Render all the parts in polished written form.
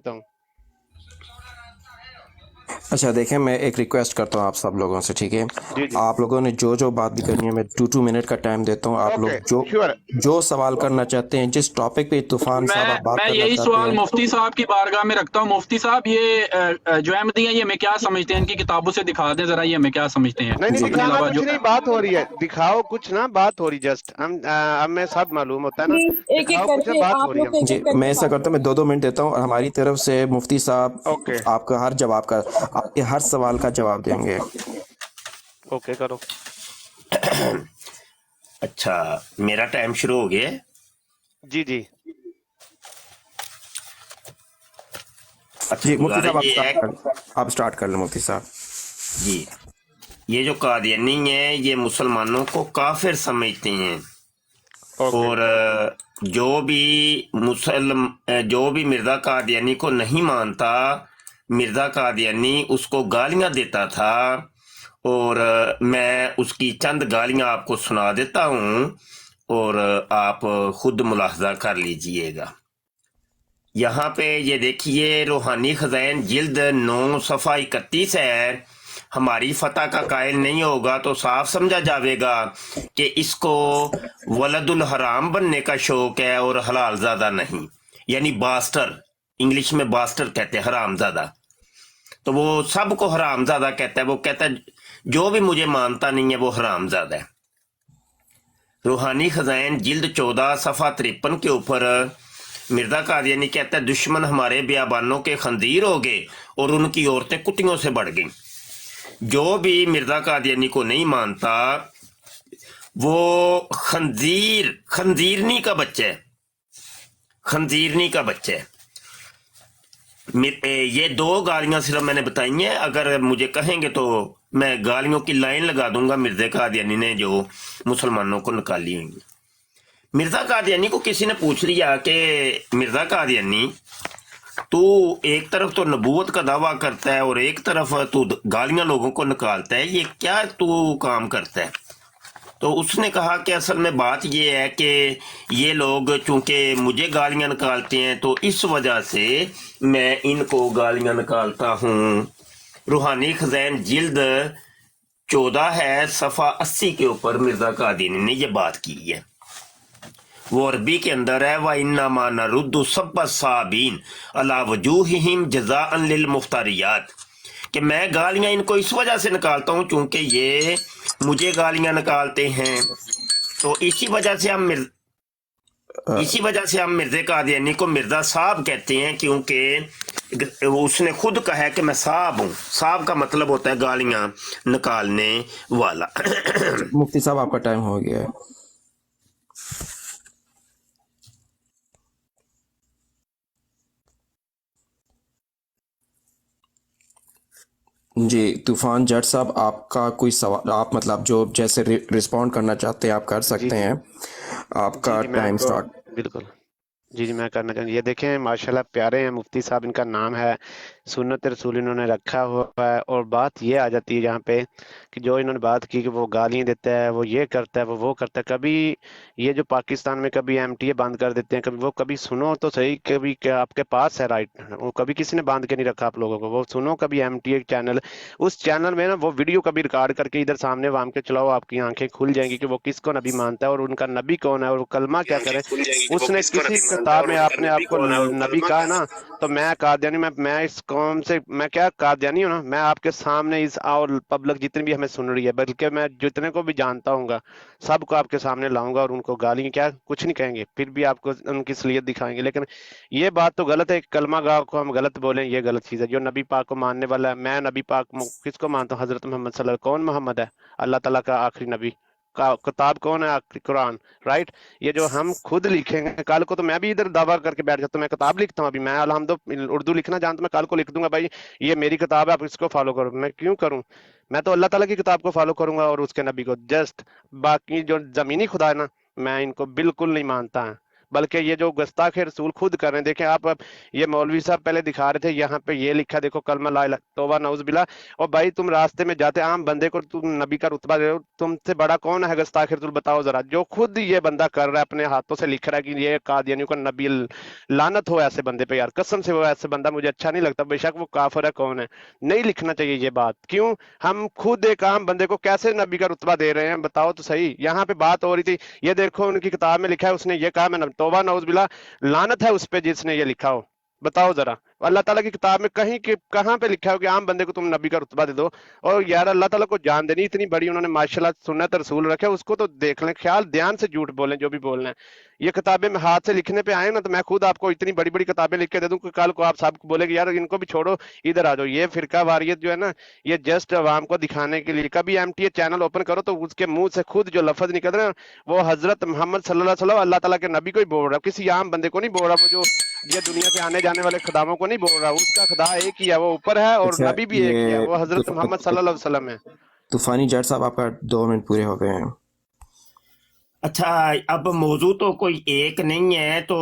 देता हूँ। अच्छा देखें, मैं एक रिक्वेस्ट करता हूँ आप सब लोगों से, ठीक है? जी जी आप लोगों ने जो जो बात भी करनी है, मैं 2 मिनट का टाइम देता हूँ। आप लोग ओके जो श्योर। जो सवाल करना चाहते हैं, जिस टॉपिक पे तूफान साहब आप बात मैं करना यही चाहते सवाल हैं, मुफ्ती साहब की बारगाह में रखता हूँ। मुफ्ती साहब, ये जो अहमदी हैं, ये हमें क्या समझते हैं? इनकी किताबों से दिखा दें जरा, ये हमें क्या समझते हैं। नहीं नहीं जी अपने दिखाना अलावा कुछ जो नहीं, बात हो रही है, दिखाओ कुछ ना, बात हो रही जस्ट हमें सब मालूम होता है ना, प्लीज एक एक दिखाओ कुछ ना, करके बात हो आप रही लोग है। एक जी एक करके मैं ऐसा बात करता हूँ, मैं 2 मिनट देता हूँ, और हमारी तरफ से मुफ्ती साहब ओके आपका हर जवाब का, आपके हर सवाल का जवाब देंगे। ओके करो। अच्छा, मेरा टाइम शुरू हो गया है। जी जी अच्छा जी मुफ्ती गुजारिश साहब ये है आप स्टार्ट कर लें मुफ्ती साहब। जी, ये जो कादियानी है ये मुसलमानों को काफिर समझते हैं, ओके और जो भी मिर्जा कादियानी को नहीं मानता, मिर्जा कादियानी उसको गालियां देता था, और मैं उसकी चंद गालियां आपको सुना देता हूं, और आप खुद मुलाहजा कर लीजिएगा। यहाँ पे ये देखिए, रूहानी खजाइन जिल्द 9 सफ़ा 31 है। हमारी फतह का कायल नहीं होगा तो साफ समझा जाएगा कि इसको वलदुल हराम बनने का शौक है और हलाल ज़्यादा नहीं, यानी बास्टर, इंग्लिश में बास्टर कहते हैं, हराम ज़्यादा। तो वो सबको हराम ज़्यादा कहता है। वो कहता है जो भी मुझे मानता नहीं है वो हराम ज़्यादा है। रूहानी खजाइन जिल्द 14 सफ़ा 53 के ऊपर मिर्जा कादियानी कहता है, दुश्मन हमारे बियाबानों के खंजीर हो गए और उनकी औरतें कुत्तियों से बढ़ गईं। जो भी मिर्जा कादियानी को नहीं मानता वो खंजीरनी का बच्चा है, खंजीरनी का बच्चा है। ये 2 गालियां सिर्फ मैंने बताई हैं, अगर मुझे कहेंगे तो मैं गालियों की लाइन लगा दूंगा मिर्जा कादियानी ने जो मुसलमानों को निकाली हुई। मिर्जा कादियानी को किसी ने पूछ लिया कि मिर्जा कादियानी, तू एक तरफ तो नबूवत का दावा करता है और एक तरफ तू गालियां लोगों को निकालता है, ये क्या तू काम करता है? तो उसने कहा कि असल में बात ये है कि ये लोग चूंकि मुझे गालियां निकालते हैं तो इस वजह से मैं इनको गालियां निकालता हूँ। रूहानी खजाइन जिल्द 14 है, सफ़ा 80 के ऊपर मिर्जा कादियानी ने ये बात की है। वो अरबी के अंदर है, व इन्नमा नरुद्दु सब्बा साबीन अला वजूहिहिम जज़ाअन लिल मुफ्तरियात, कि मैं गालियां इनको इस वजह से निकालता हूं चूंकि ये मुझे गालियां निकालते हैं। तो इसी वजह से हम मिर्जा कादियानी को मिर्जा साहब कहते हैं, क्योंकि उसने खुद कहा है कि मैं साहब हूँ। साहब का मतलब होता है गालियां निकालने वाला। मुफ्ती साहब आपका टाइम हो गया है। जी तूफान जट साहब, आपका कोई सवाल, आप मतलब जो जैसे रिस्पॉन्ड करना चाहते हैं आप कर जी सकते जी हैं, जी आपका जी मैं टाइम आपको स्टार्ट। बिल्कुल जी मैं करना चाहूँगा। ये देखें माशाल्लाह प्यारे हैं मुफ्ती साहब, इनका नाम है, सुन्नत रसूल इन्होंने रखा हुआ है। और बात ये आ जाती है यहाँ पे कि जो इन्होंने बात की कि वो गालियाँ देता है, वो ये करता है, वो करता है। कभी ये जो पाकिस्तान में कभी एमटीए बंद कर देते हैं, कभी वो, कभी सुनो तो सही, कभी क्या आपके पास है राइट, वो कभी किसी ने बांध के नहीं रखा आप लोगों को, वो सुनो कभी एमटीए चैनल, उस चैनल में ना वो वीडियो कभी रिकॉर्ड करके इधर सामने वाम के चलाओ, आपकी आंखें खुल जाएंगी कि वो किसको नबी मानता है और उनका नबी कौन है और वो कलमा क्या करे। उसने किसी किताब में आपने आपको नबी कहा ना, तो मैं कादियानी, मैं इस कौम से, मैं क्या कादियानी हूँ ना, मैं आपके सामने इस और पब्लिक जितनी भी हमें सुन रही है, बल्कि मैं जितने को भी जानता हूँ सबको आपके सामने लाऊंगा और उनको गाली क्या कुछ नहीं कहेंगे, फिर भी आपको उनकी असलियत दिखाएंगे। लेकिन ये बात तो गलत है, कलमा गाह को हम गलत बोलें, ये गलत चीज़ है। जो नबी पाक को मानने वाला है, मैं नबी पाक किसको मानता हूँ? हजरत मोहम्मद सल्लल्लाहु अलैहि वसल्लम। कौन मोहम्मद है? अल्लाह ताला का आखिरी नबी का किताब कौन है? आखिरी कुरान, राइट। ये जो हम खुद लिखेंगे कल को, तो मैं भी इधर दावा करके बैठ जाता हूँ, मैं किताब लिखता हूँ, अभी मैं अल्हम्दुलिल्लाह उर्दू लिखना जानता हूँ, मैं कल को लिख दूंगा भाई ये मेरी किताब है, आप इसको फॉलो करो। मैं क्यों करूँ? मैं तो अल्लाह ताला की किताब को फॉलो करूंगा और उसके नबी को। जस्ट बाकी जो जमीनी खुदा है ना, मैं इनको बिल्कुल नहीं मानता है। बल्कि ये जो गुस्ताख रसूल खुद कर रहे हैं। देखें आप, ये मौलवी साहब पहले दिखा रहे थे यहाँ पे ये लिखा, देखो कलमा ला इलाहा तौबा नऊज बिल्ला। और भाई तुम रास्ते में जाते आम बंदे को तुम नबी का रुतबा दे रहे हो, तुमसे बड़ा कौन है गुस्ताख रसूल? बताओ जरा। जो खुद ये बंदा कर रहा है, अपने हाथों से लिख रहा है कि ये कादियानियों का नबी, लानत हो ऐसे बंदे पे यार, कसम से। वो ऐसे बंदा मुझे अच्छा नहीं लगता, बेशक वो काफिर है, कौन है, नहीं लिखना चाहिए ये बात। क्यों? हम खुद एक आम बंदे को कैसे नबी का रुतबा दे रहे हैं, बताओ तो सही। यहाँ पे बात हो रही थी, ये देखो उनकी किताब में लिखा है, उसने ये कहा, मैं तौबा नऊज बिल्ला, लानत है उस पे जिसने ये लिखा हो। बताओ जरा, अल्लाह ताला की किताब में कहीं कि कहाँ पे लिखा हो कि आम बंदे को तुम नबी का रुतबा दे दो? और यार अल्लाह ताला को जान देनी इतनी बड़ी उन्होंने माशाल्लाह सुन्नत रसूल रखे, उसको तो देख लें, ख्याल ध्यान से झूठ बोलें जो भी बोलना है। ये किताबें में हाथ से लिखने पे आए ना, तो मैं खुद आपको इतनी बड़ी बड़ी किताबें लिख के दे दूं कि कल को आप सब बोले कि यार इनको भी छोड़ो, इधर आ जाओ। ये फिरका वारियत जो है ना, ये जस्ट अवाम को दिखाने के लिए। कभी एमटीए चैनल ओपन करो तो उसके मुंह से खुद जो लफ्ज निकल रहे हैं वो हजरत मोहम्मद सल्लल्लाहु अलैहि वसल्लम, अल्लाह ताला के नबी को ही बोल रहा है, किसी आम बंदे को नहीं बोल रहा। वो जो ये दुनिया से आने जाने वाले खुदाओं को नहीं बोल रहा, उसका खुदा एक ही है, वो ऊपर है, और अच्छा, नबी भी एक ही है, वो हजरत मोहम्मद सल्लल्लाहु अलैहि वसल्लम है। तूफानी जट साहब आपका 2 मिनट पूरे हो गए हैं। अच्छा, अब मौजू तो कोई एक नहीं है, तो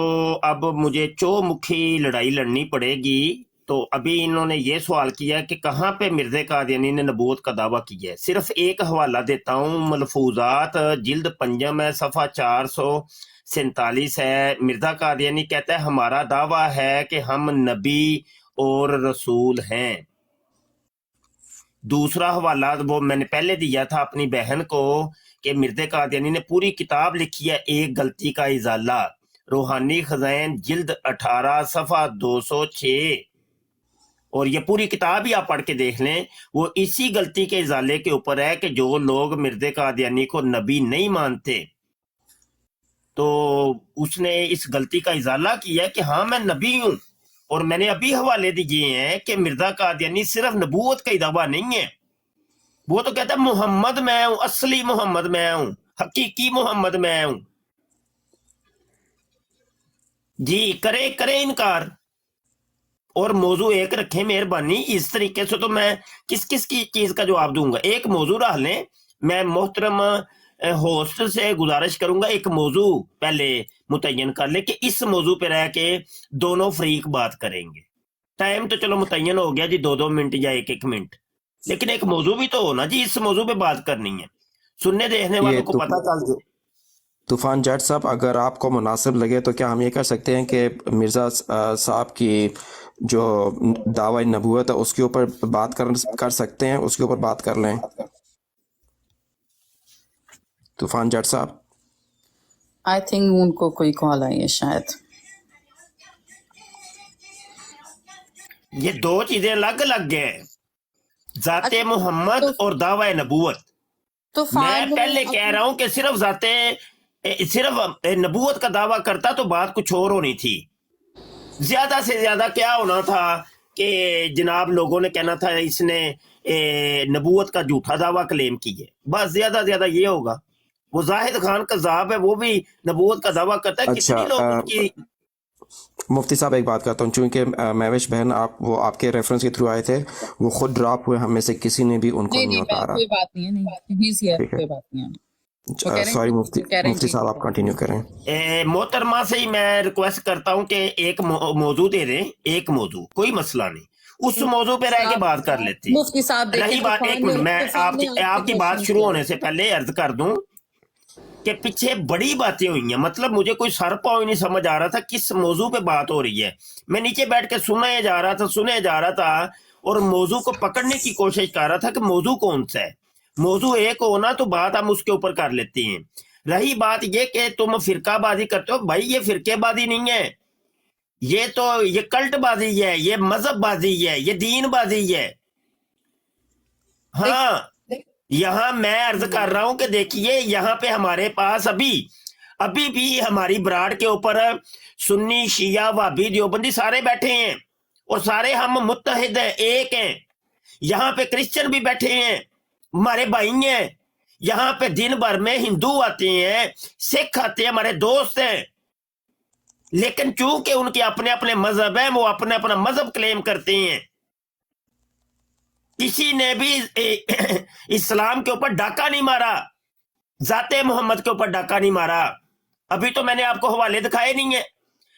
अब मुझे चौमुखी लड़ाई लड़नी पड़ेगी। तो अभी इन्होंने ये सवाल किया कि कहाँ पे मिर्ज़ा कादियानी ने नबूवत का दावा किया है। सिर्फ एक हवाला देता हूँ, मलफूजात जिल्द पंजम है, सफ़ा 447 है। मिर्ज़ा कादियानी कहता है हमारा दावा है कि हम नबी और रसूल हैं। दूसरा हवाला वो मैंने पहले दिया था अपनी बहन को कि मिर्ज़ा कादियानी ने पूरी किताब लिखी है, एक गलती का इजाला, रूहानी खज़ाइन जिल्द 18 सफ़ा 206, और ये पूरी किताब ही आप पढ़ के देख लें। वो इसी गलती के इजाले के ऊपर है कि जो लोग मिर्ज़ा कादियानी को नबी नहीं मानते, तो उसने इस गलती का इजाला किया कि हाँ मैं नबी हूं। और मैंने अभी हवाले दिए हैं कि मिर्ज़ा कादियानी सिर्फ नबूवत का ही दावा नहीं है, वो तो कहता है मोहम्मद मैं हूं, असली मोहम्मद मैं हूं, हकीकी मोहम्मद मैं हूं। जी करे करे इनकार, और मौजू एक रखें मेहरबानी। इस तरीके से तो मैं किस किस की चीज का जवाब दूंगा। एक मौजू रख लें, मैं मोहतरम होस्ट से गुजारिश करूंगा एक मौजू पहले मुतय्यन कर ले कि इस मौजू पे रह के दोनों फरीक बात करेंगे। टाइम तो चलो मुतय्यन हो गया जी, 2-2 मिनट या 1-1 मिनट, लेकिन एक मौजू भी तो होना जी, इस मौजू पे बात करनी है, सुनने देखने ये वालों को पता चल जाए। तूफान जट साहब, अगर आपको मुनासिब लगे तो क्या हम ये कर सकते हैं कि मिर्ज़ा साहब की जो दावा नबूवत है उसके ऊपर बात कर सकते हैं, उसके ऊपर बात कर लें। तूफान जट साहब, आई थिंक उनको कोई कॉल आई है शायद। ये दो चीजें अलग अलग हैं, जाते मोहम्मद तो और दावा नबूवत। तूफान मैं पहले कह रहा हूं कि सिर्फ नबूवत का दावा करता तो बात कुछ और होनी थी। ज्यादा से ज्यादा क्या होना था कि जनाब लोगों ने कहना था इसने नबूवत का झूठा दावा क्लेम किया, बस ज्यादा ज्यादा ये होगा। वो जाहिद खान कज़ाब है, वो भी नबूवत का दावा करता है। अच्छा, कितनी लोग उनकी मुफ्ती साहब एक बात करता हूँ, चूंकि महविश बहन वो आपके रेफरेंस के थ्रू आए थे, वो खुद ड्रॉप हुए, हम में से किसी ने भी उनको नहीं नहीं नहीं उतारा। कोई बात नहीं है, नहीं he's here, ठीक है, कोई बात नहीं है। वो कह रहे सॉरी हैं मुफ्ती साहब, आप कंटिन्यू करें। मोहतरमा से ही मैं रिक्वेस्ट करता हूं कि एक मौजू दे दें, एक मौजू, कोई मसला नहीं, उस मौजू पे रह के बात कर लेते हैं। मुफ्ती साहब देखें, रही बात, एक मिनट, मैं आपकी बात शुरू होने से पहले अर्ज कर दूं कि पीछे बड़ी बातें हुई हैं, मतलब मुझे कोई सर पाँव ही नहीं समझ आ रहा था किस मौजू पे बात हो रही है। मैं नीचे बैठ के सुने जा रहा था और मौजू को पकड़ने की कोशिश कर रहा था कि मौजू कौन सा है। मौजू एक हो ना तो बात हम उसके ऊपर कर लेते हैं। रही बात ये कि तुम फिरकाबाजी करते हो, भाई ये फिरकेबाजी नहीं है, ये कल्टबाजी है, ये मजहबबाजी है, ये दीनबाजी है। हाँ, यहां मैं अर्ज कर रहा हूं कि देखिए यहाँ पे हमारे पास अभी भी हमारी ब्राड के ऊपर सुन्नी, शिया, वाबी, देवबंदी सारे बैठे हैं और सारे हम मुत्तहिद हैं, एक हैं। यहाँ पे क्रिश्चियन भी बैठे हैं, हमारे भाई हैं। यहाँ पे दिन भर में हिंदू आते हैं, सिख आते हैं, हमारे दोस्त हैं। लेकिन चूंकि उनके अपने अपने मजहब हैं, वो अपना अपना मजहब क्लेम करते हैं। किसी ने भी इस्लाम के ऊपर डाका नहीं मारा, जाते मोहम्मद के ऊपर डाका नहीं मारा। अभी तो मैंने आपको हवाले दिखाए नहीं है।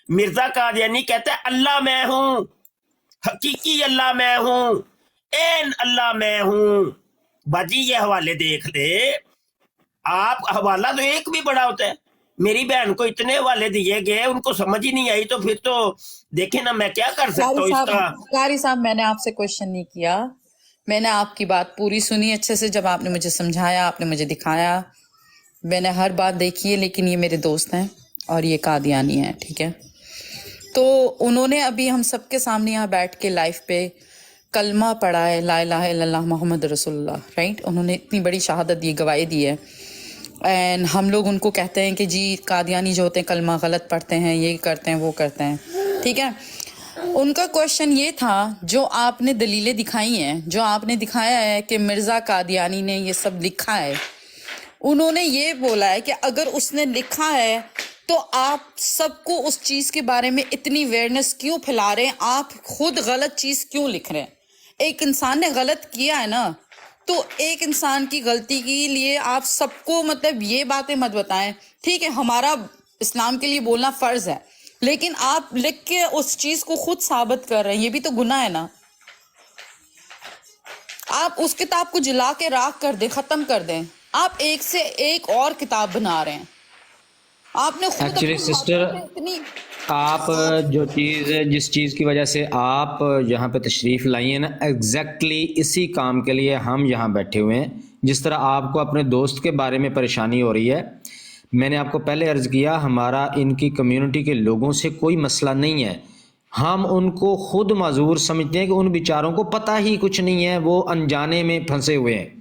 मिर्जा कादियानी कहते हैं अल्लाह मैं हूं, हकीकी अल्लाह मैं हूं, एन अल्लाह मैं हूं। बाजी ये हवाले देख ले आप, हवाला तो एक भी बड़ा होता है। मेरी बहन को इतने हवाले दिए गए, उनको समझ ही नहीं आई, तो फिर तो देखे ना मैं क्या कर सकता हूँ इसका। कारी साहब मैंने आपसे क्वेश्चन नहीं किया, मैंने आपकी बात पूरी सुनी अच्छे से। जब आपने मुझे समझाया, आपने मुझे दिखाया, मैंने हर बात देखी है। लेकिन ये मेरे दोस्त हैं और ये कादियानी हैं, ठीक है। तो उन्होंने अभी हम सबके सामने यहाँ बैठ के लाइव पे कलमा पढ़ा है, ला इलाहा इल्लल्लाह मोहम्मद रसूलुल्लाह, राइट। उन्होंने इतनी बड़ी शहादत दी, गवाही दी है। एंड हम लोग उनको कहते हैं कि जी कादियानी जो होते हैं कलमा गलत पढ़ते हैं, ये करते हैं, वो करते हैं, ठीक है। उनका क्वेश्चन ये था, जो आपने दलीलें दिखाई हैं, जो आपने दिखाया है कि मिर्ज़ा कादियानी ने ये सब लिखा है, उन्होंने ये बोला है कि अगर उसने लिखा है तो आप सबको उस चीज़ के बारे में इतनी अवेयरनेस क्यों फैला रहे हैं, आप खुद गलत चीज़ क्यों लिख रहे हैं। एक इंसान ने गलत किया है ना, तो एक इंसान की गलती के लिए आप सबको मतलब ये बातें मत बताएं। ठीक है, हमारा इस्लाम के लिए बोलना फर्ज है, लेकिन आप लिख के उस चीज को खुद साबित कर रहे हैं, ये भी तो गुनाह है ना। आप उस किताब को जला के राख कर दें, खत्म कर दें। आप एक से एक और किताब बना रहे हैं। आपने खुद एक्चुअली अपनी सिस्टर, बातों पे इतनी आप जो चीज़, जिस चीज़ की वजह से आप यहाँ पे तशरीफ़ लाई हैं ना, एग्जैक्टली इसी काम के लिए हम यहाँ बैठे हुए हैं। जिस तरह आपको अपने दोस्त के बारे में परेशानी हो रही है, मैंने आपको पहले अर्ज़ किया, हमारा इनकी कम्युनिटी के लोगों से कोई मसला नहीं है। हम उनको खुद माजूर समझते हैं कि उन बेचारों को पता ही कुछ नहीं है, वो अनजाने में फंसे हुए हैं।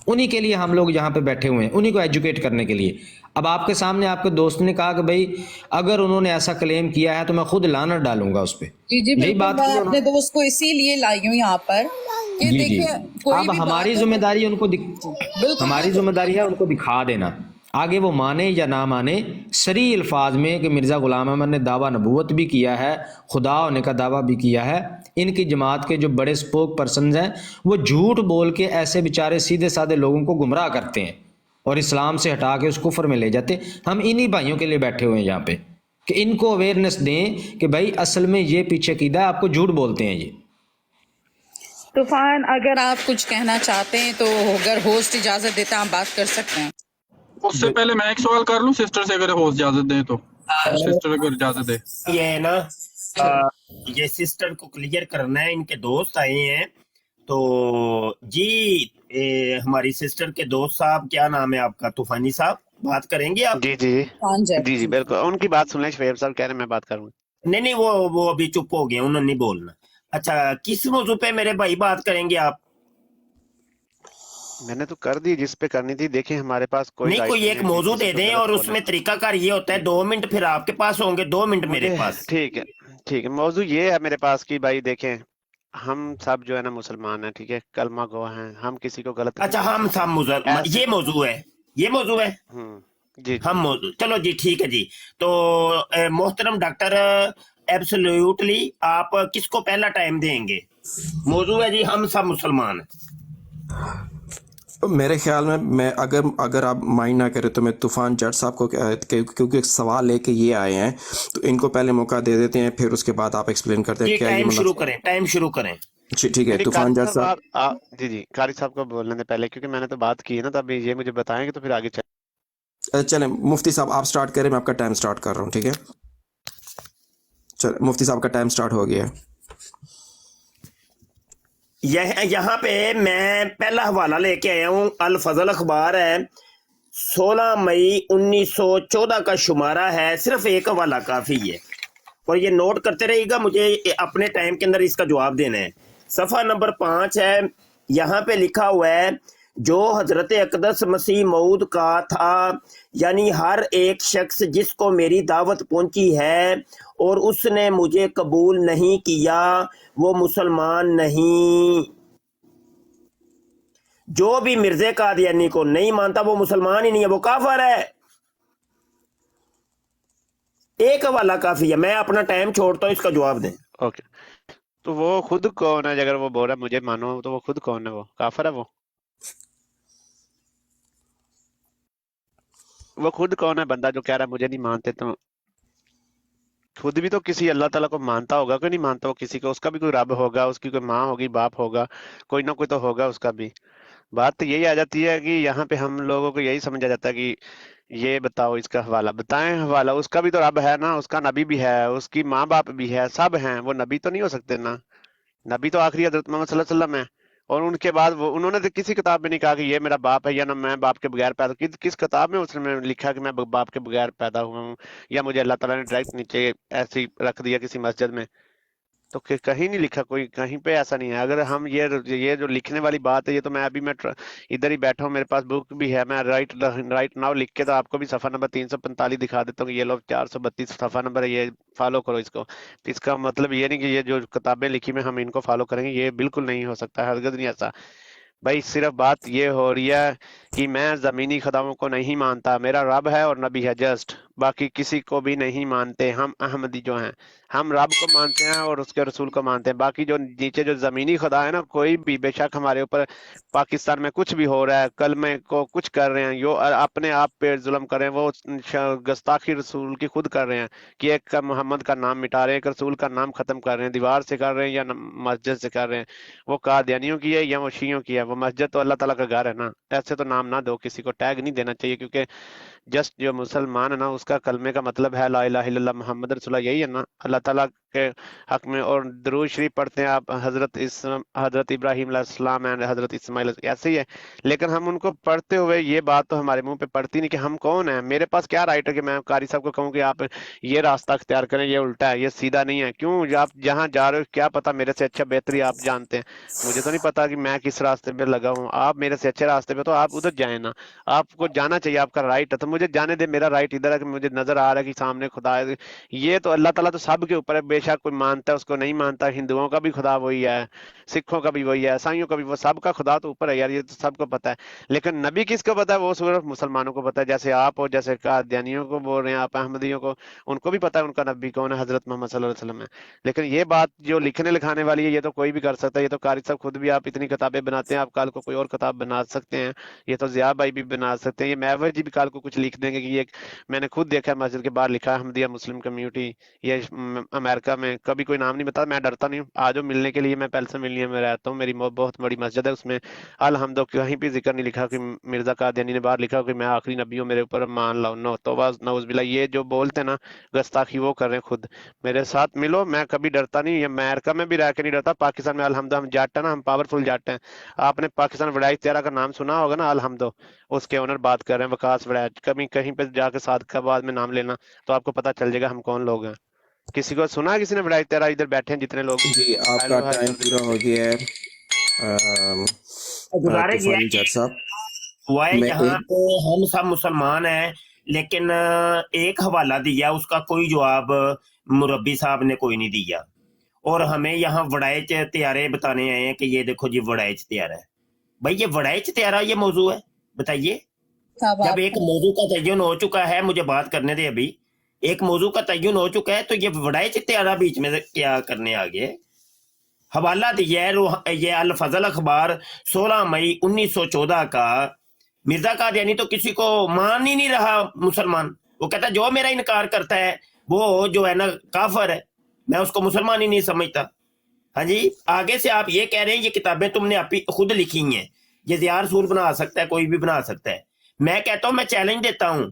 उन्हीं के लिए हम लोग यहाँ पे बैठे हुए हैं, उन्हीं को एजुकेट करने के लिए। अब आपके सामने आपके दोस्त ने कहा कि भाई अगर उन्होंने ऐसा क्लेम किया है तो मैं खुद लानत डालूंगा उस पर। जी जी यही बिल्कुल, बात मैं की अपने उन्होंने। दोस्त को इसीलिए लाई हूँ यहाँ पर कि जी जी, देखिए कोई अब भी हमारी बात जिम्मेदारी है उनको बिल्कुल हमारी जिम्मेदारी है उनको दिखा देना। आगे वो माने या ना माने, सरी अल्फाज में कि मिर्ज़ा गुलाम अहमद ने दावा नबूवत भी किया है, खुदा होने का दावा भी किया है। इनकी जमात के जो बड़े स्पोक पर्सन हैं वो झूठ बोल के ऐसे बेचारे सीधे साधे लोगों को गुमराह करते हैं और इस्लाम से हटा के उस कुफर में ले जाते। हम इन्हीं भाइयों के लिए बैठे हुए हैं यहाँ पे कि इनको अवेयरनेस दें कि भाई असल में ये पीछे कीदा है, आपको झूठ बोलते हैं ये। तूफान, अगर आप कुछ कहना चाहते हैं तो अगर होस्ट इजाजत देता है आप बात कर सकते हैं। उससे पहले मैं एक सवाल कर लूं सिस्टर से, अगर होस्ट इजाजत दे तो। सिस्टर अगर इजाजत दे। ये है ना, ये सिस्टर को क्लियर करना है, इनके दोस्त आए हैं तो जी। हमारी सिस्टर के दोस्त साहब, क्या नाम है आपका? तूफानी साहब, बात करेंगे आप? जी जी जी जी बिल्कुल, उनकी बात सुन लें। शोएब साहब कह रहे हैं मैं बात करूंगा। नहीं नहीं, वो अभी चुप हो गए, उन्होंने नहीं बोलना। अच्छा, किस मौजू पे मेरे भाई बात करेंगे आप? मैंने तो कर दी जिस पे करनी थी। देखिए हमारे पास कोई नहीं, राइट कोई नहीं एक है कि मौजू किसी दे को दें, गलत और बोलने उसमें का। तरीकाकार ये होता है 2 मिनट फिर आपके पास होंगे, 2 मिनट मेरे मुझे पास। ठीक है, मौजू ये है मेरे पास कि भाई देखें, हम सब जो है ना मुसलमान हैं, ठीक है, कलमा गो हैं, हम किसी को गलत नहीं अच्छा, बोल हम सकते सब मुसलमान, ऐसे। ये मौजू है, ये मौजू है। जी हम जी मौजू, चलो जी, ठीक है जी। तो मोहतरम डॉक्टर, एब्सोल्युटली आप किसको पहला टाइम देंगे? मौजू है जी हम सब मुसलमान हैं। मेरे ख्याल में मैं अगर आप माइंड ना करें तो मैं तूफ़ान जट साहब को क्योंकि एक सवाल लेके ये आए हैं तो इनको पहले मौका दे देते हैं, फिर उसके बाद आप एक्सप्लेन करते हैं जी, क्या ये टाइम शुरू मतलब। करें, टाइम शुरू करें। ठीक है, नहीं तूफ़ान कारी जट साहब, साहब। जी जी, कारी साहब को बोलने दे पहले, क्योंकि मैंने तो बात की है ना, तो अभी ये मुझे बताएंगे तो फिर आगे चल। चलें मुफ्ती साहब आप स्टार्ट करें, मैं आपका टाइम स्टार्ट कर रहा हूँ, ठीक है। चल मुफ्ती साहब का टाइम स्टार्ट हो गया है। यहाँ पे मैं पहला हवाला लेके आया हूँ, अल फजल अखबार है, 16 मई 1914 का शुमारा है। सिर्फ एक हवाला काफी है, और ये नोट करते रहिएगा, मुझे अपने टाइम के अंदर इसका जवाब देना है। सफा नंबर 5 है, यहाँ पे लिखा हुआ है, जो हजरत अकदस मसीह मऊद का था, यानी हर एक शख्स जिसको मेरी दावत पहुंची है और उसने मुझे कबूल नहीं किया, वो मुसलमान नहीं। जो भी मिर्जे कादियानी को नहीं मानता वो मुसलमान ही नहीं है, वो काफर है। एक हवाला काफी है, मैं अपना टाइम छोड़ता हूँ, इसका जवाब दें। ओके, तो वो खुद कौन है? अगर वो बोल रहा है मुझे मानो, तो वो खुद कौन है? वो काफिर है वो? वो खुद कौन है बंदा जो कह रहा है मुझे नहीं मानते? तो खुद भी तो किसी अल्लाह ताला को मानता होगा, कोई नहीं मानता वो किसी को? उसका भी कोई रब होगा, उसकी कोई माँ होगी, बाप होगा, कोई ना कोई तो होगा उसका भी। बात तो यही आ जाती है कि यहाँ पे हम लोगों को यही समझा जाता है कि ये बताओ, इसका हवाला बताएं। हवाला उसका भी तो रब है ना, उसका नबी भी है, उसकी माँ बाप भी है, सब हैं। वो नबी तो नहीं हो सकते ना? नबी तो आखिरी हजरत मोहम्मद सल्लल्लाहु अलैहि वसल्लम है। और उनके बाद वो उन्होंने तो किसी किताब में नहीं कहा कि ये मेरा बाप है या ना मैं बाप के बगैर पैदा। किस किताब में उसने लिखा कि मैं बाप के बगैर पैदा हुआ हूँ, या मुझे अल्लाह ताला ने डायरेक्ट नीचे ऐसे ही रख दिया किसी मस्जिद में? तो कहीं नहीं लिखा, कोई कहीं पे ऐसा नहीं है। अगर हम ये जो लिखने वाली बात है, ये तो मैं अभी इधर ही बैठा हूँ, मेरे पास बुक भी है, मैं राइट नाउ लिख के तो आपको भी सफा नंबर 345 दिखा देता हूँ। ये लो 432 सफा नंबर है, ये फॉलो करो इसको। तो इसका मतलब ये नहीं कि ये जो किताबें लिखी में हम इनको फॉलो करेंगे, ये बिल्कुल नहीं हो सकता, हरगिज़ नहीं ऐसा। भाई सिर्फ बात ये हो रही है कि मैं जमीनी खुदाओं को नहीं मानता, मेरा रब है और नबी है, जस्ट। बाकी किसी को भी नहीं मानते। हम अहमदी जो हैं, हम रब को मानते हैं और उसके रसूल को मानते हैं। बाकी जो नीचे जो जमीनी खुदा है ना, कोई भी बेशक हमारे ऊपर पाकिस्तान में कुछ भी हो रहा है, कलमे को कुछ कर रहे हैं, यो अपने आप पे जुल्म कर रहे हैं, वो गुस्ताखी रसूल की खुद कर रहे हैं कि एक का मोहम्मद का नाम मिटा रहे हैं, एक रसूल का नाम खत्म कर रहे हैं, दीवार से कर रहे हैं या मस्जिद से कर रहे हैं। वो कादियानियों की है या वो शियों की है? वो मस्जिद तो अल्लाह ताला का घर है ना। ऐसे तो नाम ना दो, किसी को टैग नहीं देना चाहिए, क्योंकि जस्ट जो मुसलमान है ना, उसका कलमे का मतलब है ला इलाहा इल्लल्लाह मुहम्मद रसूलुल्लाह, यही है ना अल्लाह ताला के हक में। और दरूद शरीफ पढ़ते हैं आप, हजरत इब्राहिम अलैहिस्सलाम एंड हजरत इस्माइल, ऐसे ही है। लेकिन हम उनको पढ़ते हुए ये बात तो हमारे मुंह पे पड़ती नहीं कि हम कौन है। मेरे पास क्या राइट है कि मैं कारी साहब को कहूँ कि आप ये रास्ता अख्तियार करें, ये उल्टा है, ये सीधा नहीं है? क्यों? आप जहाँ जा रहे हो, क्या पता मेरे से अच्छा बेहतरी आप जानते हैं। मुझे तो नहीं पता कि मैं किस रास्ते पे लगा हूँ। आप मेरे से अच्छे रास्ते पे, तो आप उधर जाए ना। आपको जाना चाहिए, आपका राइट है, तो मुझे जाने दे। मेरा राइट इधर है कि मुझे नजर आ रहा है कि सामने खुदा है। ये तो अल्लाह ताला तो सबके ऊपर है, बेशक कोई मानता है उसको नहीं मानता। हिंदुओं का भी खुदा वही है, सिखों का भी वही है, ईसाइयों का भी, वो सबका खुदा तो ऊपर है यार, ये तो सबको पता है। लेकिन नबी किसको पता है? वो सिर्फ मुसलमानों को पता है। जैसे आप हो, जैसे कादियानियों को बोल रहे हैं आप, अहमदियों को, उनको भी पता है उनका नबी कौन है, हजरत मोहम्मद सल्लल्लाहु अलैहि वसल्लम है। लेकिन ये बात जो लिखने लिखाने वाली है, ये तो कोई भी कर सकता है। ये तो कारी साहब खुद भी, आप इतनी किताबें बनाते हैं, आप कल को कोई और किताब बना सकते हैं। ये तो जिया भाई भी बना सकते हैं, ये महवर जी भी कल को कुछ लिख देंगे कि ये मैंने खुद देखा है मस्जिद के बाहर लिखा है अहमदिया मुस्लिम कम्युनिटी। ये अमेरिका में कभी कोई नाम नहीं बता, मैं डरता नहीं हूँ। आ जाओ मिलने के लिए, मैं पहले मिलने में रहता हूँ, मेरी बहुत बड़ी मस्जिद है, उसमें अलहमदो कहीं भी जिक्र नहीं लिखा कि मिर्जा कादियानी ने बाहर लिखा कि मैं आखिरी नबी हूँ, मेरे ऊपर मान लो। नो तौबा नऊज़ बिल्लाह, ये जो बोलते हैं ना गुस्ताखी, वो कर रहे हैं खुद। मेरे साथ मिलो, मैं कभी डरता नहीं। ये अमेरिका में भी रह के नहीं डरता, पाकिस्तान में अलहमदो हम जाट है ना, हम पावरफुल जाट हैं। आपने पाकिस्तान वड़ाई तेरा का नाम सुना होगा ना, अलहमदो उसके ओनर बात कर रहे हैं, वकास वड़ाई। कभी कहीं पे जाके सादकाबाद में नाम लेना तो आपको पता चल जाएगा हम कौन लोग हैं। किसी को सुना है किसी ने वड़ाई तेरा? इधर बैठे हैं जितने लोग, जी आपका हेलो हाय टाइम कर पूरा दीजिए। हो गया है गुजारिश ये है तूफानी जट साहब। हुआ है मैं यहाँ एक पे हम सब मुसलमान हैं, लेकिन एक हवाला दिया, उसका कोई जवाब मुरब्बी साहब ने कोई नहीं दिया। और हमें यहाँ वड़ाइच त्यारे बताने आए हैं कि ये देखो जी वड़ाइच त्यारा है। भाई ये वड़ाइच त्यारा ये मौजू है, बताइए। साहब जब आप एक मौजू का तयन हो चुका है, मुझे बात करने दे अभी, एक मौजू का तयन हो चुका है, तो ये वड़ाइच त्यारा बीच में से क्या करने आ गए? हवाला दिया है ये अल फजल अखबार 16 मई 1914 का। मिर्जा कादियानी तो किसी को मान ही नहीं रहा मुसलमान। वो कहता जो मेरा इनकार करता है वो जो है ना काफर है, मैं उसको मुसलमान ही नहीं समझता। हाँ जी, आगे से आप ये कह रहे हैं ये किताबें तुमने आप ही खुद लिखी हैं, ये ज़िया रसूल बना सकता है, कोई भी बना सकता है। मैं कहता हूं, मैं चैलेंज देता हूं,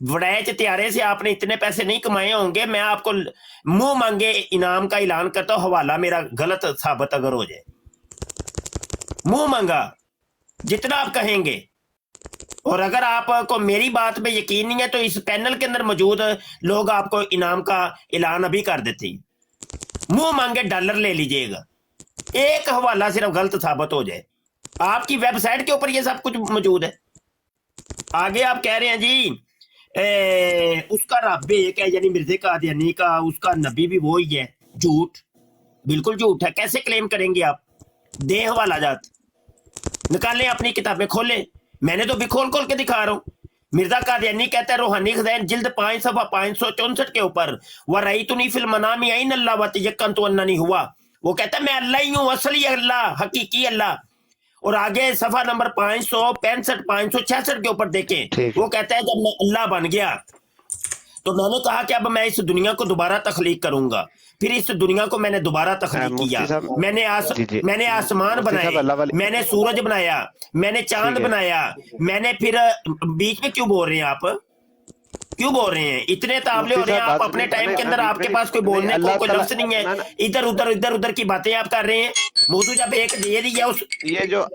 वड़ैच त्यारे से आपने इतने पैसे नहीं कमाए होंगे, मैं आपको मुंह मांगे इनाम का ऐलान करता हूं, हवाला मेरा गलत साबित अगर हो जाए, मुंह मांगा जितना आप कहेंगे। और अगर आपको मेरी बात पे यकीन नहीं है तो इस पैनल के अंदर मौजूद लोग आपको इनाम का ऐलान अभी कर देते हैं, मुंह मांगे डॉलर ले लीजिएगा, एक हवाला सिर्फ गलत साबित हो जाए। आपकी वेबसाइट के ऊपर ये सब कुछ मौजूद है। आगे आप कह रहे हैं जी उसका रब एक है, यानी मिर्जे कादियानी का उसका नबी भी वो ही है। झूठ, बिल्कुल झूठ है। कैसे क्लेम करेंगे आप? दे हवाला जात, निकालें अपनी किताबें, खोलें। मैंने तो भी खोल खोल के दिखा रहा हूं। मिर्जा कादियानी कहता है रूहानी खज़ाइन जिल्द 5 सफ़ा 564 के ऊपर, व रईतुनी फिल मनामी ऐन अल्लाह व तयक्कनतु अन्ननी हुआ। वो कहता है मैं अल्लाह ही हूं, असली अल्लाह, हकीकी अल्लाह। और आगे सफा नंबर 565 566 के ऊपर देखें, ठीक। वो कहता है जब मैं अल्लाह बन गया तो मैंने कहा कि अब मैं इस दुनिया को दोबारा तख्लीक करूंगा। फिर इस दुनिया को मैंने दोबारा तख्लीक मुफ्ती किया। साहब, जी। मैंने आसमान मुफ्ती साहब, बनाए, अल्लाह वाली मैंने सूरज बनाया, मैंने चांद ठीक है। बनाया, मैंने फिर बीच में क्यों बोल रहे हैं आप? क्यों बोल रहे हैं? इतने तावले हो मुफ्ती रहे हैं साहब, आप बात अपने नहीं, टाइम नहीं, के अंदर, बीच में आपके नहीं, पास कोई नहीं, बोलने को अल्लाह कोई ताला लफ्ज नहीं ना, है। ना, इधर उधर की बातें आप कर रहे हैं। मौजू जब एक दे दी है उस ये जो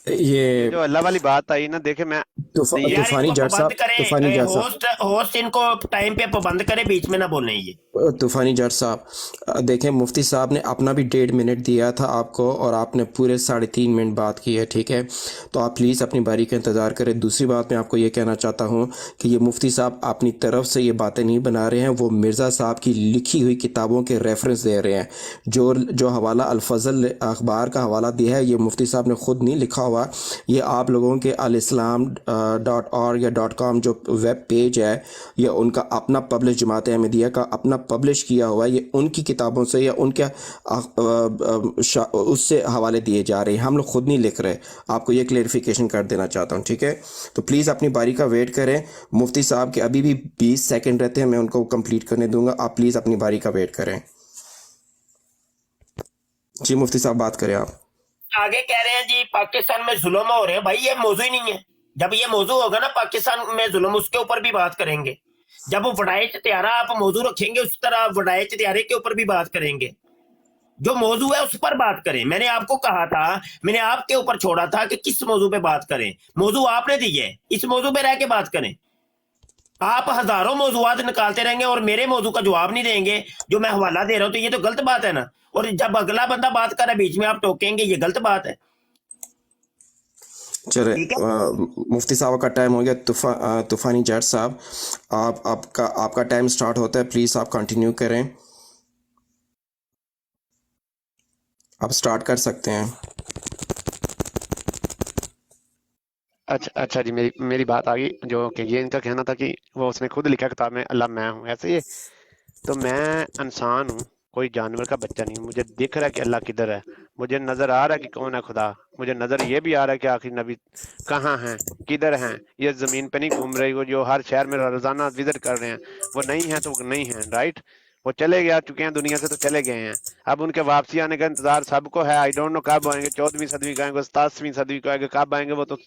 ये जो अल्लाह वाली बात आई ना, देखे मैं नहीं, यार तूफानी इनको जट पाबंद साहब, तूफानी करें, जट साहब, होस्ट इनको टाइम पे पाबंद करे, बीच में ना बोलें ये। तूफानी जट साहब, देखें मुफ्ती साहब ने अपना भी 1.5 मिनट दिया था आपको और आपने पूरे 3.5 मिनट बात की है, ठीक है? तो आप प्लीज़ अपनी बारी का इंतज़ार करें। दूसरी बात मैं आपको ये कहना चाहता हूँ कि ये मुफ्ती साहब अपनी तरफ से ये बातें नहीं बना रहे हैं, वो मिर्ज़ा साहब की लिखी हुई किताबों के रेफरेंस दे रहे हैं। जो हवाला अल-फज़ल अखबार का हवाला दिया है, ये मुफ्ती साहब ने ख़ुद नहीं लिखा हुआ, ये आप लोगों के alislam.org या .com जो वेब पेज है, ये उनका अपना पब्लिश, जमात अहमदिया का अपना पब्लिश किया हुआ है। ये उनकी किताबों से या उनके उससे हवाले दिए जा रहे हैं, हम लोग खुद नहीं लिख रहे। आपको ये क्लेरिफिकेशन कर देना चाहता हूँ, ठीक है? तो प्लीज़ अपनी बारी का वेट करें। मुफ्ती साहब के अभी भी 20 सेकंड रहते हैं, मैं उनको कंप्लीट करने दूंगा। आप प्लीज़ अपनी बारी का वेट करें। जी मुफ्ती साहब, बात करें आप। आगे कह रहे हैं जी पाकिस्तान में जुल्म हो रहे हैं। भाई ये मौजू ही नहीं है। जब ये मौजू होगा ना पाकिस्तान में जुल्म, उसके ऊपर भी बात करेंगे। जब वो वडाए त्यारा आप मौजू रखेंगे, उस तरह वडाए त्यारे के ऊपर भी बात करेंगे। जो मौजू है उस पर बात करें। मैंने आपको कहा था, मैंने आपके ऊपर छोड़ा था कि किस मौजू पे बात करें। मौजू आपने दी है, इस मौजू पे रह के बात करें। आप हजारों मौजूआत निकालते रहेंगे और मेरे मौजू का जवाब नहीं देंगे जो मैं हवाला दे रहा हूं, तो ये तो गलत बात है ना। और जब अगला बंदा बात कर रहा है बीच में आप टोकेंगे, ये गलत बात है। चले, ठीक है, मुफ्ती साहब का टाइम हो गया। तूफानी जट साहब, आपका टाइम स्टार्ट होता है, प्लीज़ आप कंटिन्यू करें। आप स्टार्ट कर सकते हैं। अच्छा जी, मेरी बात आ गई। जो कि ये इनका कहना था कि वो उसने खुद लिखा किताब में, अल्लाह मैं हूँ, ऐसे ही। तो मैं इंसान हूँ, कोई जानवर का बच्चा नहीं हूँ। मुझे दिख रहा है कि अल्लाह किधर है, मुझे नजर आ रहा है कि कौन है खुदा, मुझे नजर ये भी आ रहा है कि आखिर नबी कहाँ हैं, किधर हैं। ये जमीन पे नहीं घूम रही, वो जो हर शहर में रोजाना विजिट कर रहे हैं, वो नहीं है तो वो नहीं है, राइट? वो चले गया चुके हैं दुनिया से, तो चले गए हैं। अब उनके वापसी आने का इंतजार सबको है। आई डोंट नो कब आएंगे, 14वीं सदी को आएंगे, 17वीं सदी को आएंगे, कब आएंगे वो तो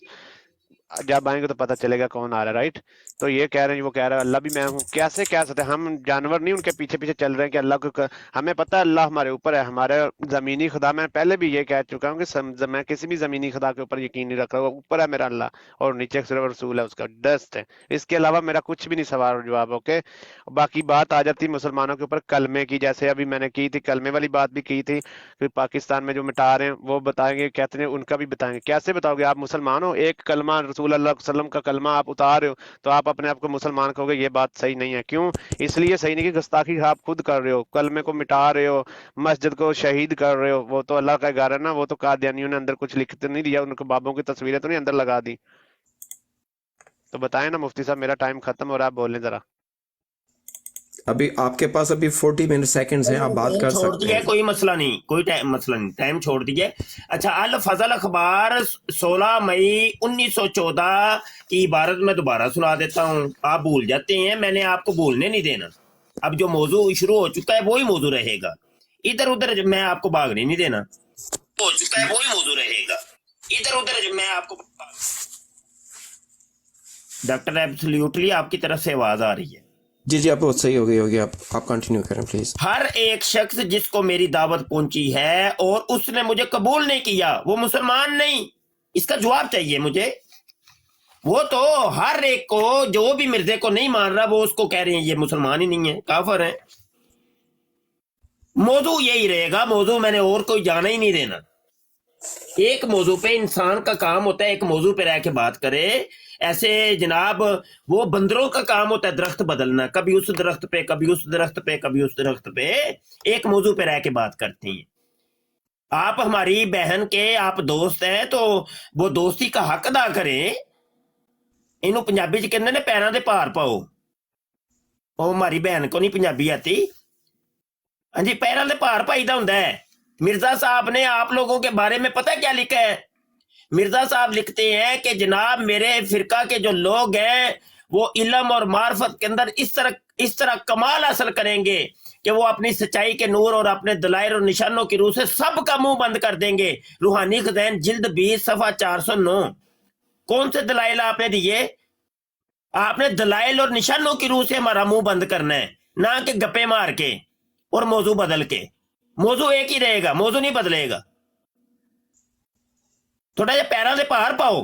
जब आएंगे तो पता चलेगा कौन आ रहा है, राइट? तो ये कह रहे हैं, वो कह रहा है अल्लाह भी मैं हूँ। कैसे कह सकते हैं? हम जानवर नहीं उनके पीछे पीछे चल रहे हैं कि अल्लाह को हमें पता है अल्लाह हमारे ऊपर है, हमारे जमीनी खुदा। मैं पहले भी ये कह चुका हूँ कि मैं किसी भी जमीनी खुदा के ऊपर यकीन नहीं रख रहा। ऊपर है मेरा अल्लाह और नीचे सिर्फ रसूल है, उसका डस्ट है। इसके अलावा मेरा कुछ भी नहीं सवाल और जवाब, ओके? बाकी बात आ जाती मुसलमानों के ऊपर कलमे की, जैसे अभी मैंने की थी, कलमे वाली बात भी की थी कि पाकिस्तान में जो मिटा रहे हैं वो बताएंगे, कहते हैं उनका भी बताएंगे। कैसे बताओगे? आप मुसलमान हो, एक कलमा रसूल अल्लाह वसल्लम का कलमा आप उतार रहे हो तो आप अपने आप को मुसलमान कहोगे? ये बात सही नहीं है। क्यों? इसलिए सही नहीं कि गुस्ताखी आप खुद कर रहे हो, कलमे को मिटा रहे हो, मस्जिद को शहीद कर रहे हो। वो तो अल्लाह का घर है ना, वो तो कादियानियों ने अंदर कुछ लिख तो नहीं दिया, उनके बाबों की तस्वीरें तो नहीं अंदर लगा दी। तो बताएं ना मुफ्ती साहब, मेरा टाइम खत्म हो रहा है, आप बोलें जरा। अभी आपके पास अभी 40 मिनट सेकंड्स हैं, आप बात कर छोड़ सकते दिया, हैं। कोई मसला नहीं, कोई मसला नहीं, टाइम छोड़ दिया। अच्छा, अल फजल अखबार 16 मई 1914 की इबारत में दोबारा सुना देता हूँ। आप भूल जाते हैं, मैंने आपको भूलने नहीं देना। अब जो मौजू शुरू हो चुका है वही मौजू रहेगा, इधर उधर मैं आपको भागने नहीं देना। हो चुका है वही मौजू रहेगा, इधर उधर मैं आपको। डॉक्टर एब्सोल्युटली आपकी तरफ से आवाज आ रही है। जी जी, आप बहुत सही होगी, आप कंटिन्यू करें प्लीज। हर एक शख्स जिसको मेरी दावत पहुंची है और उसने मुझे कबूल नहीं किया, वो मुसलमान नहीं। इसका जवाब चाहिए मुझे। वो तो हर एक को, जो भी मिर्जे को नहीं मान रहा, वो उसको कह रहे हैं ये मुसलमान ही नहीं है, काफिर है। मौजू यही रहेगा, मौजू मैंने और कोई जाना ही नहीं देना। एक मौजू पे इंसान का काम होता है, एक मौजू पे रह के बात करे। ऐसे जनाब वो बंदरों का काम होता है दरख्त बदलना, कभी उस दरख्त पे, कभी उस दरख्त पे, कभी उस दरख्त पे। एक मौजू पे रह के बात करते हैं। आप हमारी बहन के आप दोस्त हैं तो वो दोस्ती का हक अदा करें। इनू पंजाबी च कहते ने पैरों दे भार पाओ। ਉਹ हमारी बहन को नहीं पंजाबी आती। हाँ जी, पैरों दे भार पाईदा हुंदा है। مرزا صاحب نے آپ لوگوں کے بارے میں پتہ کیا لکھا ہے؟ مرزا صاحب لکھتے ہیں کہ جناب میرے فرقہ کے جو لوگ ہیں وہ علم اور معرفت کے اندر اس طرح کمال حاصل کریں گے کہ وہ اپنی سچائی کے نور اور اپنے دلائل اور نشانوں کی روح سے سب کا منہ بند کر دیں گے۔ روحانی خزائن جلد 20 صفحہ 409۔ کون سے دلائل آپ نے دیے؟ آپ نے دلائل اور نشانوں کی روح سے ہمارا منہ بند کرنا ہے، نہ کہ گپے مار کے اور موضوع بدل کے۔ موضوع ایک ہی رہے گا، موضوع نہیں بدلے گا۔ تھوڑا جا پیروں سے پار پاؤ،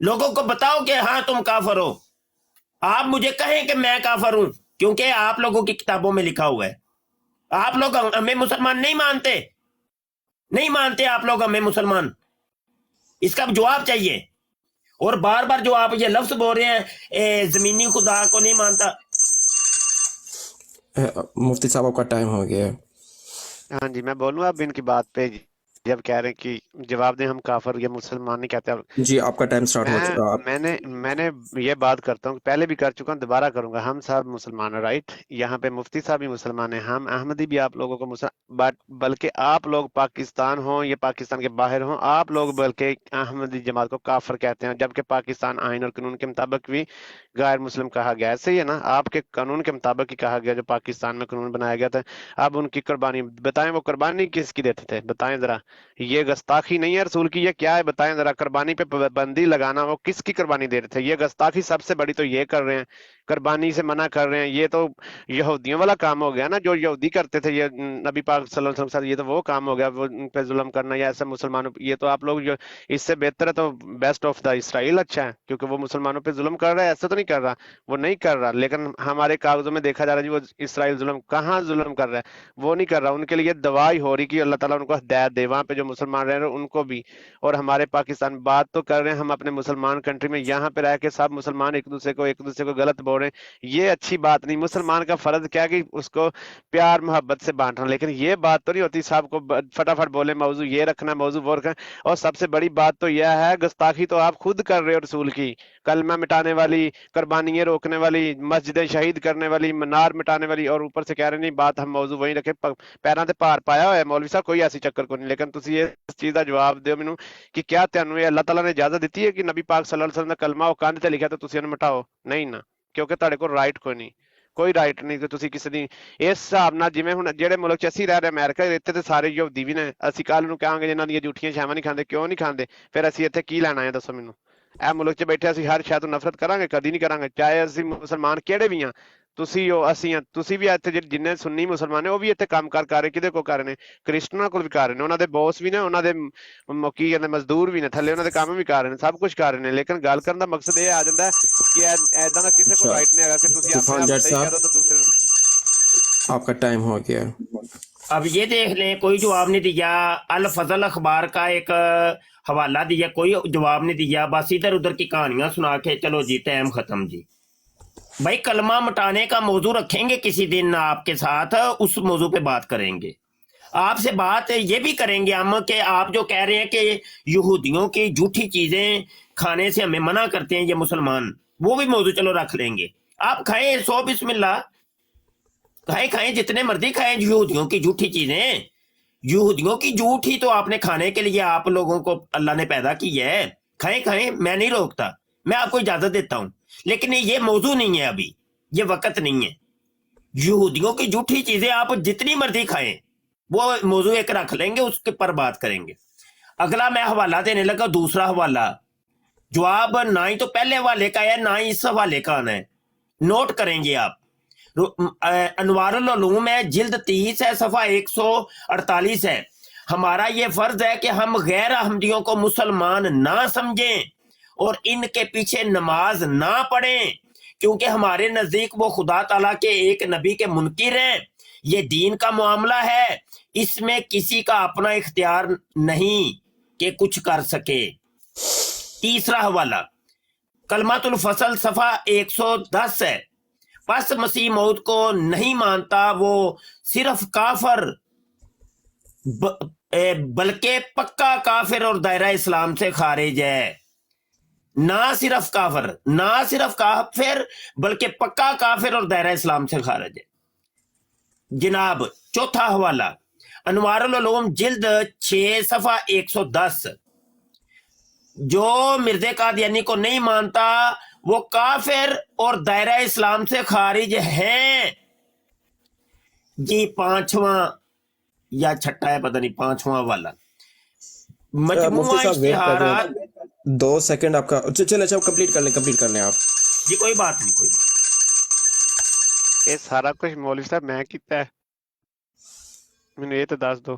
لوگوں کو بتاؤ کہ ہاں تم کافر ہو۔ آپ مجھے کہیں کہ میں کافر ہوں کیونکہ آپ لوگوں کی کتابوں میں لکھا ہوا ہے۔ آپ لوگ ہمیں مسلمان نہیں مانتے آپ لوگ ہمیں مسلمان۔ اس کا جواب چاہیے۔ اور بار بار جو آپ یہ لفظ بول رہے ہیں زمینی خدا کو نہیں مانتا۔ مفتی صاحب آپ کا ٹائم ہو گیا ہے۔ ہاں جی، میں بولوں اب ان کی بات پہ جب کہہ رہے ہیں کہ جواب دیں ہم کافر یا مسلمان نہیں کہتے۔ جی آپ کا ٹائم سٹارٹ ہو چکا۔ آپ میں نے یہ بات کرتا ہوں، پہلے بھی کر چکا ہوں، دوبارہ کروں گا۔ ہم سب مسلمان ہیں، رائٹ؟ یہاں پہ مفتی صاحب بھی مسلمان ہیں، ہم احمدی بھی آپ لوگوں کو بلکہ آپ لوگ پاکستان ہوں یا پاکستان کے باہر ہوں، آپ لوگ بلکہ احمدی جماعت کو کافر کہتے ہیں، جبکہ پاکستان آئین اور قانون کے مطابق بھی غیر مسلم کہا گیا ہے۔ ایسے ہی ہے نا، آپ کے قانون کے مطابق ہی کہا گیا جو پاکستان میں قانون بنایا گیا تھا۔ اب ان کی قربانی بتائیں، وہ قربانی کس کی دیتے تھے؟ بتائیں ذرا۔ یہ گستاخی نہیں ہے رسول کی، یہ کیا ہے؟ بتائیں ذرا۔ قربانی پہ پابندی لگانا، وہ کس کی قربانی دے رہے تھے؟ یہ گستاخی سب سے بڑی تو یہ کر رہے ہیں، قربانی سے منع کر رہے ہیں۔ یہ تو یہودیوں والا کام ہو گیا نا، جو یہودی کرتے تھے، یہ نبی پاک صلی اللہ علیہ وسلم سے، یہ تو وہ کام ہو گیا، وہ ان پہ ظلم کرنا یا ایسے مسلمانوں پہ۔ یہ تو آپ لوگ جو اس سے بہتر ہے تو بیسٹ آف دا اسرائیل اچھا ہے، کیونکہ وہ مسلمانوں پہ ظلم کر رہا ہے۔ ایسا تو نہیں کر رہا، وہ نہیں کر رہا، لیکن ہمارے کاغذوں میں دیکھا جا رہا ہے جی وہ اسرائیل ظلم کہاں ظلم کر رہا ہے، وہ نہیں کر رہا۔ ان کے لیے دعائی ہو رہی کہ اللہ تعالیٰ ان کو ہدایت دے، وہاں پہ جو مسلمان رہ رہے ہیں ان کو بھی، اور ہمارے پاکستان بات تو کر رہے ہیں ہم اپنے مسلمان کنٹری میں، یہاں پہ رہ کے سب مسلمان ایک دوسرے کو غلط بول رہے ہیں۔ یہ اچھی بات نہیں۔ مسلمان کا فرض کیا کہ اس کو پیار محبت سے بانٹنا، لیکن یہ بات تو نہیں ہوتی صاحب کو فٹافٹ بولے موضوع یہ رکھنا، موضوع وہ رکھنا۔ اور سب سے بڑی بات تو یہ ہے، گستاخی تو آپ خود کر رہے ہو رسول کی، کلمہ مٹانے والی، قربانیاں روکنے والی، مسجدیں شہید کرنے والی، منار مٹانے والی، اور اوپر سے کہہ رہے نہیں بات ہم موضوع وہیں رکھے۔ پیراں تے پار پایا ہوا ہے مولوی صاحب، کوئی ایسی چکر کو نہیں، لیکن تسی اس چیز کا جواب دیو مینوں کہ کیا تینوں یہ اللہ تعالیٰ نے اجازت دیتی ہے کہ نبی پاک صلی اللہ علیہ وسلم کا کلمہ وہ کندھ تے لکھا تو تسی انہوں مٹاؤ؟ نہیں نا، کیونکہ تہاڈے کو رائٹ کوئی رائٹ نہیں کہ تسی کسی دی اس حساب نال، جویں ہن جہڑے ملک چ اسی رہ رہے امریکہ اتنے تے سارے یہودی بھی نے، اسی کل نوں کہاں گے جنہاں دی جھوٹیاں شاواں نہیں کھاندے، کیوں نہیں کھاندے؟ پھر اسی اتنے کی لینا ہے دسو مینوں؟ اے ملک چ بیٹھے اسی ہر شے تو نفرت کران گے؟ کدی نہیں کران گے، چاہے اسی مسلمان کیڑے بھی ہاں، تسی ہو اسی ہاں، تسی بھی اتنے جن سنی مسلمان ہیں وہ بھی اتنے کام کر رہے، کدے کو کر رہے ہیں؟ کرسچناں کول بھی کر رہے ہیں، انہاں دے باس بھی نے، انہاں دے کی کہندے مزدور بھی نے، تھلے انہاں دے کام بھی کر رہے ہیں، سب کچھ کر رہے ہیں، لیکن گل کرن دا مقصد یہ آ جاندا ہے کہ ایداں دا کسے کو اچھا رائٹ نہیں ہے کہ تسی اپنے طوفان آپ جٹ صحیح کہہ صاحب دو تو دوسرے۔ آپ کا ٹائم ہو گیا ہے۔ اب یہ دیکھ لیں، کوئی جواب نہیں دیا۔ الفضل اخبار کا ایک حوالہ دیا، کوئی جواب نہیں دیا، بس ادھر ادھر کی کہانیاں سنا کے چلو جی ٹائم ختم۔ جی بھائی کلمہ مٹانے کا موضوع رکھیں گے کسی دن آپ کے ساتھ، اس موضوع پہ بات کریں گے۔ آپ سے بات یہ بھی کریں گے ہم کہ آپ جو کہہ رہے ہیں کہ یہودیوں کی جھوٹی چیزیں کھانے سے ہمیں منع کرتے ہیں یہ مسلمان، وہ بھی موضوع چلو رکھ لیں گے۔ آپ کھائیں 100 بسم اللہ، کھائیں جتنے مرضی کھائیں یہودیوں کی جھوٹی چیزیں۔ یہودیوں کی جھوٹ ہی تو آپ نے کھانے کے لیے آپ لوگوں کو اللہ نے پیدا کی ہے۔ کھائیں، میں نہیں روکتا، میں آپ کو اجازت دیتا ہوں، لیکن یہ موضوع نہیں ہے، ابھی یہ وقت نہیں ہے۔ یہودیوں کی جھوٹی چیزیں آپ جتنی مرضی کھائیں، وہ موضوع ایک رکھ لیں گے، اس کے پر بات کریں گے۔ اگلا میں حوالہ دینے لگا، دوسرا حوالہ، جواب نہ ہی تو پہلے حوالے کا ہے نہ ہی اس حوالے کا آنا ہے، نوٹ کریں گے آپ۔ انوار العلوم ہے، جلد 30 ہے، صفحہ 148 ہے۔ ہمارا یہ فرض ہے کہ ہم غیر احمدیوں کو مسلمان نہ سمجھیں اور ان کے پیچھے نماز نہ پڑھیں، کیونکہ ہمارے نزدیک وہ خدا تعالیٰ کے ایک نبی کے منکر ہیں۔ یہ دین کا معاملہ ہے، اس میں کسی کا اپنا اختیار نہیں کہ کچھ کر سکے۔ تیسرا حوالہ کلمۃ الفصل صفحہ 110 ہے۔ پس مسیح موت کو نہیں مانتا وہ صرف کافر بلکہ پکا کافر اور دائرہ اسلام سے خارج ہے۔ نہ صرف کافر بلکہ پکا کافر اور دائرہ اسلام سے خارج ہے۔ جناب چوتھا حوالہ، انوار العلوم جلد 6 صفحہ 110. جو مرزا قادیانی کو نہیں مانتا وہ کافر اور دائرہ اسلام سے خارج ہیں. جی 5واں یا چھٹا ہے پتہ نہیں 5واں والا مفتی مجموعہ صاحب ویٹ کر اشتہارات. دیں 2 سیکنڈ آپ کا. چلے اچھا کمپلیٹ کر لیں آپ. جی کوئی بات نہیں کوئی بات. یہ سارا کچھ مولوی صاحب میں کیتا ہے مینوں یہ تو دس دو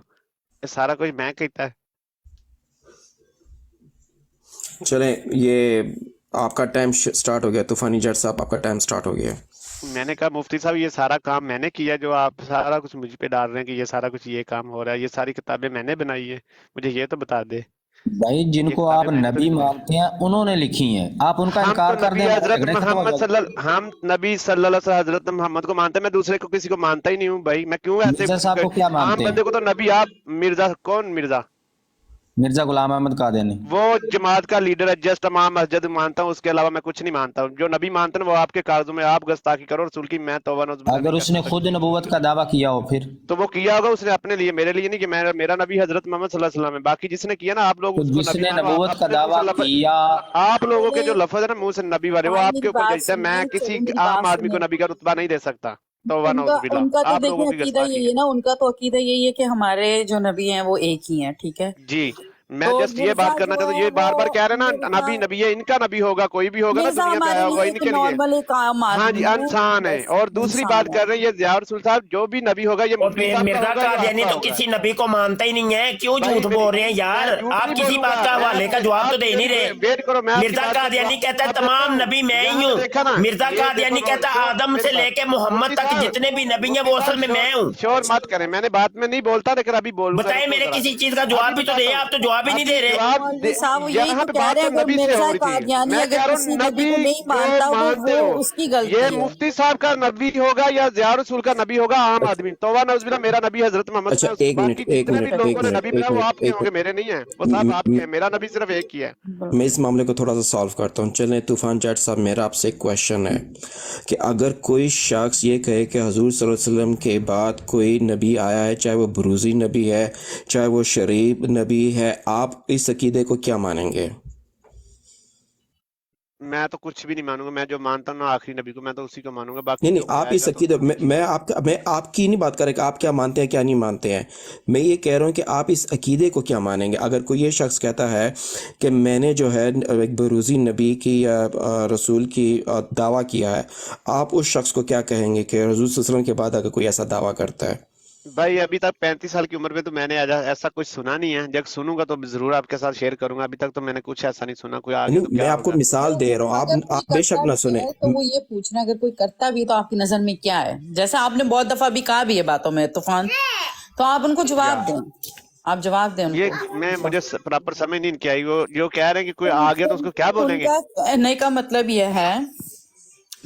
یہ سارا کچھ میں کیتا ہے چلیں یہ آپ کا ٹائم سٹارٹ ہو گیا. طوفانی جٹ صاحب آپ کا ٹائم سٹارٹ ہو گیا. میں نے کہا مفتی صاحب یہ سارا کام میں نے کیا جو آپ سارا کچھ مجھ پہ ڈال رہے ہیں کہ یہ سارا کچھ یہ کام ہو رہا ہے یہ ساری کتابیں میں نے بنائی ہیں مجھے یہ تو بتا دے بھائی جن یہ کو آپ کتابیں میں نے تو نبی نہیں بنائی. مانتے ہیں انہوں نے لکھی ہیں, آپ ان کا ہم انکار تو کر نبی دیں, حضرت جھگڑے ختم ہو محمد جائے گا. ہم نبی صلی اللہ علیہ وسلم حضرت محمد کو مانتے ہیں میں دوسرے کو کسی کو مانتا ہی نہیں ہوں بھائی میں کیوں ایسے مرزا صاحب کو کیا عام مانتے ہیں؟ بندے کو تو نبی آپ مرزا کون مرزا مرزا غلام احمد قادیانی. وہ جماعت کا لیڈر ہے جسٹ امام مسجد مانتا ہوں اس کے علاوہ میں کچھ نہیں مانتا ہوں جو نبی مانتے ہیں وہ آپ کے کاغذوں میں آپ گستاخی کرو رسول کی میں توبہ نعوذ باللہ اگر نہیں اس نے کرتا خود بھائی. نبوت کا دعویٰ کیا ہو پھر تو وہ کیا ہوگا اس نے اپنے لیے میرے لیے نہیں کہ میرا نبی حضرت محمد صلی اللہ علیہ وسلم ہے باقی جس نے کیا نا آپ لوگ تو اس کو جس نبی نے مانو نبوت کا اپنے منہ دعویٰ سے لفظ کیا. آپ لوگوں کے چلے جو لفظ ہے نا منہ سے نبی والے وہ بھائی آپ کے میری اوپر بات بھیجتا ہے میں سنیے, کسی چلے میری عام بات آدمی کو سنیے. نبی کا رتبہ نہیں دے سکتا توبہ ان نعوذ کا باللہ ان کا تو آپ دیکھیں لوگوں کی عقیدہ گستاخی یہی ہے ہے نا, ان کا تو عقیدہ یہی ہے کہ ہمارے جو نبی ہیں وہ ایک ہی ہیں, ٹھیک ہے. جی میں تو جسٹ یہ مرزا بات کرنا جو چاہتا ہوں ہے یہ بار بار کہہ رہے ہیں نا مرزا نبی نبی ہے ان کا نبی ہوگا کوئی بھی ہوگا نا مرزا دنیا پہ ہمارے آیا ہوگا لیے ان ایک کے لیے نارمل ایک عام ہاں آدمی جی ہے, انسان ہے. بس اور دوسری انسان بات ہے. کر رہے ہیں یہ ضیاء رسول صاحب جو بھی نبی ہوگا یہ اور مفتی صاحب کا مرزا ہوگا یا آپ قادیانی کا تو ہوگا کسی نبی کو مانتا ہی نہیں ہے, کیوں بھائی جھوٹ میری بول رہے ہیں میں یار. جھوٹ آپ نہیں کسی بولوں بات گا کا میں حوالے کا جواب تو دے نہیں رہے. ویٹ کرو میں آپ کی مرزا بات کا قادیانی جواب کہتا ہے دیتا تمام ہوں. نبی میں ہی یہاں پہ ہوں. دیکھا نا مرزا یہ دیکھو قادیانی کہتا ہے شور آدم میری سے لے بات کے محمد مفتی تک صاحب جتنے بھی نبی ہیں مفتی وہ صاحب اصل میں شور ہوں. شور مت کریں میں نے بات میں نہیں بولتا لیکن ابھی بولوں گا بتائیں رکو میرے ذرا کسی چیز کا ابھی جواب بھی تو دیں, بتاتا ہوں آپ تو جواب ہی نہیں ابھی دے رہے. جواب مولوی صاحب وہ یہی یہاں تو پہ کہہ بات رہے تو ہیں, اگر نبی سے مرزا ہو رہی تھی قادیانی میں اگر کہہ رہا کسی ہوں نبی کو نبی نہیں جو مانتا مانتے وہ ہو اس کی یہ غلطی ہے. مفتی صاحب کا نبی ہوگا یا ضیاء رسول کا نبی ہوگا عام آدمی توبہ نعوذ باللہ میرا نبی حضرت محمد اچھا میں ایک منٹ باقی جتنے بھی لوگوں نے نبی بنایا وہ آپ کے ہوں گے میرے نہیں ہیں وہ صاحب آپ کے ہیں میرا نبی صرف ایک ہی ہے. میں اس معاملے کو تھوڑا سا سالو کرتا ہوں. چلیں طوفان جٹ صاحب میرا آپ سے ایک کویشچن ہے کہ اگر کوئی شخص یہ کہے کہ حضور صلی اللہ علیہ وسلم کے بعد کوئی نبی آیا ہے, چاہے وہ بروزی نبی ہے چاہے وہ شریف نبی ہے, آپ اس عقیدے کو کیا مانیں گے؟ میں تو کچھ بھی نہیں مانوں گا میں جو مانتا ہوں نا آخری نبی کو میں تو اسی کو مانوں گا باقی نہیں جو نہیں, آپ آئے اس گا تو عقیدے میں آپ کی نہیں بات کر رہا کہ آپ کیا مانتے ہیں کیا نہیں مانتے ہیں. میں یہ کہہ رہا ہوں کہ آپ اس عقیدے کو کیا مانیں گے. اگر کوئی یہ شخص کہتا ہے کہ میں نے جو ہے ایک بروزی نبی کی یا رسول کی دعویٰ کیا ہے, آپ اس شخص کو کیا کہیں گے کہ حضور صلی اللہ علیہ وسلم کے بعد اگر کوئی ایسا دعویٰ کرتا ہے؟ بھائی ابھی تک 35 سال کی عمر میں تو میں نے ایسا کچھ سنا نہیں ہے جب سنوں گا تو ضرور آپ کے ساتھ شیئر کروں گا ابھی تک تو میں نے کچھ ایسا نہیں سنا کوئی آگے تو نہیں, میں کیا آپ کو ہوگا. مثال دے رہا ہوں, اگر کوئی آپ بے کرتا شک نہ بھی سنیں. ہے تو وہ یہ پوچھنا اگر کوئی کرتا بھی ہے تو آپ کی نظر میں کیا ہے, جیسا آپ نے بہت دفعہ بھی کہا بھی ہے باتوں میں طوفان, تو آپ ان کو جواب دیں, آپ جواب دیں ان یہ میں کو. مجھے پراپر سمجھ نہیں کیا وہ جو کہہ رہے ہیں کہ کوئی آ گیا تو اس کو کیا بولیں ان گے. کا کہنے کا مطلب یہ ہے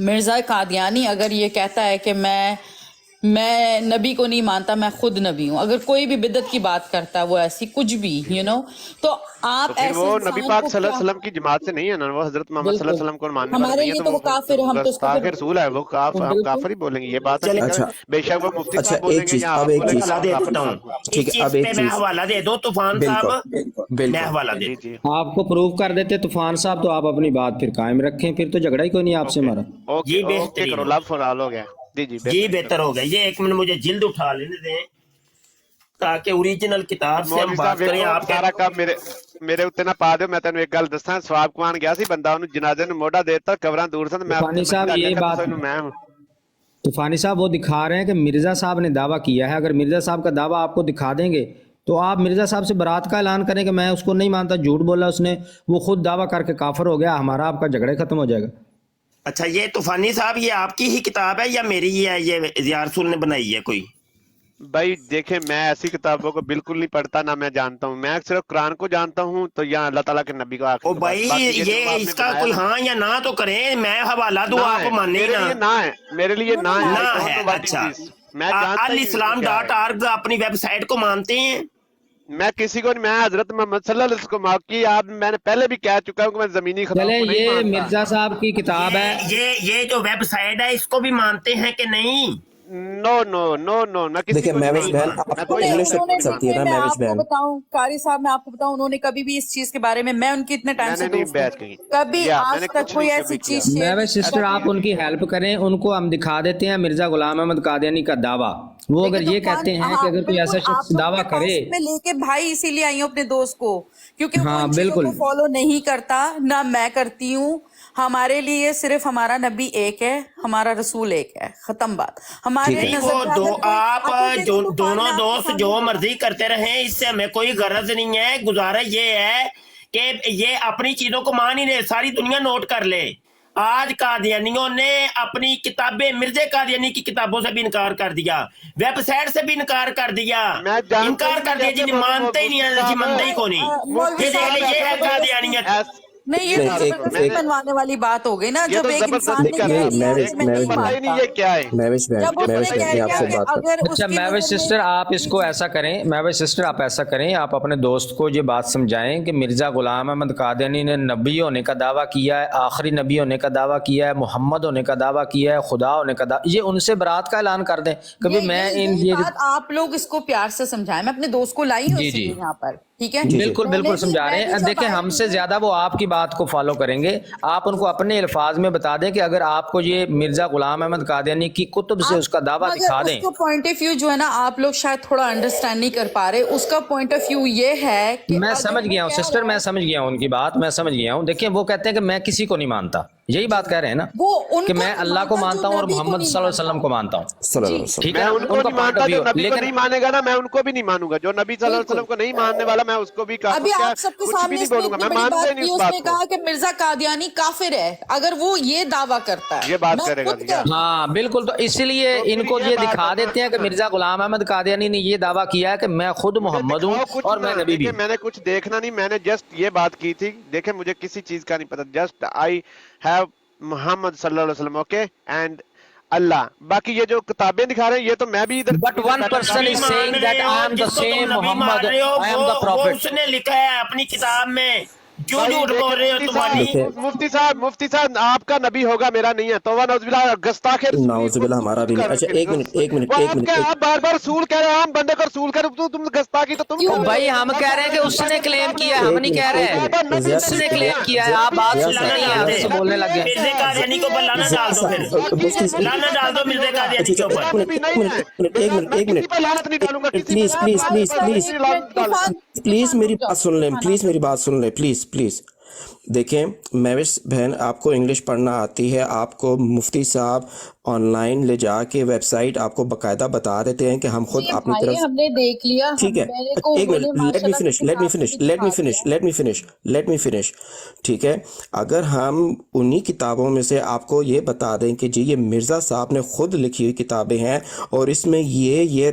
مرزا قادیانی اگر یہ کہتا ہے کہ میں نبی کو نہیں مانتا, میں خود نبی ہوں, اگر کوئی بھی بدعت کی بات کرتا ہے وہ ایسی کچھ بھی تو تو آپ پھر ایسے وہ نبی انسان پاک کو صلی اللہ کیا, علیہ وسلم کی جماعت سے نہیں ہے نا, وہ حضرت محمد صلی اللہ بالکل علیہ وسلم کو ماننے والا ہمارے نہیں ہے لیے تو تو وہ کافر, ہم تو اس کو گستاخ پھر رسول ہے وہ ہم بالکل کافر ہی بولیں گے. یہ بات چلے ہے اچھا بے شک وہ مفتی اچھا صاحب بولیں ایک گے چیز, یا اب آپ ایک بولیں گے چیز, حوالہ ہم دے کافر دیتا نہیں ہوں, مانتے. ٹھیک اس ہے, اب چیز ایک پہ میں چیز, حوالہ دے دو طوفان بالکل صاحب, میں بالکل. حوالہ جی دیتا جی آپ کو پروف کر دیتے طوفان صاحب تو آپ اپنی بات پھر قائم رکھیں, پھر تو جھگڑا ہی کوئی نہیں آپ سے اوکے ہمارا. ہوں. اوکے جی اوکے بہترین کرو ہوگا, لو فور آل ہو گیا. جی جی جی بہترین بہتر کرو. ہوگا. یہ ایک منٹ مجھے جلد اٹھا لینے دیں تاکہ اوریجنل کتاب سے ہم مولوی صاحب بات کریں. ویکو آپ کے سارا کام میرے اتنے نہ پا دیو. میں تینوں ایک گل دساں, سواب کوان گیا سی بندہ انہوں جنازے نوں موڈا دیتا قبراں دور سن میں طوفانی مسجد صاحب آ یہ کے بات, دسو اینوں میں ہوں. طوفانی صاحب وہ دکھا رہے ہیں کہ مرزا صاحب نے دعویٰ کیا ہے, اگر مرزا صاحب کا دعویٰ آپ کو دکھا دیں گے تو آپ مرزا صاحب سے برات کا اعلان کریں کہ میں اس کو نہیں مانتا, جھوٹ بولا اس نے, وہ خود دعویٰ کر کے کافر ہو گیا, ہمارا آپ کا جھگڑے ختم ہو جائے گا. اچھا یہ طوفانی صاحب یہ آپ کی ہی کتاب ہے یا میری ہی ہے, یہ ضیاء رسول نے بنائی ہے کوئی؟ بھائی دیکھیں میں ایسی کتابوں کو بالکل نہیں پڑھتا نہ میں جانتا ہوں, میں صرف قرآن کو جانتا ہوں تو یا اللہ تعالیٰ کے نبی کو او آخری کو بس. بھائی باقی یہ جو یہ آپ نے اس کا بنایا کوئی نا ہاں یا نہ تو کریں, میں حوالہ نہ دوں آپ ہے ماننے ہی میرے نہ. لیے نہ ہے, میرے لیے نہ ہے. نہ آئی ڈونٹ ہے, نو واٹ از اچھا. دس. میں جانتا ہی نہیں اس کو کیا ہے. al-islam.org اپنی ویب سائٹ کو مانتے ہیں؟ میں کسی کو نہیں, میں حضرت محمد صلی اللہ علیہ وسلم کو معاف کی. آپ میں نے پہلے بھی کہہ چکا ہوں کہ میں زمینی خداؤں چلے کو نہیں یہ مانتا. مرزا صاحب کی کتاب ہے, یہ جو ویب سائٹ ہے اس کو بھی مانتے ہیں کہ نہیں؟ नो नो नो नो, मैं किसी देखिए को नहीं महविश बहन, मानता, मैं आप कोई इंग्लिश तो उन्होंने पढ़ सकती है देखिए, ना मैं महविश आपको बहन? बताऊं कारी साहब, मैं आपको बताऊं, उन्होंने कभी भी इस चीज के बारे में, मैं उनकी इतने टाइम से मैंने नहीं दोस्त हूँ, बहस की, कभी या आज मैंने तक कुछ कोई नहीं ऐसी कभी किया। चीज शेयर मैं नहीं सिस्टर की। आप उनकी हेल्प करें, उनको हम दिखा देते हैं मिर्जा गुलाम अहमद कादियानी का दावा। वो अगर देखिए ये तूफान, कहते हैं कि हाँ अगर कोई बिल्कुल, ऐसा आप शख्स लोग दावा के करे, पास में लेके भाई इसीलिए आई हूँ अपने दोस्त को, क्योंकि वो हाँ इन चीजों बिल्कुल, को फॉलो नहीं करता, ना मैं करती हूँ। हमारे लिए सिर्फ हमारा नबी एक है, हमारा रसूल एक है, खत्म बात। हमारे ठीक है। नहीं नजर वो में दो अगर कोई, आप अभी जो देखो तूफान, दोनों मैं आपके दोस्त सामने जो बोला, मर्जी करते रहे, इससे हमें कोई गरज नहीं है। गुजारा ये है कि ये अपनी चीजों को मान ही नहीं, सारी दुनिया नोट कर ले। आज कादियानियों ने अपनी किताबें, मिर्जे कादियानी की किताबों से भी इनकार कर दिया, वेबसाइट से भी इनकार कर दिया, मैं जानता इनकार ही कर नहीं, दिया जी, जैसे मानते ही नहीं है जी, मनते ही को नहीं। मुफ्ती मौलवी ये देख साहब ले, ये है साहब कादियानियत। नहीं, ये नहीं, तो एक जबरदस्ती एक बनवाने वाली बात हो गई ना, ये जब तो एक इंसान जबरदस्ती ने कर कह रहे नहीं हैं, दिया महविश कि एक मैं मुझे नहीं महविश पता बहन, ही नहीं मानता, ये क्या है, महविश बहन, जब मुझे महविश पता उसने ही बहन, नहीं मैं कह ये दिया क्या आपसे कि है। बात अगर अच्छा उसकी महविश नजर में, सिस्टर आप जी इसको जी, ऐसा करें, महविश सिस्टर आप ऐसा करें, आप अपने दोस्त को ये बात समझाएं कि मिर्जा गुलाम अहमद कादियानी ने नबी होने का दावा किया है, आखिरी नबी होने का दावा किया है, मोहम्मद होने का दावा किया है, खुदा होने का दावा, ये उनसे बरात का ऐलान कर दें। कभी मैं इन यही ये बात आप लोग इसको प्यार से समझाएं, मैं अपने दोस्त को लाई हूँ जी इसीलिए जी यहाँ पर, ठीक है। जी जी बिल्कुल बिल्कुल समझा रहे मैं भी हैं। जब देखिए आई हमसे थी, ज्यादा वो आपकी बात को फॉलो करेंगे। आप उनको अपने अल्फाज में बता दें कि अगर आपको ये मिर्जा गुलाम अहमद कादियानी की कुतुब से आप, उसका दावा मगर दिखा दें। उसका पॉइंट ऑफ व्यू जो है ना, आप लोग शायद थोड़ा अंडरस्टैंड नहीं कर पा रहे। उसका पॉइंट ऑफ व्यू ये है कि मैं अगर समझ वो गया हूँ कह सिस्टर, रहा मैं है, समझ गया हूँ उनकी बात, मैं समझ गया हूँ। देखिए वो कहते हैं कि मैं किसी को नहीं मानता, यही बात कह रहे हैं ना, वो कि उनको मैं नहीं अल्लाह को मानता जो मानता हूँ और नबी को मोहम्मद नहीं सल्लल्लाहु अलैहि मानता। वसल्लम को मानता हूँ। सल्लल्लाहु अलैहि जी, वसल्लम। ठीक है मैं ना, उनको उनका नहीं पॉइंट ऑफ मानता, व्यू। जो नबी को लेकिन नहीं मानेगा ना, मैं उनको भी नहीं मानूंगा। जो नबी सल्लल्लाहु अलैहि बिल्कुल। वसल्लम को नहीं मानने वाला, मैं उसको भी अभी क्या आप सबके कुछ भी सामने नहीं इसने बोलूंगा, इतनी मैं बड़ी मानूंगा बात ही नहीं की, उस उसने बात को। कहा कि मिर्जा कादियानी काफिर है अगर वो ये दावा करता है। ये बात मैं करेगा खुद क्या? कह, हाँ बिल्कुल, तो इसलिए तो फिर इनको ये ये बात दिखा है देते हैं कि ना, मिर्जा गुलाम अहमद कादियानी ने ये दावा किया है कि मैं खुद मुझे मोहम्मद हूँ दिखाओ कुछ और मैं ना। नबी भी देखिए हूँ। मैंने कुछ देखना नहीं, मैंने जस्ट ये बात की थी। देखिए मुझे किसी चीज का नहीं पता, जस्ट आई हैव मोहम्मद सल्लल्लाहु अलैहि वसल्लम, ओके, एंड अल्लाह। बाकी ये जो किताबें दिखा रहे हैं, ये तो मैं भी इधर बट इधर वन बैठा पर्सन नबी इज था। मान सेइंग दैट रहे आई हो, एम द जिसको तुम सेम नबी मान मोहम्मद, रहे हो, आई एम द वो प्रॉफिट। उसने लिखा है अपनी किताब में। क्यों भाई झूठ बोल देखिए रहे हो मुफ्ती तुम साहब, अली? देखिए मुफ्ती साहब आपका नबी होगा, मेरा नहीं है। तौबा नौजुबिल्लाह, गस्ताखे रसूली नाउजुबिल्लाह, हमारा भी नहीं। अच्छा एक मिनट एक मिनट वो एक आपका, मिनट एक, आप बार बार रसूल कह रहे हो, हम बंदे को रसूल कह रहे हो, तुम गस्ताखी तो तुम क्यों कर ओ रहे भाई हो। हम और कह रहे हैं कि अल्लाह उसने के क्लेम किताब किया है, में हम एक नहीं कह मिनट रहे। एक बार बार नबी मिनट उसने नबी नहीं क्लेम है। किया है, आप बात जिया सुनना साहब, नहीं है, जिया आगे से साहब, बोलने लग गए। मिर्जे कादियानी को लाना डाल दो, फिर मुफ्ती लाना डाल दो मिर्जे कादियानी अच्छा के अच्छा ऊपर। एक मिनट एक मिनट एक मिनट एक मैं मिनट किसी पर लानत नहीं डालूंगा, किसी प्लीज पर प्लीज प्लीज प्लीज एक मिनट, लानत डालूंगा। तूफान, प्लीज तूफान मेरी रुक जाओ, बात सुन लें, तूफान प्लीज आप मेरी बात सुन लें, प्लीज प्लीज। देखें महविश बहन, आपको इंग्लिश पढ़ना आती है, आपको मुफ्ती साहब ऑनलाइन ले जाके वेबसाइट आपको बकायदा बता देते हैं कि हम खुद जी अपनी भाई, तरफ। हमने देख लिया, ठीक है, मेरे को एक उन्होंने मिनट, लेट मी माशाल्लाह फिनिश मेरे लेट मी साथ में फिनिश भी लेट मी दिखा फिनिश दिया। Let me finish let me finish ठीक है। अगर हम उन्हीं किताबों में से आपको ये बता दें कि जी ये मिर्ज़ा साहब ने खुद लिखी हुई किताबें हैं और इसमें ये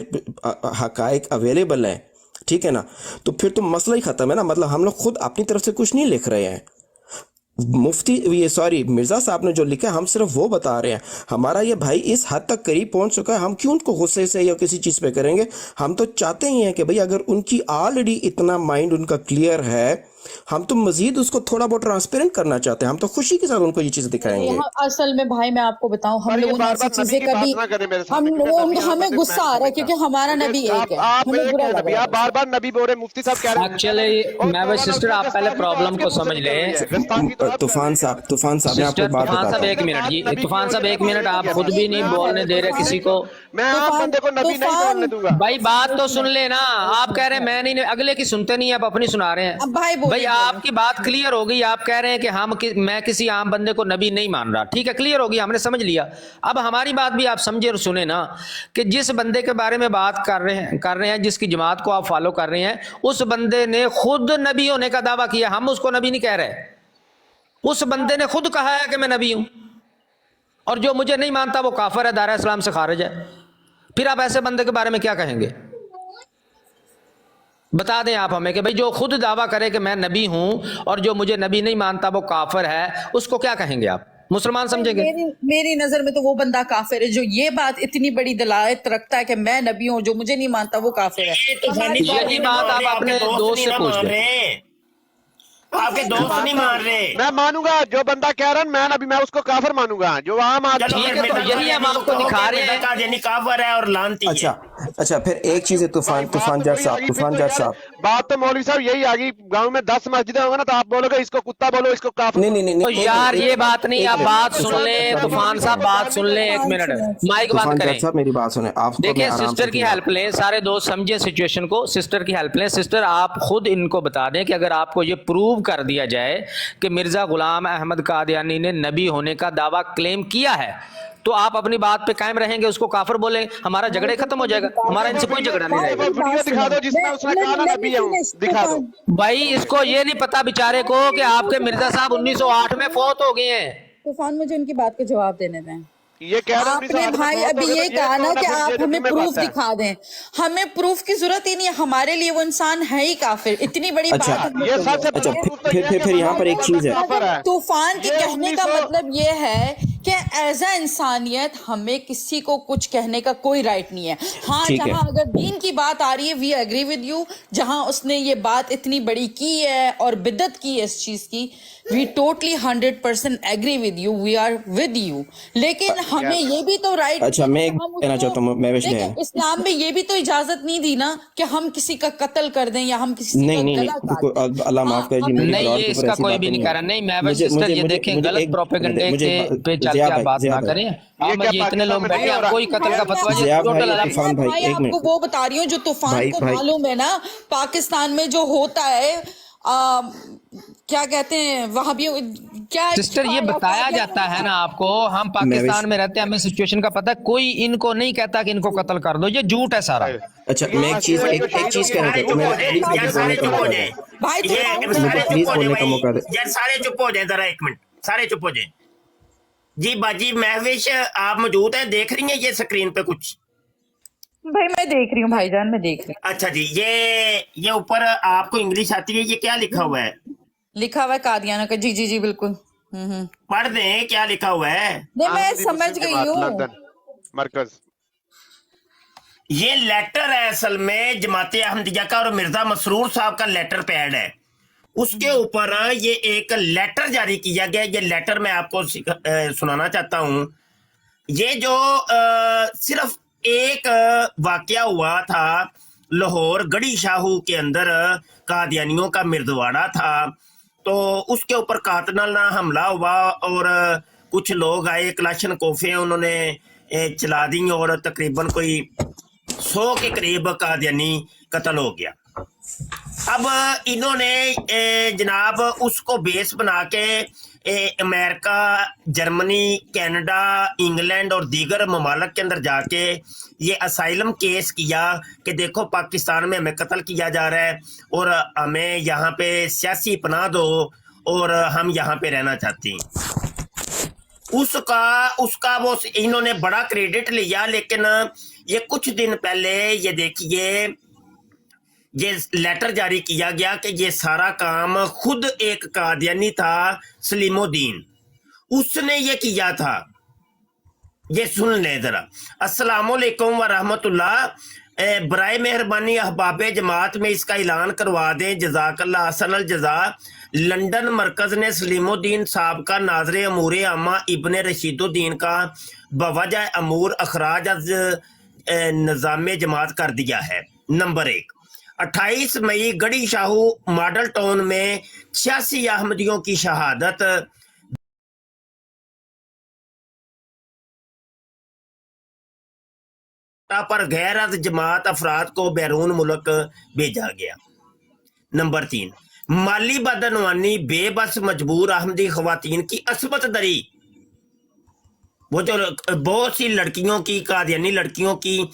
हकायक अवेलेबल हैं, ठीक है ना, तो फिर तो मसला ही ख़त्म है ना। मतलब हम लोग खुद अपनी तरफ से कुछ नहीं लिख रहे हैं। मुफ्ती ये सॉरी मिर्ज़ा साहब ने जो लिखा है हम सिर्फ वो बता रहे हैं। हमारा ये भाई इस हद तक करीब पहुंच चुका है, हम क्यों उनको गुस्से से या किसी चीज़ पे करेंगे। हम तो चाहते ही हैं कि भाई अगर उनकी ऑलरेडी इतना माइंड उनका क्लियर है, हम तो मजीद उसको थोड़ा बहुत ट्रांसपेरेंट करना चाहते हैं। हम तो खुशी के साथ उनको ये चीज़ें दिखाएंगे। यहाँ असल में भाई मैं आपको बताऊं, हम पर ये लोगों ने बार ऐसी बार नबी चीजें की बात कभी, ना करें मेरे हम सामने, क्योंकि नबी यहाँ हमें पर गुस्सा आ रहा है क्योंकि हमारा नबी एक है, आप हमें एक बुरा है लग नबी, रहा आप बार बार नबी बोल रहे हैं, मुफ्ती साहब कह रहे हैं एक्चुअली मैं सिस्टर आप पहले प्रॉब्लम को समझ लें। तूफान साहब मैं आपको सिस्टर एक बात तूफान साहब बताता हूँ। एक मिनट जी, तूफान साहब एक मिनट, आप खुद भी नहीं बोलने दे रहे किसी को। मैं आप बंदे को नबी नहीं बोलने दूंगा। भाई बात तो सुन ले ना, आप कह रहे हैं मैं नहीं, अगले की सुनते नहीं, आप अपनी सुना रहे हैं। अब भाई बोलिए, भाई आपकी बात क्लियर हो गई, आप कह रहे हैं कि मैं किसी आम बंदे को नबी नहीं मान रहा, ठीक है, क्लियर हो गई, हमने समझ लिया। अब हमारी बात भी आप समझे और सुने ना, कि जिस बंदे के बारे में बात कर रहे हैं, जिसकी जमात को आप फॉलो कर रहे हैं, उस बंदे ने खुद नबी होने का दावा किया, हम उसको नबी नहीं कह रहे। उस बंदे ने खुद कहा है कि मैं नबी हूं, और जो मुझे नहीं मानता वो काफिर है, दायरा इस्लाम से खारिज है। फिर आप ऐसे बंदे के बारे में क्या कहेंगे? बता दें आप हमें कि भाई जो खुद दावा करे कि मैं नबी हूं और जो मुझे नबी नहीं मानता वो काफिर है, उसको क्या कहेंगे आप? मुसलमान समझेंगे? मेरी नजर में तो वो बंदा काफिर है जो ये बात इतनी बड़ी दलालत रखता है कि मैं नबी हूँ, जो मुझे नहीं मानता वो काफिर है। यही बात आप अपने दोस्त से पूछ लें। आपके दोस्त नहीं मान रहे। मैं मानूंगा जो बंदा कह रहा है मैं अभी मैं उसको काफिर मानूंगा जो आम आदमी। चलो ठीक फिर है, तो मिर्जा यही हम कादियानी को आपको कहो दिखा कि रहे मिर्जा हैं। कादियानी काफिर है और लानती है। अच्छा फिर एक चीज है तूफान जट साहब बात तो मौलवी साहब यही आ गई, गांव में 10 मस्जिदें होंगे ना तो आप बोलोगे इसको कुत्ता बोलो इसको काफिर। नहीं तो यार ये बात नहीं, आप बात सुन मिनट, ले एक तूफान मिनट, साहब, बात सुन ले, एक मिनट माइक तूफान बंद जट करें। साहब मेरी बात सुने, आपको मैं देखिए आराम सिस्टर से की हेल्प लें, सारे दोस्त समझे सिचुएशन को, सिस्टर की हेल्प लें। सिस्टर आप खुद इनको बता दें कि अगर आपको ये प्रूव कर दिया जाए कि मिर्जा गुलाम अहमद कादियानी ने नबी होने का दावा क्लेम किया है तो आप अपनी बात पे कायम रहेंगे, उसको काफिर बोलें, हमारा झगड़े खत्म हो जाएगा, हमारा इनसे कोई झगड़ा नहीं वो रहेगा। वीडियो दिखा दो जिसमें उसने कहा ना नबी हूं, दिखा दो। भाई इसको ये नहीं पता बेचारे को कि आपके मिर्जा साहब 1908 में फौत हो गए हैं। तूफान मुझे उनकी बात का जवाब देने दें। ये कह रहे आपने भाई अभी ये कहा ना कि आप हमें प्रूफ दिखा। दिखा दें, हमें प्रूफ की जरूरत ही नहीं है, हमारे लिए वो इंसान है ही काफिर, इतनी बड़ी अच्छा, बात है। ये सबसे अच्छा, बड़ा proof तो ये है कि फिर यहाँ पर एक चीज है। काफिर है। तूफान के ये कहने का 1900 मतलब ये है कि एज अ इंसानियत हमें किसी को कुछ कहने का कोई राइट नहीं है। हाँ, ठीक है। जहाँ अगर दीन की बात आ रही है वी एग्री विद यू, जहाँ उसने ये बात इतनी बड़ी की है और बिदत की है इस चीज की, we totally 100% agree with you, we are with you. लेकिन हमें ये भी तो राइट, अच्छा, मैं एक कहना चाहता हूँ, मैं वैसे लेकिन इस्लाम में ये भी तो इजाजत नहीं दी ना कि हम किसी का कत्ल कर दें या हम किसी का नहीं गला काट दें। अल्लाह माफ करे जी, मेरी नहीं औलाद ये के ऊपर इसका ऐसी कोई बातें भी नहीं नहीं कर है। रहा। नहीं मैं सिस्टर ये देखें गलत प्रोपेगेंडे पे चल के आप बात ना करें। हम ये इतने लोग बैठे हैं, कोई कत्ल का फतवा ये ज़िया टोटल भाई, अलग। तूफान भाई, भाई एक आपको मिनट। वो बता रही हूँ जो तूफान भाई, को भाई। मालूम है ना, पाकिस्तान में जो होता है क्या कहते हैं वहां भी क्या सिस्टर ये बताया जाता है ना आपको, हम पाकिस्तान में रहते हैं, हमें सिचुएशन का पता है, कोई इनको नहीं कहता कि इनको कत्ल कर दो, ये झूठ है सारा। अच्छा, मैं एक चीज कहना चाहता हूँ, मैं प्लीज सारे मुझे बोलने का चुप हो मौका जाए। दे। भाई ये तूफान सारे प्लीज चुप हो बोलने का जाए मौका दे। भाई, यार सारे चुप हो जाए जरा, एक मिनट, सारे चुप हो जाए जी। बाजी महविश आप मौजूद हैं, देख रही हैं ये स्क्रीन पे कुछ? भाई मैं देख रही हूँ भाईजान, मैं देख रही अच्छा जी, ये ऊपर आपको इंग्लिश आती है, ये क्या लिखा हुआ है? हूँ। लिखा हुआ है कादियाना का। जी जी जी बिल्कुल। पढ़ दें क्या लिखा हुआ है। नहीं मैं समझ गई हूँ। लंदन मरकज। ये लेटर है असल में जमाते अहमदिया का और मिर्जा मसरूर साहब का लेटर पैड है, उसके ऊपर ये एक लेटर जारी किया गया। ये लेटर मैं आपको सुनाना चाहता हूँ। ये जो सिर्फ एक वाकया हुआ था लाहौर गढ़ी शाहू के अंदर, कादियानियों का मिर्दवाड़ा था, तो उसके ऊपर कातलाना हमला हुआ और कुछ लोग आए कलाशन कोफे उन्होंने चला दी और तकरीबन कोई 100 के करीब कादियानी कत्ल हो गया। अब इन्होंने जनाब उसको बेस बना के अमेरिका, जर्मनी, कनाडा, इंग्लैंड और दीगर ममालक के अंदर जाके ये असाइलम केस किया कि देखो पाकिस्तान में हमें कत्ल किया जा रहा है और हमें यहाँ पे सियासी पनाह दो और हम यहाँ पे रहना चाहते हैं। उसका वो इन्होंने बड़ा क्रेडिट लिया, लेकिन ये कुछ दिन पहले ये देखिए ये लेटर जारी किया गया कि ये सारा काम खुद एक कादियानी था सलीमुद्दीन, उसने ये किया था। ये सुन ले जरा। अस्सलामुअलैकुम व रहमतुल्लाह, बराए मेहरबानी अहबाबे जमात में इसका ऐलान करवा दें, जज़ाकल्लाह हसनल जज़ा। लंदन मरकज ने सलीमुद्दीन साहब का नाज़रे अमूर आमा इब्ने रशीदुद्दीन का बवजह अमूर अखराज अज निज़ाम जमात कर दिया है। नंबर 1, 28 मई गढ़ी शाहू मॉडल टाउन में 86 अहमदियों की शहादत। पर गैरत जमात अफराद को बैरून मुल्क भेजा गया। नंबर 3, माली बदनवानी बेबस मजबूर अहमदी खवातीन की अस्मत दरी। वो जो बहुत सी लड़कियों की, कादियानी लड़कियों की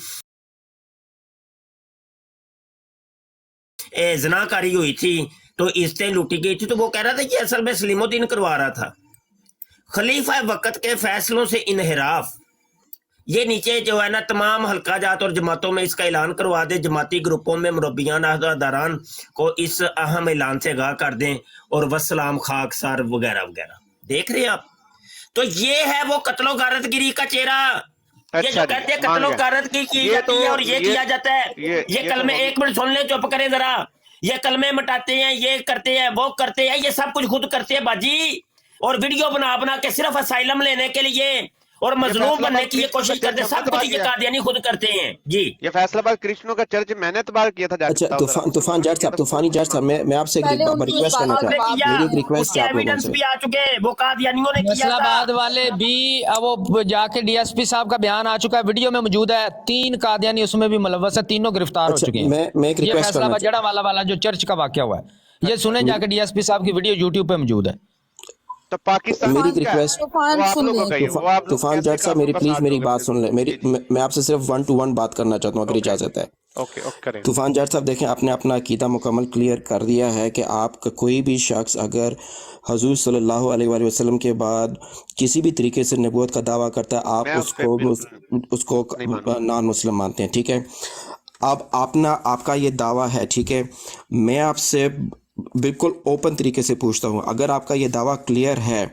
ज़नाकारी हुई थी तो इज्जतें लूटी गई थी, तो वो कह रहा था कि असल में सलीमुद्दीन करवा रहा था। खलीफा वक़्त के फैसलों से इनहिराफ, ये नीचे जो है ना तमाम हल्का जात और जमातों में इसका ऐलान करवा दे, जमाती ग्रुपों में मुरब्बियान अहदेदारान को इस अहम ऐलान से आगाह कर दें और वसलाम खाकसार वगैरह वगैरह। देख रहे हैं आप, तो ये है वो कत्लो गारतगिरी का चेहरा। ये जो कहते हैं कत्लो गारतगिरी की जाती है और ये किया जाता है, ये कल में 1 मिनट सुन ले, चुप करें जरा। ये कलमे मटाते हैं, ये करते हैं, वो करते हैं, ये सब कुछ खुद करते हैं बाजी, और वीडियो बना बना के सिर्फ असाइलम लेने के लिए और मजलूम बनने की ये कोशिश करते हैं। सब कुछ ये कादियानी खुद करते हैं जी। ये फैसलाबाद कृष्णों का चर्च मैंने तबाह किया था अच्छा तूफान जट साहब, तूफानी जट साहब, मैं आपसे एक रिक्वेस्ट करना चाहता हूँ, मेरी एक रिक्वेस्ट है आप लोगों एविडेंस से। भी आ चुके हैं, वो कादियानियों ने किया था। फैसलाबाद वाले भी वो जाके डीएसपी साहब का बयान आ चुका है, वीडियो में मौजूद है, 3 कादियानी उसमें भी मुलव्वस है, तीनों गिरफ्तार हो चुके हैं। मैं एक ये रिक्वेस्ट करना फैसलाबाद जड़ा वाला जो चर्च का वाकया हुआ है, ये सुने जाके डीएसपी साहब की वीडियो यूट्यूब पे मौजूद है। तो पाकिस्तान मेरी रिक्वेस्ट, तूफान जट साहब मेरी प्लीज मेरी बात सुन ले, मैं आपसे सिर्फ 1 to 1 बात करना चाहता हूँ अगर इजाजत है। ओके करें। तूफान जट साहब देखें, आपने अपना अकीदा मुकम्मल क्लियर कर दिया है कि आपका कोई भी शख्स अगर हुजूर सल्लल्लाहु अलैहि वसल्लम के बाद किसी भी तरीके से नबूवत का दावा करता है, आप उसको नॉन मुस्लिम मानते हैं, ठीक है। अब आपका ये दावा है, ठीक है, मैं आपसे बिल्कुल ओपन तरीके से पूछता हूँ, अगर आपका ये दावा क्लियर है,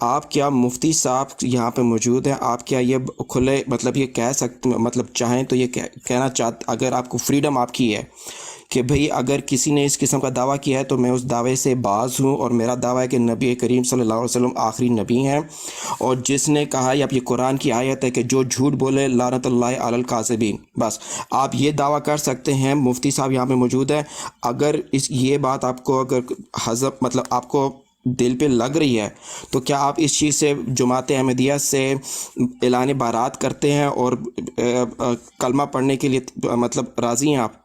आप क्या मुफ्ती साहब यहाँ पे मौजूद हैं, आप क्या ये खुले मतलब ये कह सकते, मतलब चाहें तो ये कहना चाहते, अगर आपको फ्रीडम आपकी है कि भाई अगर किसी ने इस किस्म का दावा किया है तो मैं उस दावे से बाज हूँ, और मेरा दावा है कि नबी करीम सल्लल्लाहु अलैहि वसल्लम आखिरी नबी हैं, और जिसने कहा या ये कुरान की आयत है कि जो झूठ बोले लानतुल्लाहि अलल काज़िबीन, बस आप ये दावा कर सकते हैं। मुफ्ती साहब यहाँ पे मौजूद है, अगर ये बात आपको अगर हज़ब मतलब आपको दिल पे लग रही है तो क्या आप इस चीज़ से जमात अहमदिया से ऐलान बारात करते हैं और कलमा पढ़ने के लिए मतलब राज़ी हैं आप?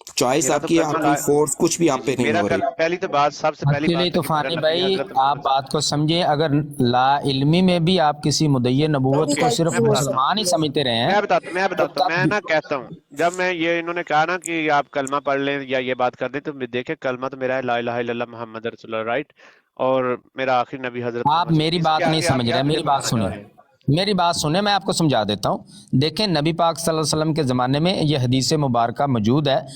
चॉइस आपकी, आपकी फोर्स कुछ भी आप पे नहीं हो रही। पहली तो बात, सबसे पहली बात तूफानी भाई आप बात को समझे, अगर ला इल्मी में भी आप किसी मुद्दई नबूवत को सिर्फ मुसलमान ही समझते रहे हैं। मैं बताता हूँ, मैं ना कहता हूँ, जब मैं ये इन्होंने कहा ना कि आप कलमा पढ़ लें या ये बात कर दें, तो देखे कलमा तो मेरा है ला इलाहा इल्लल्लाह मुहम्मद रसूलुल्लाह, राइट, और मेरा आखिरी नबी हजरत। आप मेरी बात नहीं समझ रहे, मेरी बात सुने, मैं आपको समझा देता हूँ। देखें, नबी पाक सल्लल्लाहु अलैहि वसल्लम के ज़माने में यह हदीस मुबारक मौजूद है,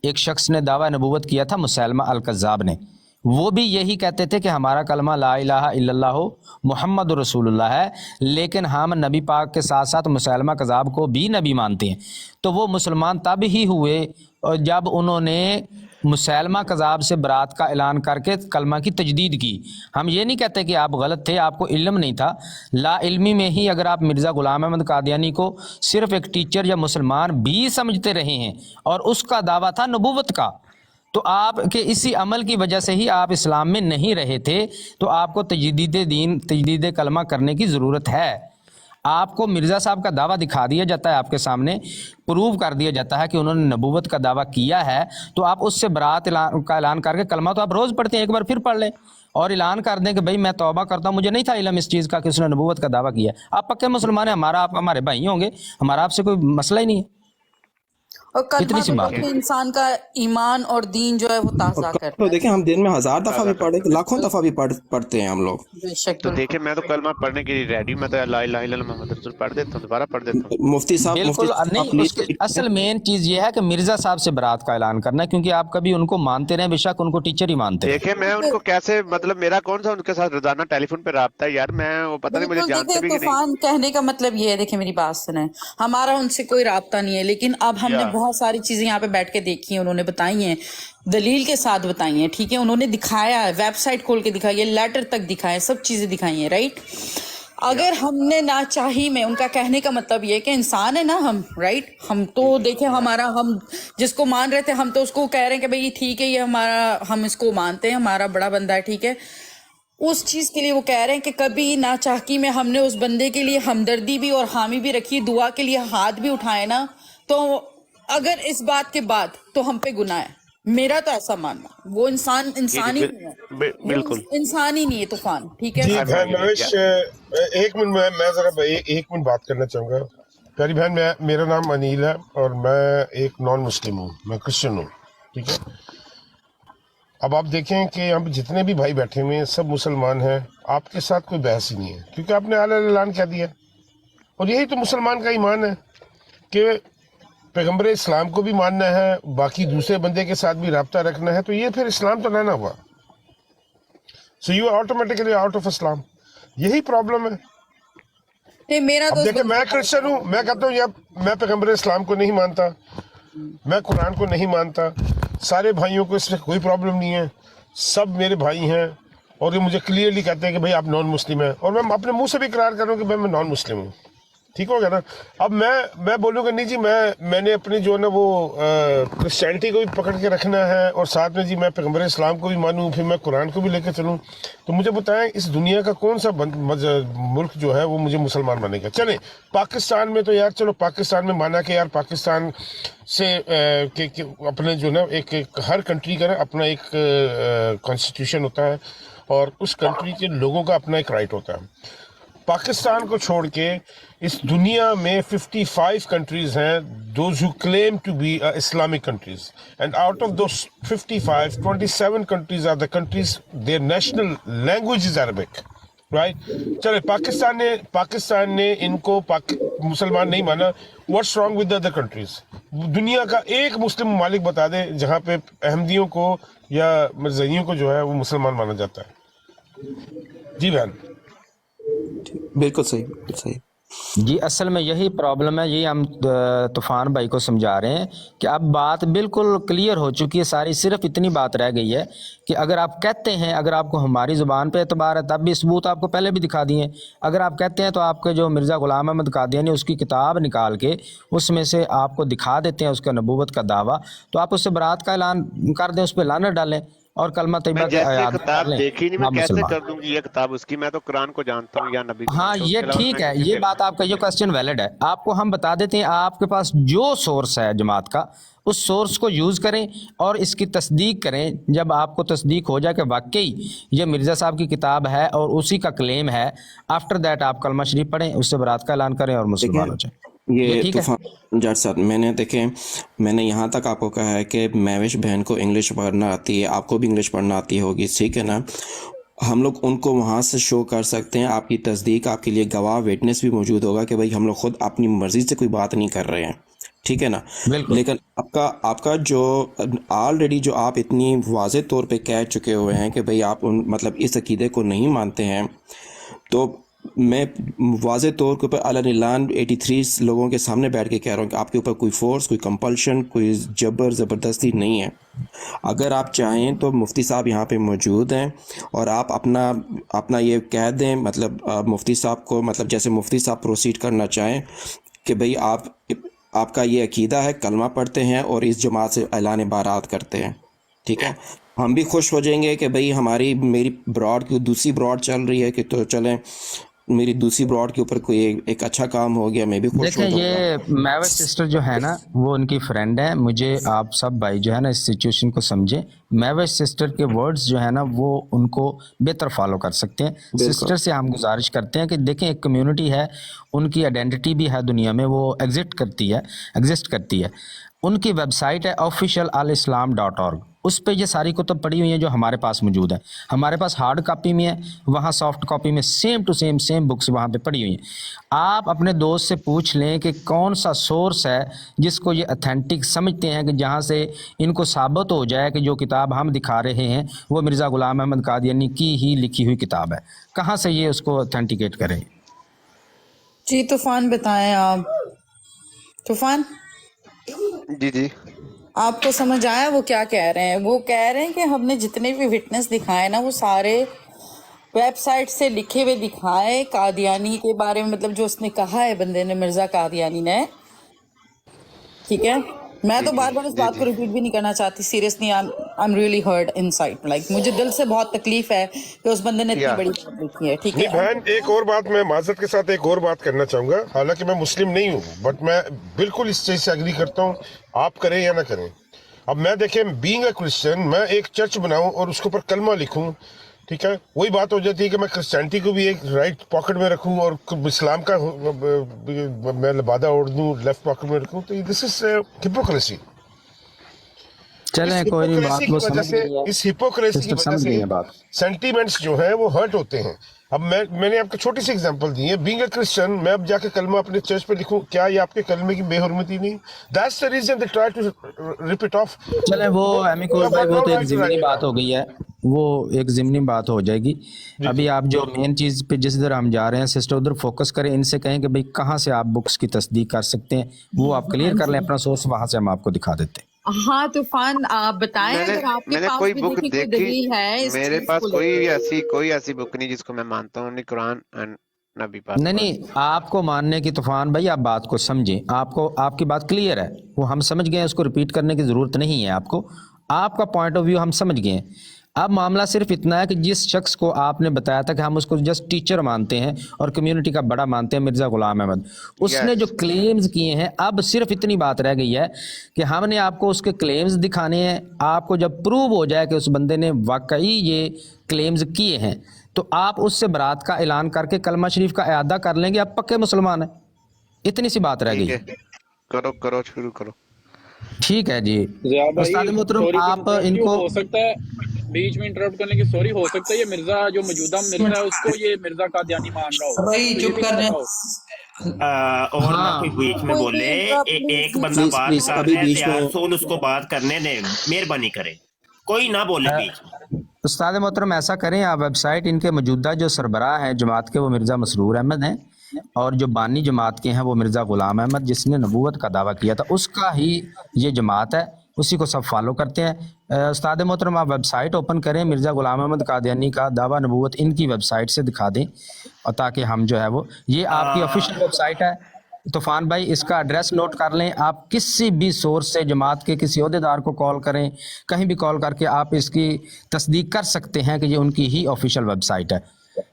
एक शख्स ने दावा नबूवत किया था, मुसैलमा अल कज़्ज़ाब ने। वो भी यही कहते थे कि हमारा कलमा ला इलाहा इल्लल्लाह मुहम्मद रसूलुल्लाह है, लेकिन हम नबी पाक के साथ साथ मुसैलमा कज़्ज़ाब को भी नबी मानते हैं। तो वो मुसलमान तब ही हुए जब उन्होंने मुसैलमा कज़्ज़ाब से बरात का ऐलान करके कलमा की तजदीद की। हम ये नहीं कहते कि आप गलत थे, आपको इल्म नहीं था। ला इल्मी में ही अगर आप मिर्ज़ा ग़ुलाम अहमद कादियानी को सिर्फ एक टीचर या मुसलमान भी समझते रहे हैं और उसका दावा था नबूवत का, तो आपके इसी अमल की वजह से ही आप इस्लाम में नहीं रहे थे, तो आपको तजदीद दीन, तजदीद कलमा करने की ज़रूरत है। आपको मिर्ज़ा साहब का दावा दिखा दिया जाता है, आपके सामने प्रूव कर दिया जाता है कि उन्होंने नबूवत का दावा किया है, तो आप उससे बरात का ऐलान करके कलमा तो आप रोज़ पढ़ते हैं, एक बार फिर पढ़ लें और ऐलान कर दें कि भाई मैं तौबा करता हूँ, मुझे नहीं था इल्म इस चीज़ का कि उसने नबूवत का दावा किया। आप पक्के मुसलमान हैं, हमारा आप हमारे भाई होंगे, हमारा आपसे कोई मसला ही नहीं है। और कितनी सी बात कलमा इंसान का ईमान और दीन जो है वो ताज़ा करता तो है। देखिए, हम दिन में 1000 दफा भी पढ़े, लाखों दफा भी पढ़ते हैं हम लोग। तो देखिए, मैं तो कलमा पढ़ने के लिए रेडी, मैं तो ला इलाहा इल्लल्लाह मुहम्मद रसूल पढ़ देता हूँ, दोबारा पढ़ देता हूँ। मुफ्ती साहब, बिल्कुल नहीं, उसके असल मेन चीज ये है कि मिर्जा साहब से बरात का ऐलान करना, क्योंकि आप कभी उनको मानते रहे, बेशक उनको टीचर ही मानते हैं। देखिए, मैं उनको कैसे, मतलब मेरा कौन सा उनके साथ रोजाना टेलीफोन पे रब्ता है यार, मैं वो पता नहीं, मुझे जानते भी नहीं। तूफान कहने का मतलब ये है, देखिए मेरी बात सुने, हमारा उनसे कोई राब्ता नहीं है, लेकिन अब हमने बहुत सारी चीजें यहाँ पे बैठ के देखी है, उन्होंने बताई हैं, दलील के साथ बताई हैं, ठीक है, उन्होंने दिखाया है, वेबसाइट खोल के दिखाई है, लेटर तक दिखाए, सब चीजें दिखाई हैं, राइट। अगर हमने ना चाही में, उनका कहने का मतलब ये कि इंसान है ना हम, राइट, हम तो देखें हमारा, हम जिसको मान रहे थे हम तो उसको कह रहे हैं कि भाई ठीक है, ये हमारा, हम इसको मानते हैं, हमारा बड़ा बंदा है, ठीक है। उस चीज के लिए वो कह रहे हैं कि कभी ना चाहकी में हमने उस बंदे के लिए हमदर्दी भी और हामी भी रखी, दुआ के लिए हाथ भी उठाए ना, तो अगर इस बात के बाद तो हम पे गुनाह है, मेरा तो ऐसा मानना। वो इंसान ही नहीं है, बिल्कुल इंसान ही नहीं है तूफान, ठीक है। जी बहन नविश, एक मिनट मैं जरा एक मिनट बात करना चाहूँगा। प्यारी बहन, मेरा नाम अनिल है और मैं एक नॉन मुस्लिम हूँ, मैं क्रिश्चियन हूँ, ठीक है। अब आप देखें कि यहाँ पे जितने भी भाई बैठे हुए हैं सब मुसलमान हैं, आपके साथ कोई बहस ही नहीं है, क्योंकि आपने ऐलान कह दिया। और यही तो मुसलमान का ईमान है कि पैगम्बर इस्लाम को भी मानना है, बाकी दूसरे बंदे के साथ भी रब्ता रखना है, तो ये फिर इस्लाम तो ना हुआ। So you automatically out of Islam. यही प्रॉब्लम है। नहीं, मेरा तो देखिए, मैं क्रिश्चियन हूँ, मैं कहता हूँ यार मैं पैगम्बर इस्लाम को नहीं मानता, मैं कुरान को नहीं मानता, सारे भाइयों को इसमें कोई प्रॉब्लम नहीं है, सब मेरे भाई हैं और ये मुझे क्लियरली कहते हैं कि भाई आप नॉन मुस्लिम हैं, और मैं अपने मुंह से भी इकरार कर रहा हूँ कि भाई मैं नॉन मुस्लिम हूँ। ठीक हो गया ना। अब मैं बोलूँगा नहीं जी मैंने अपनी जो है ना वो क्रिश्चियनिटी को भी पकड़ के रखना है और साथ में जी मैं पैगम्बर इस्लाम को भी मानूँ, फिर मैं कुरान को भी लेकर चलूँ, तो मुझे बताएं इस दुनिया का कौन सा मुल्क जो है वो मुझे मुसलमान मानेगा। चलें पाकिस्तान में तो यार चलो पाकिस्तान में माना कि यार पाकिस्तान से के अपने जो ना एक हर कंट्री का ना अपना एक कॉन्स्टिट्यूशन होता है और उस कंट्री के लोगों का अपना एक राइट होता है। पाकिस्तान को छोड़ के इस दुनिया में 55 कंट्रीज हैं those who claim to be Islamic countries, and out of those 55 27 countries are the countries their national language is Arabic, right. चले पाकिस्तान ने इनको मुसलमान नहीं माना, what's wrong with the other countries? दुनिया का एक मुस्लिम ममालिक बता दे जहाँ पे अहमदियों को या मिर्ज़ाइयों को जो है वो मुसलमान माना जाता है। जी बहन। बिल्कुल सही, बिल्कुल सही। जी असल में यही प्रॉब्लम है, यही हम तूफान भाई को समझा रहे हैं कि अब बात बिल्कुल क्लियर हो चुकी है सारी, सिर्फ इतनी बात रह गई है कि अगर आप कहते हैं, अगर आपको हमारी ज़ुबान पे एतबार है तब भी सबूत आपको पहले भी दिखा दिए, अगर आप कहते हैं तो आपके जो मिर्ज़ा ग़ुलाम अहमद कादियानी उसकी किताब निकाल के उसमें से आपको दिखा देते हैं उसका नबूवत का दावा, तो आप उससे बरात का ऐलान कर दें, उस पर लानत डालें और कलमा तैयबा मैं के जैसे आयात किताब लें, देखी नहीं, मैं आप कैसे मुसलमान। कर दूंगी ये किताब उसकी? मैं तो कुरान को जानता हूँ या नबी को हाँ जानता हूँ, ये उसके अलावा ठीक मैं है, किसी ये से बात आपका ये क्वेश्चन वैलिड है। आपको हम बता देते हैं आपके पास जो सोर्स है जमात का, उस सोर्स को यूज़ करें और इसकी तस्दीक करें। जब आपको तस्दीक हो जाए कि वाकई ये मिर्ज़ा साहब की किताब है और उसी का क्लेम है, आफ्टर दैट आप कलमा शरीफ पढ़ें, उससे बरात का ऐलान करें और मुसलमान हो जाए। ये ठीक है। तूफान जाट साहब, मैंने यहाँ तक आपको कहा है कि महविश बहन को इंग्लिश पढ़ना आती है, आपको भी इंग्लिश पढ़ना आती होगी, ठीक है ना। हम लोग उनको वहाँ से शो कर सकते हैं, आपकी तस्दीक, आपके लिए गवाह विटनेस भी मौजूद होगा कि भाई हम लोग खुद अपनी मर्जी से कोई बात नहीं कर रहे हैं, ठीक है ना। लेकिन आपका जो ऑलरेडी जो आप इतनी वाज़े तौर पे कह चुके हुए हैं कि भाई आप मतलब इस अकीदे को नहीं मानते हैं, तो मैं वाज़े तौर के ऊपर अलान 83 लोगों के सामने बैठ के कह रहा हूँ कि आपके ऊपर कोई फोर्स, कोई कंपल्शन, कोई ज़बरदस्ती नहीं है। अगर आप चाहें तो मुफ्ती साहब यहाँ पे मौजूद हैं और आप अपना ये कह दें, मतलब मुफ्ती साहब को, मतलब जैसे मुफ्ती साहब प्रोसीड करना चाहें कि भाई आपका ये अकीदा है, कलमा पढ़ते हैं और इस जमात से ऐलान बारात करते हैं, ठीक है। हम भी खुश हो जाएंगे कि भाई मेरी ब्रॉड की दूसरी ब्रॉड चल रही है कि तो चलें मेरी दूसरी ब्रॉड के ऊपर कोई एक अच्छा काम हो गया, मैं भी खुश हो देखें, ये महविश सिस्टर जो है ना वो उनकी फ्रेंड है। मुझे आप सब भाई जो है ना इस सिचुएशन को समझें, महविश सिस्टर के वर्ड्स जो है ना वो उनको बेहतर फॉलो कर सकते हैं। सिस्टर से हम गुजारिश करते हैं कि देखें एक कम्युनिटी है, उनकी आइडेंटिटी भी है दुनिया में, वो एग्जिस्ट करती है। उनकी वेबसाइट है official.alislam.org, उस पे ये सारी कुतुब पड़ी हुई हैं जो हमारे पास मौजूद है। हमारे पास हार्ड कॉपी में है, वहाँ सॉफ्ट कॉपी में सेम टू सेम बुक्स वहाँ पे पड़ी हुई हैं। आप अपने दोस्त से पूछ लें कि कौन सा सोर्स है जिसको ये अथेंटिक समझते हैं, कि जहाँ से इनको साबित हो जाए कि जो किताब हम दिखा रहे हैं वो मिर्ज़ा ग़ुलाम अहमद कादियानी की ही लिखी हुई किताब है। कहाँ से ये उसको अथेंटिकेट करें? जी तूफान बताएं आप। तूफान जी जी आपको समझ आया वो क्या कह रहे हैं? वो कह रहे हैं कि हमने जितने भी विटनेस दिखाए ना वो सारे वेबसाइट से लिखे हुए दिखाए कादियानी के बारे में, मतलब जो उसने कहा है बंदे ने, मिर्जा कादियानी ने, ठीक है। मैं तो बार बार इस बात को रिपीट भी नहीं करना चाहती, seriously I am really hurt inside, like मुझे दिल से बहुत तकलीफ है कि उस बंदे ने इतनी बड़ी बात लिखी है, ठीक नहीं है। बहन, एक और बात मैं माजरत के साथ एक और बात करना चाहूँगा। हालांकि मैं मुस्लिम नहीं हूँ, बट मैं बिल्कुल इस चीज़ से एग्री करता हूँ, आप करें या ना करें। अब मैं देखें, बीइंग अ क्रिश्चियन, मैं एक चर्च बनाऊँ और उसके ऊपर कलमा लिखूँ, ठीक है, वही बात हो जाती है कि मैं क्रिश्चियनिटी को भी एक राइट पॉकेट में रखूँ और इस्लाम का मैं लबादा ओढ़ दूँ लेफ्ट पॉकेट में रखूँ, तो दिस इज हिपोक्रेसी। चलें कोई नहीं, बात वो समझ गई है, इस हिपोक्रेसी की सिस्टर वजह समझ गई है से बात। सेंटीमेंट्स जो है वो हर्ट होते हैं। अब मैंने आपको छोटी सी एग्जांपल दी है, बीइंग अ क्रिश्चियन, मैं अब जाके कलमा अपने चर्च पे लिखूं, क्या ये आपके कलमे की बेहुरमती नहीं? That's the reason they try to rip it off. चले वो एमिकोस भाई, वो तो एक ज़िमनी बात हो गई है, वो एक ज़िमनी बात हो जाएगी। अभी आप जो मेन चीज़ पे जिस तरह हम जा रहे हैं, सिस्टर उधर फोकस करें, इनसे कहें कि भाई कहाँ से आप बुक्स की तस्दीक कर सकते हैं, वो आप क्लियर कर लें अपना सोर्स, वहाँ से हम आपको दिखा देते हैं। हाँ तूफान, आप बताएं मैंने अगर आपके मैंने पास कोई भी बुक देखिए कोई देखी, दलील है इस मेरे चीज पास को कोई लेकर। ऐसी बुक नहीं जिसको मैं मानता हूँ, नहीं कुरान एंड नबी पाक नहीं को। नहीं, आपको मानने की तूफान भाई, आप बात को समझें, आपको आपकी बात क्लियर है, वो हम समझ गए हैं, उसको रिपीट करने की ज़रूरत नहीं है आपको, आपका पॉइंट ऑफ व्यू हम समझ गए हैं। अब मामला सिर्फ इतना है कि जिस शख्स को आपने बताया था कि हम उसको जस्ट टीचर मानते हैं और कम्युनिटी का बड़ा मानते हैं, मिर्ज़ा गुलाम अहमद, उसने जो यस, क्लेम्स किए हैं, अब सिर्फ इतनी बात रह गई है कि हमने आपको उसके क्लेम्स दिखाने हैं। आपको जब प्रूव हो जाए कि उस बंदे ने वाकई ये क्लेम्स किए हैं, तो आप उससे बरात का ऐलान करके कलमा शरीफ का इआदा कर लेंगे, आप पक्के मुसलमान हैं। इतनी सी बात रह ठीक गई। है, करो शुरू करो। ठीक है जी। जिया भाई, उस्ताद मोहतरम, सॉरी टू आप इंटरप्ट यू, इनको हो सकता है बीच में इंटरप्ट करने की, सॉरी, हो सकता है ये मिर्जा जो मौजूदा मिर्जा है उसको ये मिर्जा कादियानी मान रहा हो, भाई तो ये चुप भी कर नहीं जाए। पता हो। और ना हाँ कोई बीच में कोई बोले, भी इंटरप्ट एक प्लीज बंदा प्लीज बात प्लीज कर अभी रहा है, बीच यार में सोन उसको बात करने दे, मेहरबानी करे, कोई ना बोले बीच में। उस्ताद मोहतरम ऐसा करें, आप वेबसाइट इनके मौजूदा जो सरबराह हैं जमात के, वो मिर्ज़ा मसरूर अहमद हैं, और जो बानी जमात के हैं वो मिर्ज़ा गुलाम अहमद, जिसने नबूवत का दावा किया था, उसका ही ये जमात है, उसी को सब फॉलो करते हैं। उस्ताद मोहतरम, आप वेबसाइट ओपन करें, मिर्ज़ा गुलाम अहमद कादियानी का दावा नबूवत इनकी वेबसाइट से दिखा दें, और ताकि हम जो है वो, ये आपकी ऑफिशियल वेबसाइट है। तूफान भाई, इसका एड्रेस नोट कर लें, आप किसी भी सोर्स से जमात के किसी ओहदेदार को कॉल करें, कहीं भी कॉल करके आप इसकी तस्दीक कर सकते हैं कि ये उनकी ही ऑफिशियल वेबसाइट है।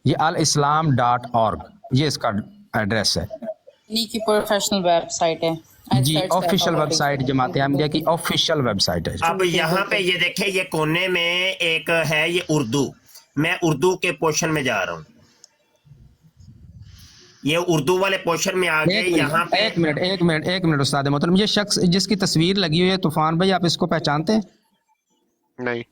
ये alislam.org, ये इसका एड्रेस है इन्हीं की प्रोफेशनल वेबसाइट है। आज जी, सर्च करना ऑफिशियल होगा वेबसाइट जमात अहमदिया की ऑफिशियल वेबसाइट है। अब यहाँ पे ये देखे, ये कोने में एक है ये उर्दू, मैं उर्दू के पोर्शन में जा रहा हूँ, ये उर्दू वाले पोर्शन में आ गए यहाँ पे। एक मिनट उस्ताद मोहतरम, ये शख्स जिसकी तस्वीर लगी हुई है तूफान भाई, आप इसको पहचानते हैं? नहीं,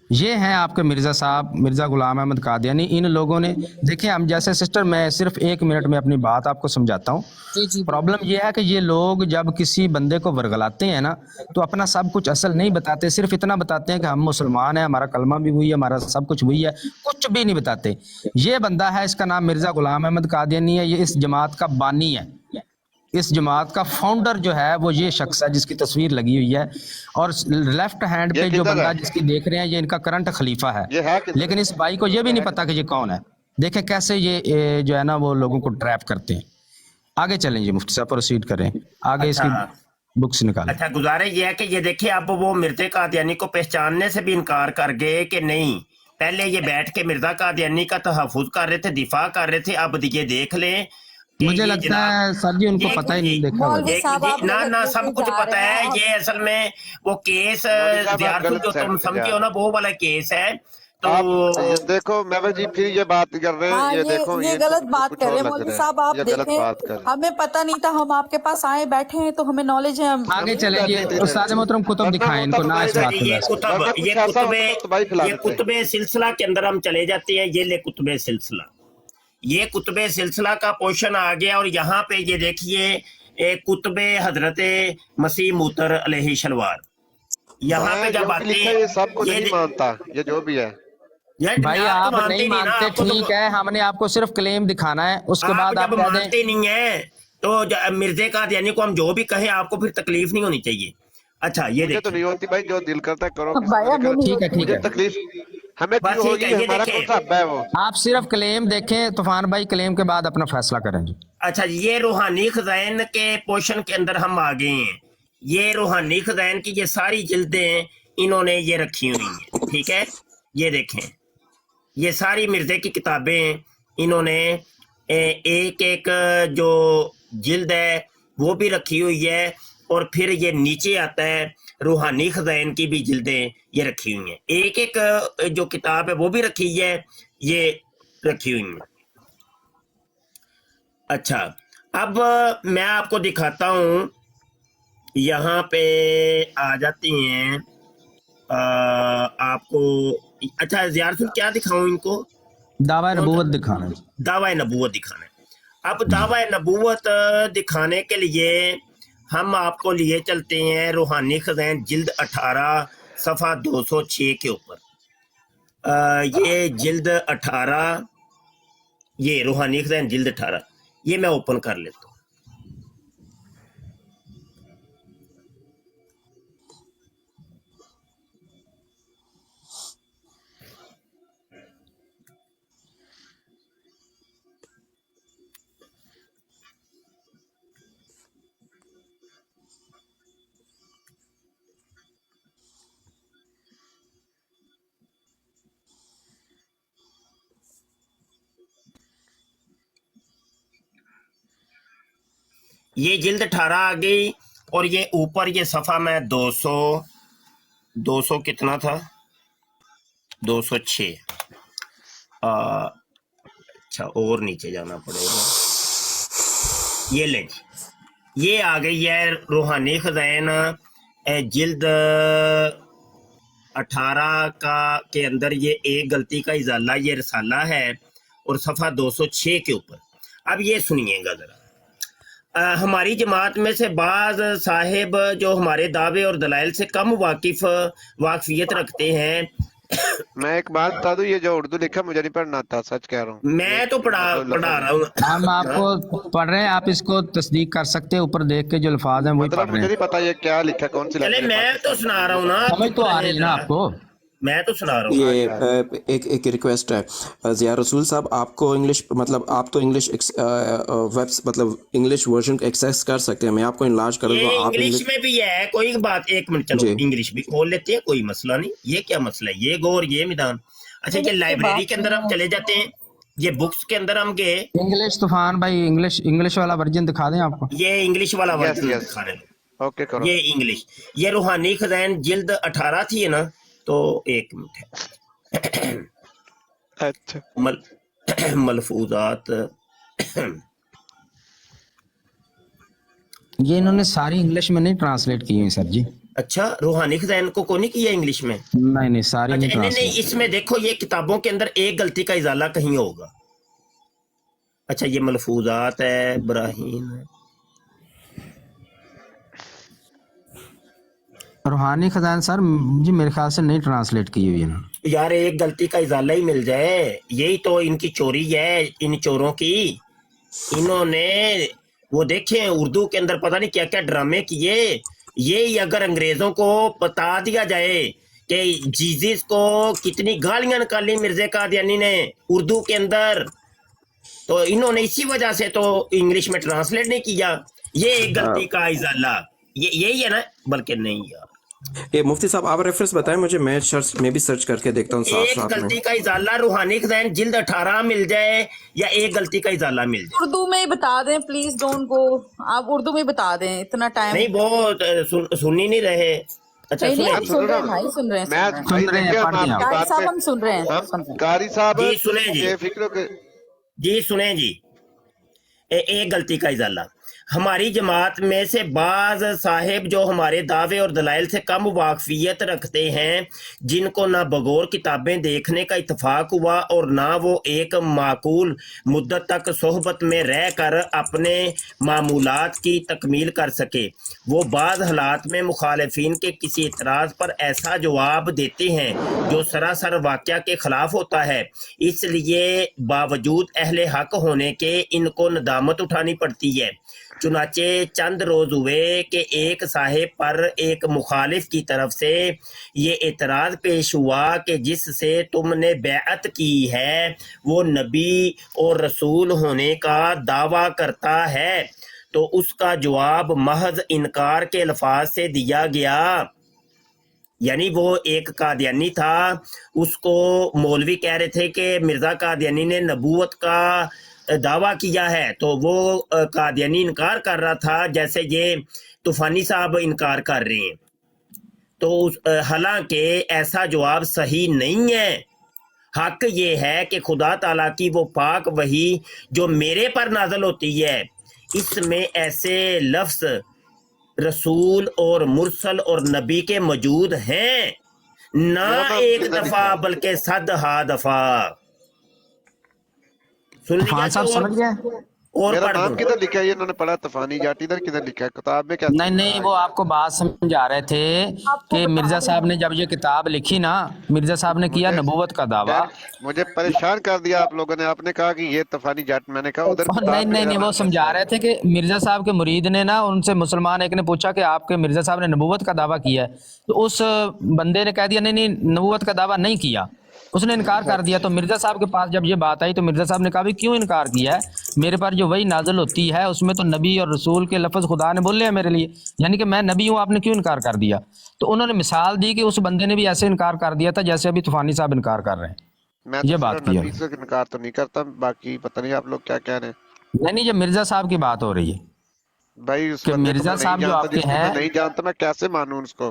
ये हैं आपके मिर्ज़ा साहब, मिर्ज़ा गुलाम अहमद कादियानी। इन लोगों ने, देखिए हम जैसे सिस्टर, मैं सिर्फ 1 मिनट में अपनी बात आपको समझाता हूँ। जी प्रॉब्लम ये है कि ये लोग जब किसी बंदे को वर्गलाते हैं ना, तो अपना सब कुछ असल नहीं बताते, सिर्फ इतना बताते हैं कि हम मुसलमान हैं, हमारा कलमा भी वही है, हमारा सब कुछ वही है, कुछ भी नहीं बताते। ये बंदा है, इसका नाम मिर्ज़ा गुलाम अहमद कादियानी है, ये इस जमात का बानी है, इस जमात का फाउंडर जो है वो ये शख्स है जिसकी तस्वीर लगी हुई है, और लेफ्ट हैंड ये पे जो किधर बंदा है? जिसकी देख रहे हैं, ये इनका करंट खलीफा है। ये है किधर? लेकिन इस भाई को ये भी नहीं पता कि ये कौन है। देखें कैसे ये जो है ना वो लोगों को ट्रैप करते हैं। आगे चलें जी, मुफ्ती साहब प्रोसीड करें, आगे इसकी अच्छा बुक्स निकालें। अच्छा, गुजारे ये है कि ये देखिए, अब वो मिर्जा कादियानी को पहचानने से भी इनकार कर गए कि नहीं, पहले ये बैठ के मिर्जा कादियानी का तहफ़्फ़ुज़ कर रहे थे, दिफा कर रहे थे, अब ये देख लें कि मुझे ये लगता जनाब, है सर जी उनको ये पता ही नहीं, ये देखा हुआ है। मौलवी साहब, आप ना गलत ना लेके सब कुछ जा पता रहे है, हैं। ये असल में वो केस मौलवी साहब आप जियारतुल गलत जो साइड तुम पे जा समझे रहे हो ना, हैं। वो वाला केस है। तो आप देखो महबूब जी, फिर ये बात कर रहे हैं, हाँ, ये देखो ये ये गलत बात कुछ कर और रहे हैं लग मौलवी रहा साहब। है, आप ये गलत बात कर देखें, रहे हैं। हमें पता नहीं था, हम आपके पास आए बैठे हैं तो हमें नॉलेज है। आगे हम चले जी, बैठे थे, उस्ताद मोहतरम कुतुब वरना दिखाएं होता इनको, तो ना भाई इस अच्छा बात जी, पे ये बहस कुतुब, वरना कुछ ऐसा होता तो भाई खिला ये देते। कुतुबे सिलसिला के अंदर हम चले जाते हैं। ये ले कुतुबे सिलसिला, ये कुतुबे सिलसिला का पोर्शन आ गया, और यहाँ पे ये देखिए कुतुबे हजरत मसीह मूतर अलैहि शलवार, यहाँ पे मैं जब जो भी आते लिखा है ये सबको ये नहीं मानता, ये जो भी है। भाई, आप तो आप नहीं मानते नहीं ना, मानते, आपको तो ठीक है, हमने आपको सिर्फ क्लेम दिखाना है, उसके आप बाद आप जब कह दें। मानते नहीं है तो मिर्जे कादियानी को हम जो भी कहें आपको फिर तकलीफ नहीं होनी चाहिए। अच्छा, ये मुझे तो नहीं देखिए, होती भाई, जो दिल करता है करो किसी को, भैया लेकिन नहीं ठीक है होती। ठीक मुझे है, तकलीफ हमें बस क्यों ठीक होगी, है, ये हमारा कौन सा देखें। हब्बा है वो। आप सिर्फ क्लेम देखें तूफान भाई, क्लेम के बाद अपना फैसला करें जी। अच्छा, ये रूहानी खजाइन के पोर्शन के अंदर हम आ गए हैं। ये रूहानी खजाइन की ये सारी जिल्दें इन्होंने ये रखी हुई हैं, ठीक है। ये देखें, ये सारी मिर्जे की किताबें इन्होंने एक एक जो जिल्द है वो भी रखी हुई है, और फिर ये नीचे आता है रूहानी खजाइन की भी जिल्दें ये रखी हुई हैं, एक एक जो किताब है वो भी रखी है, ये रखी हुई है। अच्छा, अब मैं आपको दिखाता हूँ, यहाँ पे आ जाती हैं आपको। अच्छा, ज़ियारतुल क्या दिखाऊं इनको? दावा कौन सा? नबूवत दिखाना है। दावा नबूवत दिखाना है। अब दावा नबूवत दिखाने के लिए हम आपको लिए चलते हैं रूहानी खजाइन जिल्द 18 सफ़ा 206 के ऊपर। ये जिल्द 18, ये रूहानी खजाइन जिल्द 18, ये मैं ओपन कर लेता हूँ। یہ جلد 18 آ گئی اور یہ اوپر یہ صفحہ میں 200 کتنا تھا 206 اچھا اور نیچے جانا پڑے گا یہ لیں جی یہ آ گئی ہے روحانی خزائن جلد 18 کے اندر یہ ایک غلطی کا ازالہ یہ رسالہ ہے اور صفحہ 206 کے اوپر. اب یہ سنیے گا ذرا. ہماری جماعت میں سے بعض صاحب جو ہمارے دعوے اور دلائل سے کم واقفیت رکھتے ہیں. میں ایک بات بتا دوں یہ جو اردو لکھا مجھے نہیں پڑھنا آتا سچ کہہ رہا ہوں میں تو پڑھا رہا ہوں. ہم آپ کو پڑھ رہے ہیں آپ اس کو تصدیق کر سکتے ہیں اوپر دیکھ کے جو الفاظ ہیں وہی مطلب پڑھ رہے مجھے ہیں. نہیں پتا یہ کیا لکھا کون سی چلے لینگویج میں تو سنا رہا ہوں نا سمجھ تو آ رہی ہے نا آپ کو. میں تو سنا رہا ہوں. یہ ایک ریکویسٹ ہے ضیاء رسول صاحب آپ کو انگلش مطلب آپ تو انگلش مطلب انگلش ورژن ایکسیس کر سکتے ہیں. میں آپ کو انلارج کر دوں یہ آپ انگلش میں بھی ہے کوئی بات. ایک منٹ چلو جی. انگلش بھی کھول لیتے ہیں کوئی مسئلہ نہیں. یہ کیا مسئلہ ہے یہ گور یہ میدان. اچھا یہ لائبریری کے اندر ہم چلے جاتے ہیں. یہ بکس کے اندر ہم گئے. انگلش طوفان بھائی انگلش والا ورژن دکھا دیں آپ کو. یہ انگلش والا Yes, ورژن yes. دکھا رہے ہیں. اوکے کرو یہ انگلش یہ روحانی خزائن جلد 18 تھی نا تو ایک منٹ ہے. اچھا ملفوظات یہ انہوں نے ساری انگلش میں نہیں ٹرانسلیٹ کی ہوئی سر جی. اچھا روحانی خزائن کو نہیں کیا انگلش میں. نہیں ساری اچھا نہیں نہیں ٹرانسلیٹ. اس میں دیکھو یہ کتابوں کے اندر ایک غلطی کا ازالہ کہیں ہوگا. اچھا یہ ملفوظات ہے ابراہیم روحانی خزائن سر جی میرے خیال سے نہیں ٹرانسلیٹ کی ہوئی ہے نا. یار ایک غلطی کا ازالہ ہی مل جائے. یہی تو ان کی چوری ہے ان چوروں کی. انہوں نے وہ دیکھیں اردو کے اندر پتہ نہیں کیا کیا ڈرامے کیے. یہی اگر انگریزوں کو بتا دیا جائے کہ جیزس کو کتنی گالیاں نکالی مرزا قادیانی نے اردو کے اندر تو انہوں نے اسی وجہ سے تو انگلش میں ٹرانسلیٹ نہیں کیا. یہ ایک غلطی کا ازالہ یہی ہے نا بلکہ نہیں یار. یہ مفتی صاحب آپ ریفرنس بتائیں مجھے میں بھی سرچ کر کے دیکھتا ہوں صاف ایک صاف میں. غلطی کا ازالہ روحانی خزائن جلد 18 مل جائے یا ایک غلطی کا ازالہ مل جائے. اردو میں ہی بتا دیں پلیز ڈونٹ گو. آپ اردو میں بتا دیں اتنا ٹائم نہیں وہ سنی نہیں رہے. اچھا نہیں سنیں ہم جی سن رہے ہیں بھائی سن رہے ہیں میں سن رہے ہیں، پڑھ دیں آپ. قاری صاحب ہم سن رہے ہیں قاری صاحب جی سنیں جی یہ فکر کے جی سنیں جی ایک غلطی کا ازالہ. ہماری جماعت میں سے بعض صاحب جو ہمارے دعوے اور دلائل سے کم واقفیت رکھتے ہیں جن کو نہ بغور کتابیں دیکھنے کا اتفاق ہوا اور نہ وہ ایک معقول مدت تک صحبت میں رہ کر اپنے معمولات کی تکمیل کر سکے وہ بعض حالات میں مخالفین کے کسی اعتراض پر ایسا جواب دیتے ہیں جو سراسر واقعہ کے خلاف ہوتا ہے. اس لیے باوجود اہل حق ہونے کے ان کو ندامت اٹھانی پڑتی ہے. چنانچہ چند روز ہوئے کہ ایک صاحب پر ایک مخالف کی طرف سے یہ اعتراض پیش ہوا کہ جس سے تم نے بیعت کی ہے وہ نبی اور رسول ہونے کا دعویٰ کرتا ہے تو اس کا جواب محض انکار کے الفاظ سے دیا گیا. یعنی وہ ایک قادیانی تھا اس کو مولوی کہہ رہے تھے کہ مرزا قادیانی نے نبوت کا دعویٰ کیا ہے تو وہ قادیانی انکار کر رہا تھا جیسے یہ طوفانی صاحب انکار کر رہے ہیں. تو حالانکہ ایسا جواب صحیح نہیں ہے. حق یہ ہے کہ خدا تعالیٰ کی وہ پاک وحی جو میرے پر نازل ہوتی ہے اس میں ایسے لفظ رسول اور مرسل اور نبی کے موجود ہیں نہ ایک دفعہ بلکہ 100 دفعہ. سن لیا طوفان صاحب سمجھ گئے. اور میرا پڑھ نام دوں. کدھر لکھا ہے یہ انہوں نے پڑھا طوفانی جاٹ ادھر کدھر لکھا ہے کتاب میں کیا نہیں وہ آپ کو بات سمجھا رہے تھے کہ مرزا صاحب نے جب یہ کتاب لکھی نا مرزا صاحب نے کیا نبوت کا دعویٰ. مجھے پریشان کر دیا آپ لوگوں نے. آپ نے کہا کہ یہ طوفانی جاٹ میں نے کہا ادھر نہیں وہ سمجھا رہے تھے کہ مرزا صاحب کے مرید نے نا ان سے مسلمان ایک نے پوچھا کہ آپ کے مرزا صاحب نے نبوت کا دعویٰ کیا ہے تو اس بندے نے کہہ دیا نہیں نبوت کا دعویٰ نہیں کیا اس نے انکار کر دیا. تو مرزا صاحب کے پاس جب یہ بات آئی تو مرزا صاحب نے کہا بھی کیوں انکار کیا ہے میرے پر جو وہی نازل ہوتی ہے اس میں تو نبی اور رسول کے لفظ خدا نے بولے ہیں میرے لیے یعنی کہ میں نبی ہوں آپ نے کیوں انکار کر دیا. تو انہوں نے مثال دی کہ اس بندے نے بھی ایسے انکار کر دیا تھا جیسے ابھی طوفانی صاحب انکار کر رہے ہیں. میں یہ بات کی نبی سے انکار تو نہیں کرتا باقی پتہ نہیں آپ لوگ کیا کہہ رہے ہیں. نہیں جب مرزا صاحب کی بات ہو رہی ہے भाई उस कि बंदे को मिर्जा मैं नहीं साहब जो जानता, आपके जिसको मैं हैं, नहीं जानता, मैं कैसे मानूं उसको?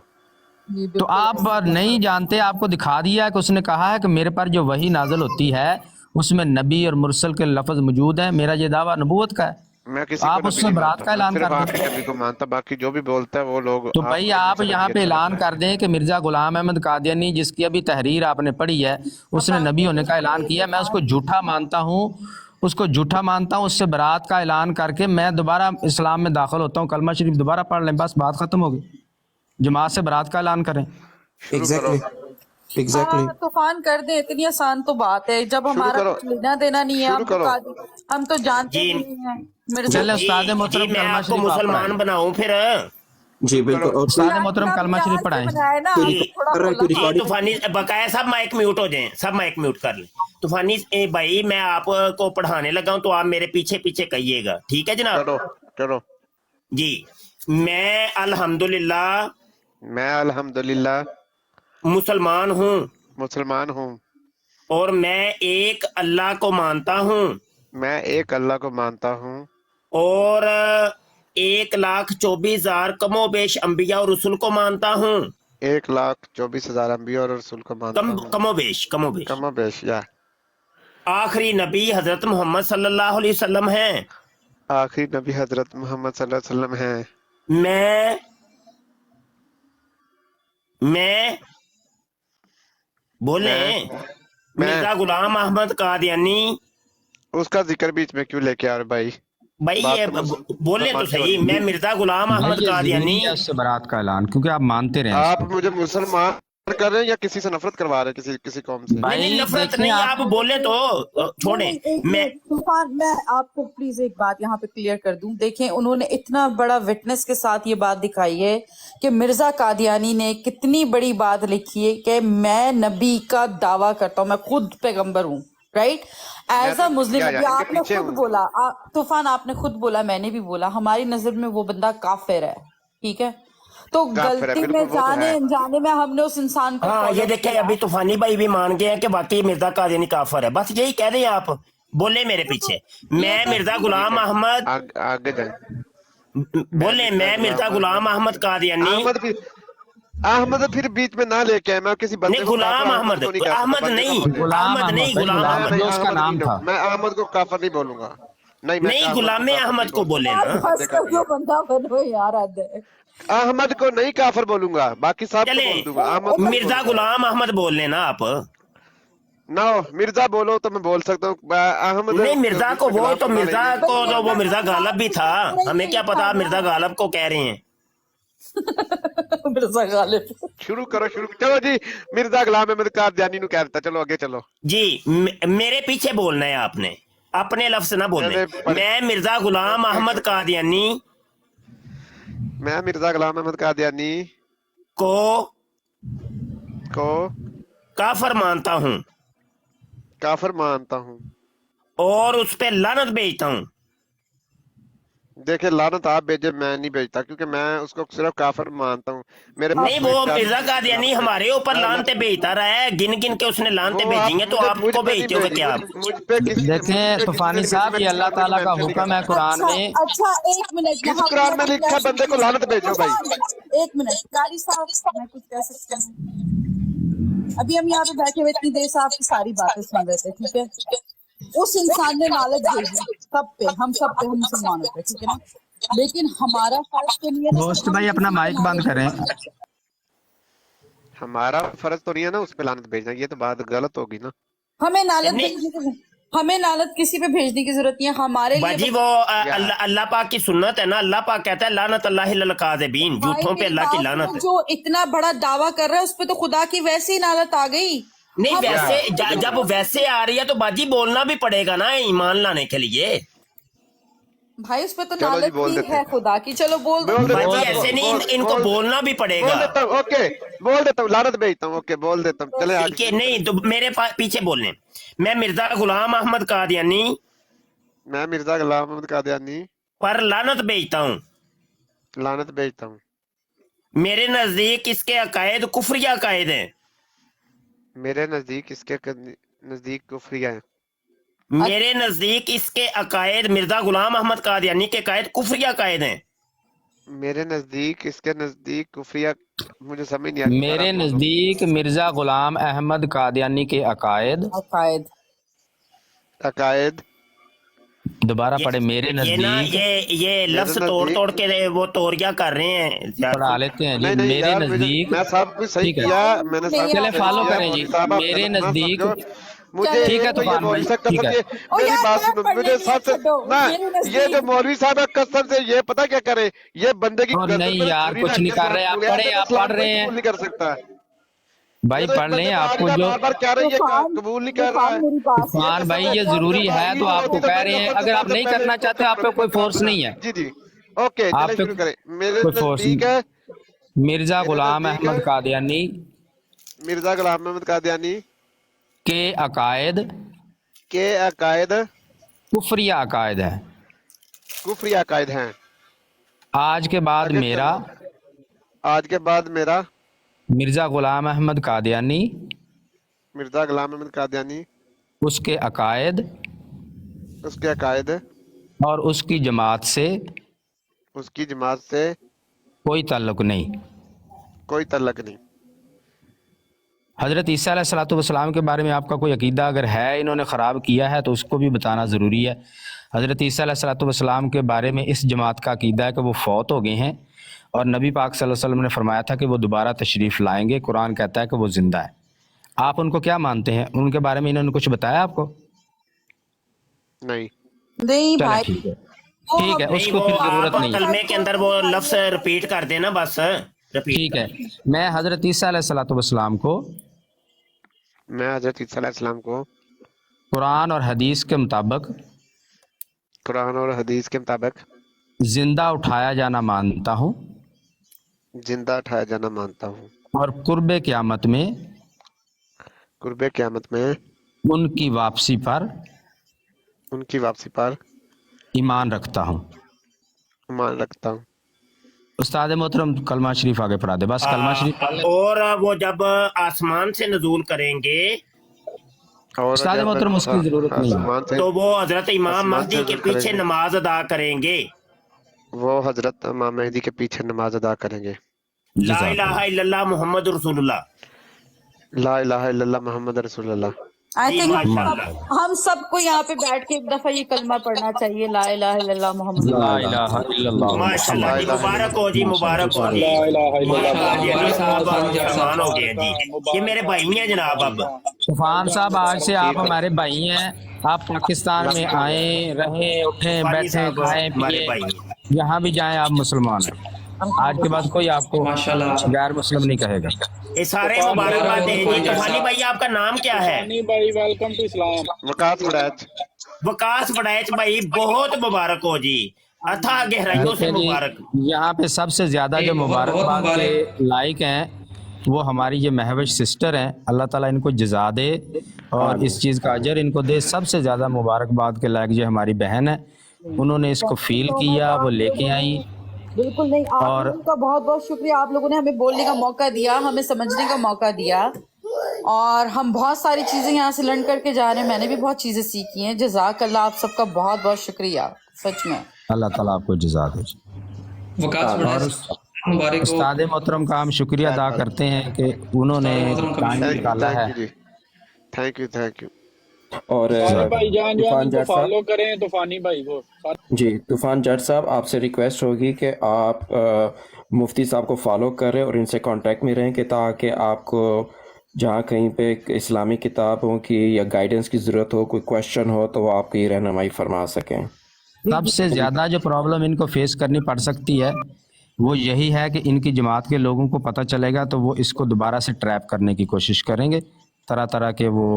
ये तो बिल्कुल आप नहीं जानते, आपको दिखा दिया है कि उसने कहा है कि मेरे पर जो वही नाजिल होती है उसमें नबी और मुरसल के लफ्ज मौजूद हैं, मेरा ये दावा नबूवत का है। मैं तो किसी को आप नबी उससे नहीं बरात मानता, का मैं ऐलान सिर्फ कर आखिरी दें। नबी को मानता, बाकी जो भी बोलता है वो लोग तो भाई आपको आप मुझे यहाँ नहीं पे अच्छा ऐलान लगता है। कर दें कि मिर्जा गुलाम अहमद कादियानी, जिसकी अभी तहरीर आपने पढ़ी है, उसने नबी होने का ऐलान किया, मैं उसको झूठा मानता हूँ, उसको झूठा मानता हूँ। उससे बरात का ऐलान करके मैं दोबारा इस्लाम में दाखिल होता हूँ, कलमा शरीफ दोबारा पढ़ लें, बस बात खत्म हो गई। जमात से बरात का ऐलान करें। शुरू करो, एग्जैक्टली तूफान कर दे, इतनी आसान तो बात है। जब शुरू हमारा करो, कुछ लेना देना नहीं है, शुरू करो। हम तो जानते जी भी नहीं है मिर्जा। चले जी उस्ताद जी, मोहतरम मैं कलमा आपको शरीफ आप मुसलमान पढ़ाएं। बनाऊं फिर? जी बिल्कुल। और कोई उस्ताद मोहतरम कलमा शरीफ पढ़ाएं। बनाए ना, कोई जी तो थोड़ा कर रहा है, कोई बोला जी, रिकॉर्डिंग? तूफानी बकाया सब माइक म्यूट हो जाएं, सब माइक म्यूट कर लें। तूफानी भाई मैं आपको पढ़ाने लगा हूं तो आप मेरे पीछे पीछे कहिएगा, ठीक है जनाब? चलो चलो। जी, मैं अल्हम्दुलिल्लाह मैं अल्हम्दुलिल्लाह मुसलमान हूँ मुसलमान हूँ। और मैं एक अल्लाह को मानता हूँ मैं एक अल्लाह को मानता हूँ और 1,24,000 कमोबेश अंबिया और रसूल को मानता हूँ। 1,24,000 अंबिया और रसूल को मानता हूँ। कमोबेश कमोबेश कमो बेश या आखिरी नबी हजरत मोहम्मद सल्लल्लाहु अलैहि वसल्लम हैं। आखिरी नबी हजरत मोहम्मद सल्लल्लाहु अलैहि वसल्लम हैं। मैं मैं बोले मैं मिर्जा गुलाम अहमद कादियानी। उसका जिक्र बीच में क्यों लेके आ रहे भाई? भाई बात ये तो बोले तो मुसलमान की हो सही, रही मैं है। मिर्जा गुलाम भाई अहमद ये कादियानी। जरूरी है उससे बरात का ऐलान, क्योंकि आप मानते रहे आप उसको। मुझे मुसलमान कर रहे हैं या किसी से नफरत करवा रहे हैं, किसी किसी कौम से? नहीं नहीं, भाई नफरत देखें नहीं, आप, आप बोले तो नहीं छोड़ें। नहीं, एक मैं मिनट तूफान, मैं आपको प्लीज एक बात यहाँ पे क्लियर कर दूं। देखें, उन्होंने इतना बड़ा विटनेस के साथ ये बात दिखाई है कि मिर्जा कादियानी ने कितनी बड़ी बात लिखी है कि मैं नबी का दावा करता हूँ, मैं खुद पैगंबर हूँ, राइट? मैं एज अ तो मुस्लिम या नबी, इनके आपने पीछे खुद हूँ। बोला, तूफान आपने खुद बोला, मैंने भी बोला, हमारी नजर में वो बंदा काफिर है, ठीक है? तो काफिर है, गलती में बिल्कुल वो तो जाने है। अनजाने में हमने उस इंसान को हाँ, ये फॉलो देखे किया। अभी तूफानी भाई भी मान गए हैं कि वाकई मिर्जा कादियानी काफर है। बस यही कह रहे हैं आप, बोले मेरे पीछे। ये मैं तो मिर्जा ठीक गुलाम है, अहमद आगे जाए। बोले मैं मिर्जा गुलाम अहमद कादियानी। अहमद फिर बीच में ना लेके आए। मैं किसी नहीं, बंदे को काफिर गुलाम अहमद अहमद, को नहीं कह सकता, अहमद बंदे को नहीं, बोलूंगा। गुलाम अहमद अहमद नहीं, भाई, गुलाम गुलाम मैं अहमद अहमद नहीं, उसका अहमद नाम था। नहीं, मैं अहमद को काफिर नहीं बोलूंगा। नहीं, मैं नहीं, अहमद को गुलाम काफिर नहीं अहमद को बोल बोले सकता, ना। बंदे का नहीं। बंदा बनो यार, हद है। अहमद को नहीं काफिर बोलूंगा, बाकी सब को चले बोल दूंगा, अहमद को नहीं मिर्जा बोलूंगा। गुलाम अहमद बोल लेना आप। ना मिर्जा बोलो तो मैं बोल सकता हूँ, अहमद नहीं, मिर्जा बीच को में वो गुलाम तो फरमा मिर्जा लेंगे। को तो वो मिर्जा गालब भी था। हमें क्या पता मिर्जा गालब को कह रहे हैं। मिर्जा गालिब। शुरू करो, शुरू चलो जी। मिर्जा गुलाम अहमद कादियानी नु कह देता, चलो आगे चलो। जी, मेरे पीछे बोलना है आपने, अपने लफ्ज ना बोलने। मैंने पढ़ मैं मिर्जा गुलाम अहमद कादियानी मैं मिर्जा गुलाम अहमद कादियानी को को काफर मानता हूँ काफिर मानता हूँ और उस पे लानत भेजता हूँ। देखे, लानत आप भेजे, मैं नहीं भेजता, क्योंकि मैं उसको सिर्फ काफिर मानता हूँ। मेरे पास नहीं, कोई वो चालीस मिर्जा की कादियानी लानत हमारे ऊपर मैं लानते भेजता रहा है, गिन गिन के उसने लानते वो आप भेजी हैं, तो मुझे आपको पे नहीं भेजते होगे भेजी, क्या आप? मुझ पे किसी देखें तूफानी साहब, ये अल्लाह ताला का हुक्म है कुरान अच्छा में। अच्छा, एक मिनट किस यहाँ कुरान में लिखा है बंदे को लानत भेजो भाई? एक मिनट कारी साहब, मैं कुछ कह सकती हूँ? अभी हम यहाँ पे बैठे हुए इतनी देर से आपकी सारी बातें सुन रहे थे, ठीक है? उस इंसान ने लालच भेजी सब पे, हम सब पे, हम मुसलमानों पे, ठीक है ना? लेकिन हमारा फर्ज तो नहीं है ना कि दोस्त हम भाई अपना किसी पे माइक बंद लालच करें। भेजें। हमारा फर्ज तो नहीं है ना उस पे लानत भेजना, ये तो बात गलत होगी ना। हमें नालत नहीं। भेजने की, हमें नालत किसी पे भेजने की जरूरत नहीं है, हमारे लिए बाजी वो अल्लाह अल्लाह पाक की सुन्नत है ना। अल्लाह पाक कहता है लानत अल्लाह हिल काज़िबीन, भाई झूठों पे मेरी अल्लाह की बात लानत सुनो, है। जो इतना बड़ा दावा कर रहा है उस पे तो खुदा की वैसे ही नालत आ गई। नहीं, हम वैसे उसको जब वैसे आ रही है तो बाजी बोलना भी पड़ेगा ना ईमान लाने के लिए। भाई उस पे तो चलो जी, नालत बोल ही देते है हैं। खुदा की। चलो बोल दो। बोल देता बाजी हूँ, ऐसे नहीं, इनको बोलना भी बोल पड़ेगा। देता हूँ, ओके बोल देता हूँ, लानत भेजता हूँ, ओके बोल देता हूँ, चले आगे कि शुरू नहीं करें। तो मेरे पीछे बोलने। मैं मिर्जा गुलाम अहमद कादियानी मैं मिर्जा गुलाम अहमद कादियानी पर लानत भेजता हूँ। लानत भेजता हूँ। मेरे नजदीक इसके अकायद कुफरिया अकायद हैं। मेरे नजदीक इसके नजदीक कुफरिया है। मेरे नजदीक इसके अकायद मिर्जा गुलाम अहमद कादियानी के अकायद कुफरिया अकायद हैं। میرے نزدیک اس کے نزدیک کفریہ مجھے سمجھ نہیں آتی میرے نزدیک مرزا غلام احمد قادیانی کے عقائد عقائد عقائد دوبارہ پڑھے میرے یہ نا نزدیک یہ لفظ توڑ توڑ کے وہ توڑیا کر رہے ہیں پڑھا لیتے ہیں جی نہیں نہیں میرے یار نزدیک میں سب کچھ صحیح ٹھیک ہے کیا میں نے سب چلے کچھ فالو صحیح کیا کریں جی مولوی صاحب آپ میرے نہ نزدیک سمجھو مجھے ٹھیک ہے تو یہ طوفان مولوی بھائی صاحب ٹھیک قسم ہے سے میری بات سنو مجھے سب سے نہ یہ جو مولوی صاحب قسم سے یہ پتہ کیا کرے یہ بندے کی اور گردن نہیں میں یار چھری کچھ رکھ نہیں کے کر رہے آپ اسلام قبول ہے پڑھیں تو آپ اسلام پڑھ کوئی رہے ہیں قبول نہیں کر سکتا یہ بھائی تو اس پڑھ لیں بندے کو آپ آج کو کا جو بار بار کہہ رہے ہیں یہ قبول نہیں کر رہا ہے میری بات طوفان بھائی یہ ضروری ہے تو آپ کو کہہ رہے ہیں اگر آپ نہیں کرنا چاہتے آپ پہ کوئی فورس نہیں ہے جی جی اوکے آپ چلے پہ شروع کریں میرے کوئی فورس نزدیک ہے مرزا میرے غلام نزدیک احمد ہے قادیانی مرزا غلام احمد قادیانی کے عقائد کے عقائد کفری عقائد ہیں کفری عقائد ہیں آج کے بعد آگے میرا چلو آج کے بعد میرا مرزا غلام احمد قادیانی مرزا غلام احمد قادیانی اس کے عقائد اس کے عقائد اور اس کی جماعت سے اس کی جماعت سے کوئی تعلق نہیں کوئی تعلق نہیں حضرت عیسیٰ علیہ الصلوۃ والسلام کے بارے میں آپ کا کوئی عقیدہ اگر ہے انہوں نے خراب کیا ہے تو اس کو بھی بتانا ضروری ہے حضرت عیسیٰ علیہ الصلوۃ والسلام کے بارے میں اس جماعت کا عقیدہ ہے کہ وہ فوت ہو گئے ہیں اور نبی پاک صلی اللہ علیہ وسلم نے فرمایا تھا کہ وہ دوبارہ تشریف لائیں گے قرآن کہتا ہے کہ وہ زندہ ہے آپ ان کو کیا مانتے ہیں ان کے بارے میں انہوں نے کچھ بتایا آپ کو نہیں نہیں چلیں بھائی ٹھیک ہے ٹھیک ہے اس نہیں کو وہ پھر آپ ضرورت نہیں ہے کلمے کے اندر وہ لفظ رپیٹ کر دینا بس رپیٹ ٹھیک ہے میں حضرت عیسیٰ علیہ الصلوۃ والسلام کو میں حضرت عیسیٰ علیہ السلام کو قرآن اور حدیث کے مطابق قرآن اور حدیث کے مطابق زندہ اٹھایا جانا مانتا ہوں زندہ اٹھایا جانا مانتا ہوں اور قرب قیامت میں قرب قیامت میں ان کی واپسی پر ان کی واپسی پر ایمان رکھتا ہوں ایمان رکھتا ہوں استاد محترم کلمہ شریف آگے پڑھا دے بس کلمہ شریف پڑھ لیں اور وہ جب آسمان سے نزول کریں گے اور استاد جب محترم اس کی ضرورت نہیں ہے آسمان سے تو وہ حضرت امام آسمان سے مہدی کے نزول کریں پیچھے گے نماز ادا کریں گے وہ حضرت امام مہدی کے پیچھے نماز ادا کریں گے لا جزاک الہ اللہ الا اللہ محمد رسول اللہ لا الہ الا اللہ محمد رسول اللہ آئی جی تھنک ماشاءاللہ ہم سب کو یہاں پہ بیٹھ کے ایک دفعہ یہ کلمہ پڑھنا چاہیے لا الہ الا اللہ محمد لا الہ الا اللہ ماشاءاللہ محمد جی مبارک ہو جی مبارک ہو جی قادیانی صاحب آپ مسلمان ہو گئے ہیں جی یہ میرے بھائی ہیں جناب اب طوفان صاحب آج سے آپ ہمارے بھائی ہیں آپ پاکستان میں آئیں رہیں اٹھیں فانی بیٹھیں صاحب کھائیں ہمارے پیئیں بھائی ہیں جہاں بھی جائیں آپ مسلمان ہیں آج کے بعد کوئی آپ کو غیر مسلم نہیں کہے گا یہ سارے مبارکباد ہیں جی طوفانی بھائی آپ کا نام کیا ہے وقاص وڑیچ وکاس وڑیچ بھائی بہت مبارک ہو جی اتھا گہرائیوں سے دیکھیں جی مبارک یہاں پہ سب سے زیادہ جو مبارکباد کے لائق ہیں وہ ہماری یہ مہوش سسٹر ہیں اللہ تعالیٰ ان کو جزا دے اور اس چیز کا اجر ان کو دے سب سے زیادہ مبارکباد کے لائق جو ہماری بہن ہے انہوں نے اس کو فیل کیا وہ لے کے آئیں بالکل نہیں آپ اور لوگوں کا بہت بہت شکریہ آپ لوگوں نے ہمیں بولنے کا موقع دیا ہمیں سمجھنے کا موقع دیا اور ہم بہت ساری چیزیں یہاں سے لرن کر کے جا رہے ہیں میں نے بھی بہت چیزیں سیکھی ہیں جزاک اللہ آپ سب کا بہت بہت شکریہ سچ میں اللہ تعالیٰ آپ کو جزا دے اور استاد محترم کا ہم شکریہ ادا کرتے ہیں کہ انہوں نے ٹائم نکالا ہے جی تھینک یو تھینک یو اور بھائی جان جو طوفان ہم کو جٹ صاحب فالو کریں طوفانی بھائی کو جی طوفان جٹ صاحب آپ سے ریکویسٹ ہوگی کہ آپ مفتی صاحب کو فالو کریں اور ان سے کانٹیکٹ میں رہیں کہ تاکہ آپ کو جہاں کہیں پہ اسلامی کتابوں کی یا گائیڈنس کی ضرورت ہو کوئی کویشچن ہو تو وہ آپ کی رہنمائی فرما سکیں سب سے زیادہ جو پرابلم ان کو فیس کرنی پڑ سکتی ہے وہ یہی ہے کہ ان کی جماعت کے لوگوں کو پتہ چلے گا تو وہ اس کو دوبارہ سے ٹریپ کرنے کی کوشش کریں گے طرح طرح کے وہ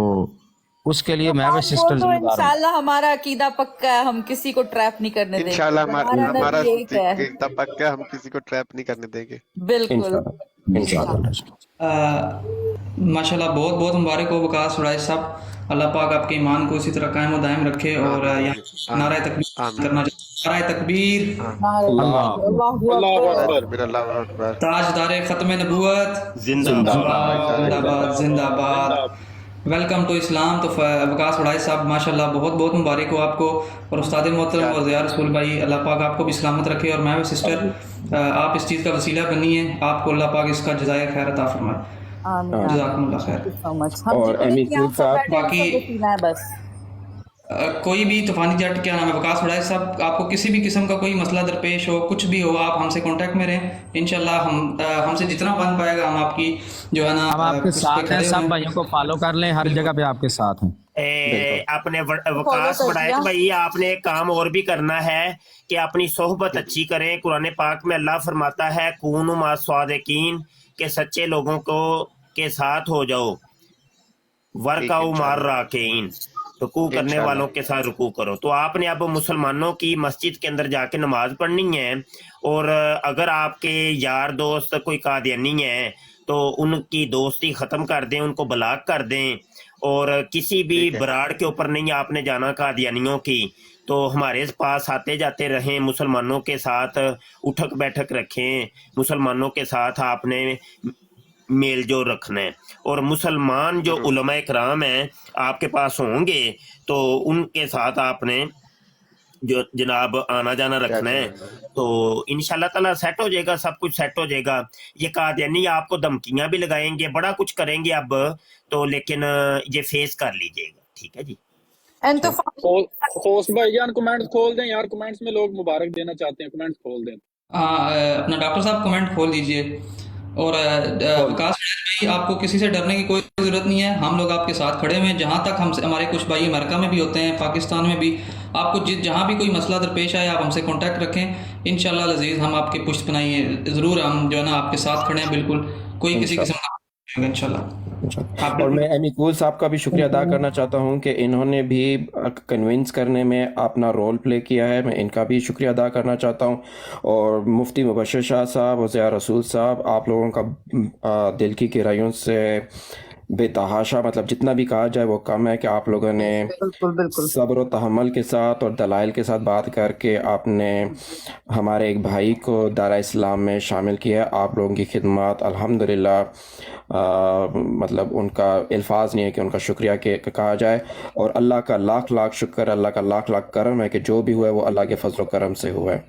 اس کے لیے میں سسٹر ذمہ دار ہوں انشاءاللہ ہمارا عقیدہ پکا ہے ہم کسی کو ٹریپ نہیں کرنے دیں گے انشاءاللہ ہمارا نبی ایک ہے عقیدہ پکا ہے ہم کسی کو ٹریپ نہیں کرنے دیں گے بالکل ماشاءاللہ بہت بہت مبارک ہو وکاس وڑیچ صاحب اللہ پاک آپ کے ایمان کو اسی طرح قائم و دائم رکھے اور یہاں نعرہ تکبیر کرنا چاہتے نعرہ تکبیر اللہ اکبر تاجدار ختم نبوت زندہ زندہ باد زندہ باد वेलकम टू इस्लाम। तो वकास वड़ाई साहब माशाल्लाह बहुत बहुत मुबारक हो आपको, और उस्ताद मोहतरम और ज़िया रसूल भाई, अल्लाह पाक आपको भी सलामत रखे। और मैं भी सिस्टर आप इस चीज़ का वसीला बनी है, आपको अल्लाह पाक इसका जज़ाए खैर अता फरमाए। आमीन। जज़ाकुमुल्लाह खैर। Thank you so much। हम और जितने एमी भी यहाँ कूल सब साहब, बैठे हैं, बाकी सब वसीला है बस। कोई भी तूफानी जेट, क्या नाम है, वकास वड़ाई साहब, आपको किसी भी किस्म का कोई मसला दरपेश हो, कुछ भी हो, आप हमसे कांटेक्ट में रहें। इंशाल्लाह हमसे जितना बन पाएगा हम आपकी जो है ना हम आपके उस पे साथ हैं, खड़े हुए सब हैं। भाइयों को फॉलो कर लें, हर जगह पे आपके साथ हैं। अपने फॉलो वकास कर बढ़ाए दिया। भाई, आपने एक काम और भी करना है कि अपनी सोहबत अच्छी करें। कुरान पाक में अल्लाह फरमाता है कूनु मा स्वादिकीन, के सच्चे लोगों को के साथ हो जाओ। ठीक है वर्काउ मार इंशाल्लाह राकेइन, रुकू करने इंशाल्लाह। वालों के साथ रुकू करो। तो आपने अब मुसलमानों की मस्जिद के अंदर जाके नमाज पढ़नी है, और अगर आपके यार दोस्त कोई कादियानी है तो उनकी दोस्ती ख़त्म कर दें, उनको ब्लॉक कर दें, और किसी भी ठीक है बराड़ के ऊपर नहीं आपने जाना कादियानियों की। तो हमारे पास आते जाते रहें, मुसलमानों के साथ उठक बैठक रखें, मुसलमानों के साथ आपने मेल जो रखना है। और मुसलमान जो उलमा इकराम हैं आपके पास होंगे तो उनके साथ आपने जो जनाब आना जाना रखना है। तो इंशाल्लाह ताला सेट हो जाएगा, सब कुछ सेट हो जाएगा। ये कादियानी आपको धमकियां भी लगाएंगे, बड़ा कुछ करेंगे अब तो, लेकिन ये फेस कर लीजिएगा, ठीक है जी। एंड तो होस्ट भाईजान कमेंट्स खोल दें यार, कमेंट्स में लोग मुबारक देना चाहते हैं, कमेंट्स खोल दें। अपना डॉक्टर साहब कमेंट खोल दीजिए। और विकास भाई, आपको किसी से डरने की कोई ज़रूरत नहीं है, हम लोग आपके साथ खड़े हुए हैं। जहाँ तक हमसे, हमारे कुछ भाई अमेरिका में भी होते हैं, पाकिस्तान में भी, आपको जहाँ भी कोई मसला दरपेश आए आप हमसे कांटेक्ट रखें। इंशाल्लाह लजीज हम आपके पुश्त बनाइए ज़रूर, हम जो है ना आपके साथ खड़े हैं बिल्कुल, कोई किसी किस्म का इंशाल्लाह। और मैं एमी कूल साहब का भी शुक्रिया अदा करना चाहता हूं कि इन्होंने भी कन्विंस करने में अपना रोल प्ले किया है, मैं इनका भी शुक्रिया अदा करना चाहता हूं। और मुफ्ती मुबशर शाह साहब और ज़िया रसूल साहब, आप लोगों का दिल की गहराइयों से बेतहाशा, मतलब जितना भी कहा जाए वो कम है कि आप लोगों ने बिल्कुल बिल्कुल सब्र और तहम्मुल के साथ और दलाइल के साथ बात करके आपने हमारे एक भाई को दायरा इस्लाम में शामिल किया। आप लोगों की खिदमत अल्हम्दुलिल्लाह, मतलब उनका अल्फाज नहीं है कि उनका शुक्रिया के कहा जाए। और अल्लाह का लाख लाख शुक्र, अल्लाह का लाख लाख करम है कि जो भी हुआ है वो अल्लाह के फजल व करम से हुआ है।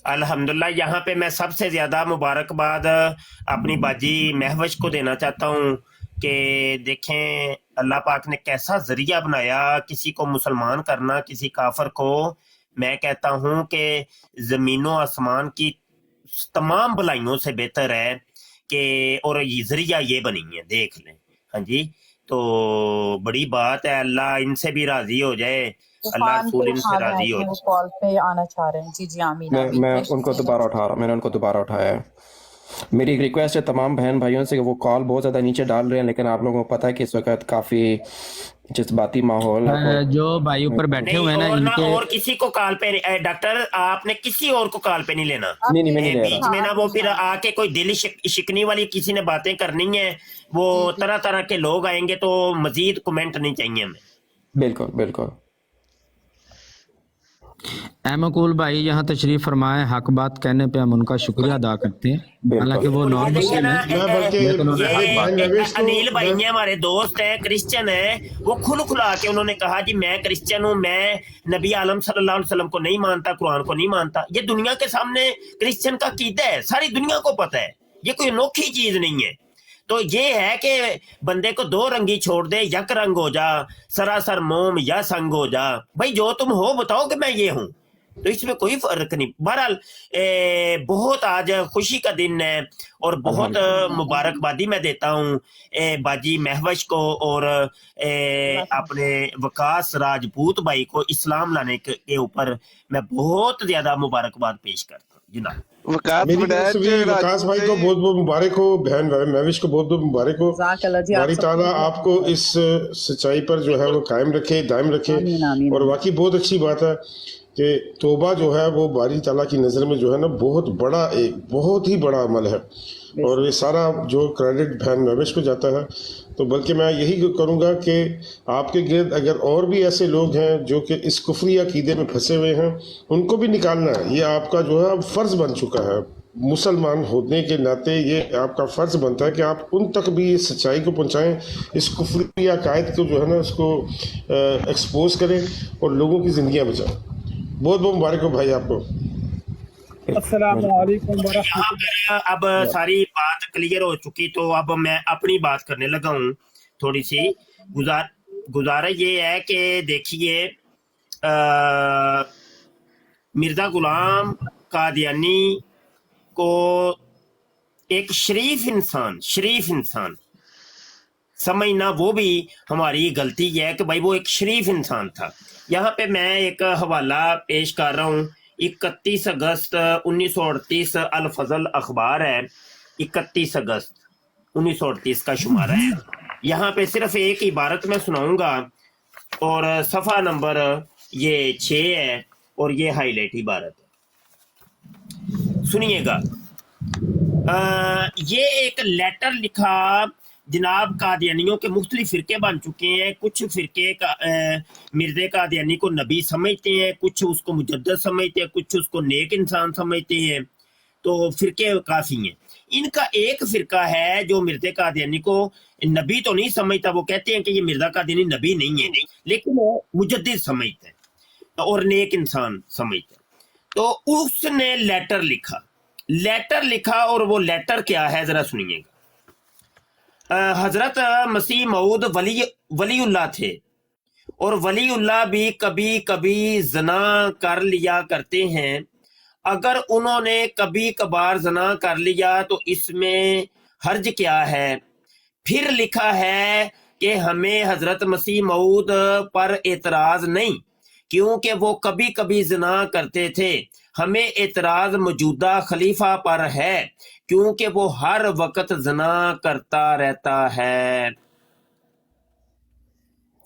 अल्हम्दुलिल्लाह। यहाँ पे मैं सबसे ज़्यादा मुबारकबाद अपनी बाजी महवश को देना चाहता हूँ कि देखें अल्लाह पाक ने कैसा ज़रिया बनाया किसी को मुसलमान करना, किसी काफर को। मैं कहता हूँ कि ज़मीनों आसमान की तमाम भलाइयों से बेहतर है कि, और ये ज़रिया ये बनी है, देख लें। हाँ जी, तो बड़ी बात है, अल्लाह इनसे भी राज़ी हो जाए, अल्लाह रसूल इनसे राज़ी हो जाए। कॉल पे आना चाह रहे हैं। जी जी आमीन मैं आमीन। उनको दोबारा उठा रहा हूँ, मैंने उनको दोबारा उठाया है। मेरी एक रिक्वेस्ट है तमाम बहन भाइयों से कि वो कॉल बहुत ज़्यादा नीचे डाल रहे हैं, लेकिन आप लोगों को पता है कि इस वक्त काफ़ी जज्बाती माहौल है। जो भाई ऊपर बैठे हुए हैं ना, और ना इनके और किसी को कॉल पे डॉक्टर, आपने किसी और को कॉल पे नहीं लेना। नहीं नहीं, मैं नहीं ले बीच रहा। में ना वो फिर आके कोई दिल शिकनी वाली किसी ने बातें करनी है, वो तरह तरह के लोग आएंगे तो मजीद कमेंट नहीं चाहिए हमें। बिल्कुल बिल्कुल। एमकुल भाई यहाँ तशरीफ फरमाए, हक बात कहने पे हम उनका शुक्रिया अदा करते हैं, हालांकि वो नॉन मुस्लिम है। मैं बल्कि भाई रमेश को अनिल भाई हैं, हमारे दोस्त हैं, क्रिश्चियन है, वो खुला के उन्होंने कहा जी मैं क्रिश्चियन हूँ, मैं नबी आलम सल्लल्लाहु अलैहि वसल्लम को नहीं मानता, कुरान को नहीं मानता। ये दुनिया के सामने क्रिश्चियन का कीदा है, सारी दुनिया को पता है, ये कोई अनोखी चीज नहीं है। तो ये है कि बंदे को दो रंगी छोड़ दे, यक रंग हो जा, सरासर मोम या संग हो जा। भाई जो तुम हो बताओ कि मैं ये हूँ, तो इसमें कोई फर्क नहीं। बहरहाल बहुत आज खुशी का दिन है और बहुत मुबारकबादी मैं देता हूँ बाजी महवश को और अपने वकास राजपूत भाई को इस्लाम लाने के ऊपर मैं बहुत ज्यादा मुबारकबाद पेश करता हूँ जनाब। वकास मेरी तरफ वड़ैच से भी वकास भाई को बहुत बहुत मुबारक हो, बहन भाई महविश को बहुत बहुत मुबारक हो। जज़ाकल्लाह जी, आप बारी सबको ताला बहुत आपको इस सच्चाई पर जो है वो कायम रखे, दायम रखे। आमीन आमीन। और वाकई बहुत अच्छी बात है कि तौबा जो है वो बारी ताला की नज़र में जो है ना बहुत बड़ा, एक बहुत ही बड़ा अमल है, और ये सारा जो क्रेडिट बहन महविश को जाता है। तो बल्कि मैं यही करूँगा कि आपके गिर्द अगर और भी ऐसे लोग हैं जो कि इस कुफरी अकीदे में फंसे हुए हैं, उनको भी निकालना है। ये आपका जो है अब फ़र्ज़ बन चुका है, मुसलमान होने के नाते ये आपका फ़र्ज़ बनता है कि आप उन तक भी इस सच्चाई को पहुँचाएँ, इस कुफ्री अकायद को जो है ना उसको एक्सपोज करें और लोगों की ज़िंदगियाँ बचाएं। बहुत बहुत मुबारक हो भाई आपको। अस्सलामुअलैकुम यहाँ पर अब सारी बात क्लियर हो चुकी, तो अब मैं अपनी बात करने लगा हूँ थोड़ी सी। गुजारा ये है कि देखिए, मिर्ज़ा गुलाम कादियानी को एक शरीफ इंसान समझना, वो भी हमारी गलती है कि भाई वो एक शरीफ इंसान था। यहाँ पे मैं एक हवाला पेश कर रहा हूँ, 31 अगस्त 1938 अल फजल अखबार है, 31 अगस्त 1938 का शुमारा है। यहाँ पे सिर्फ एक इबारत में सुनाऊंगा और सफ़ा नंबर ये 6 है और ये हाईलाइट इबारत है, सुनिएगा। ये एक लेटर लिखा जनाब कादियानियों के मुख्तलिफ फ़िरके बन चुके हैं। कुछ फ़िरके का मिर्ज़ा कादियानी को नबी समझते हैं, कुछ उसको मुजद्दद समझते हैं, कुछ उसको नेक इंसान समझते हैं। तो फ़िरके काफ़ी हैं। इनका एक फ़िरका है जो मिर्ज़ा कादियानी को नबी तो नहीं समझता, वो कहते हैं कि ये मिर्ज़ा कादियानी नबी नहीं है, लेकिन वो मुजद्दिद समझते हैं और नेक इंसान समझते हैं। तो उसने लेटर लिखा और वो लेटर क्या है ज़रा सुनिएगा। हजरत मसीह मऊद वलीउल्लाह थे और वलीउल्लाह भी कभी कभी जना कर लिया करते हैं। अगर उन्होंने कभी कभार जना कर लिया तो इसमें हर्ज क्या है। फिर लिखा है कि हमें हजरत मसीह मऊद पर एतराज नहीं, क्योंकि वो कभी कभी जना करते थे। हमें एतराज मौजूदा खलीफा पर है, क्योंकि वो हर वक्त जना करता रहता है।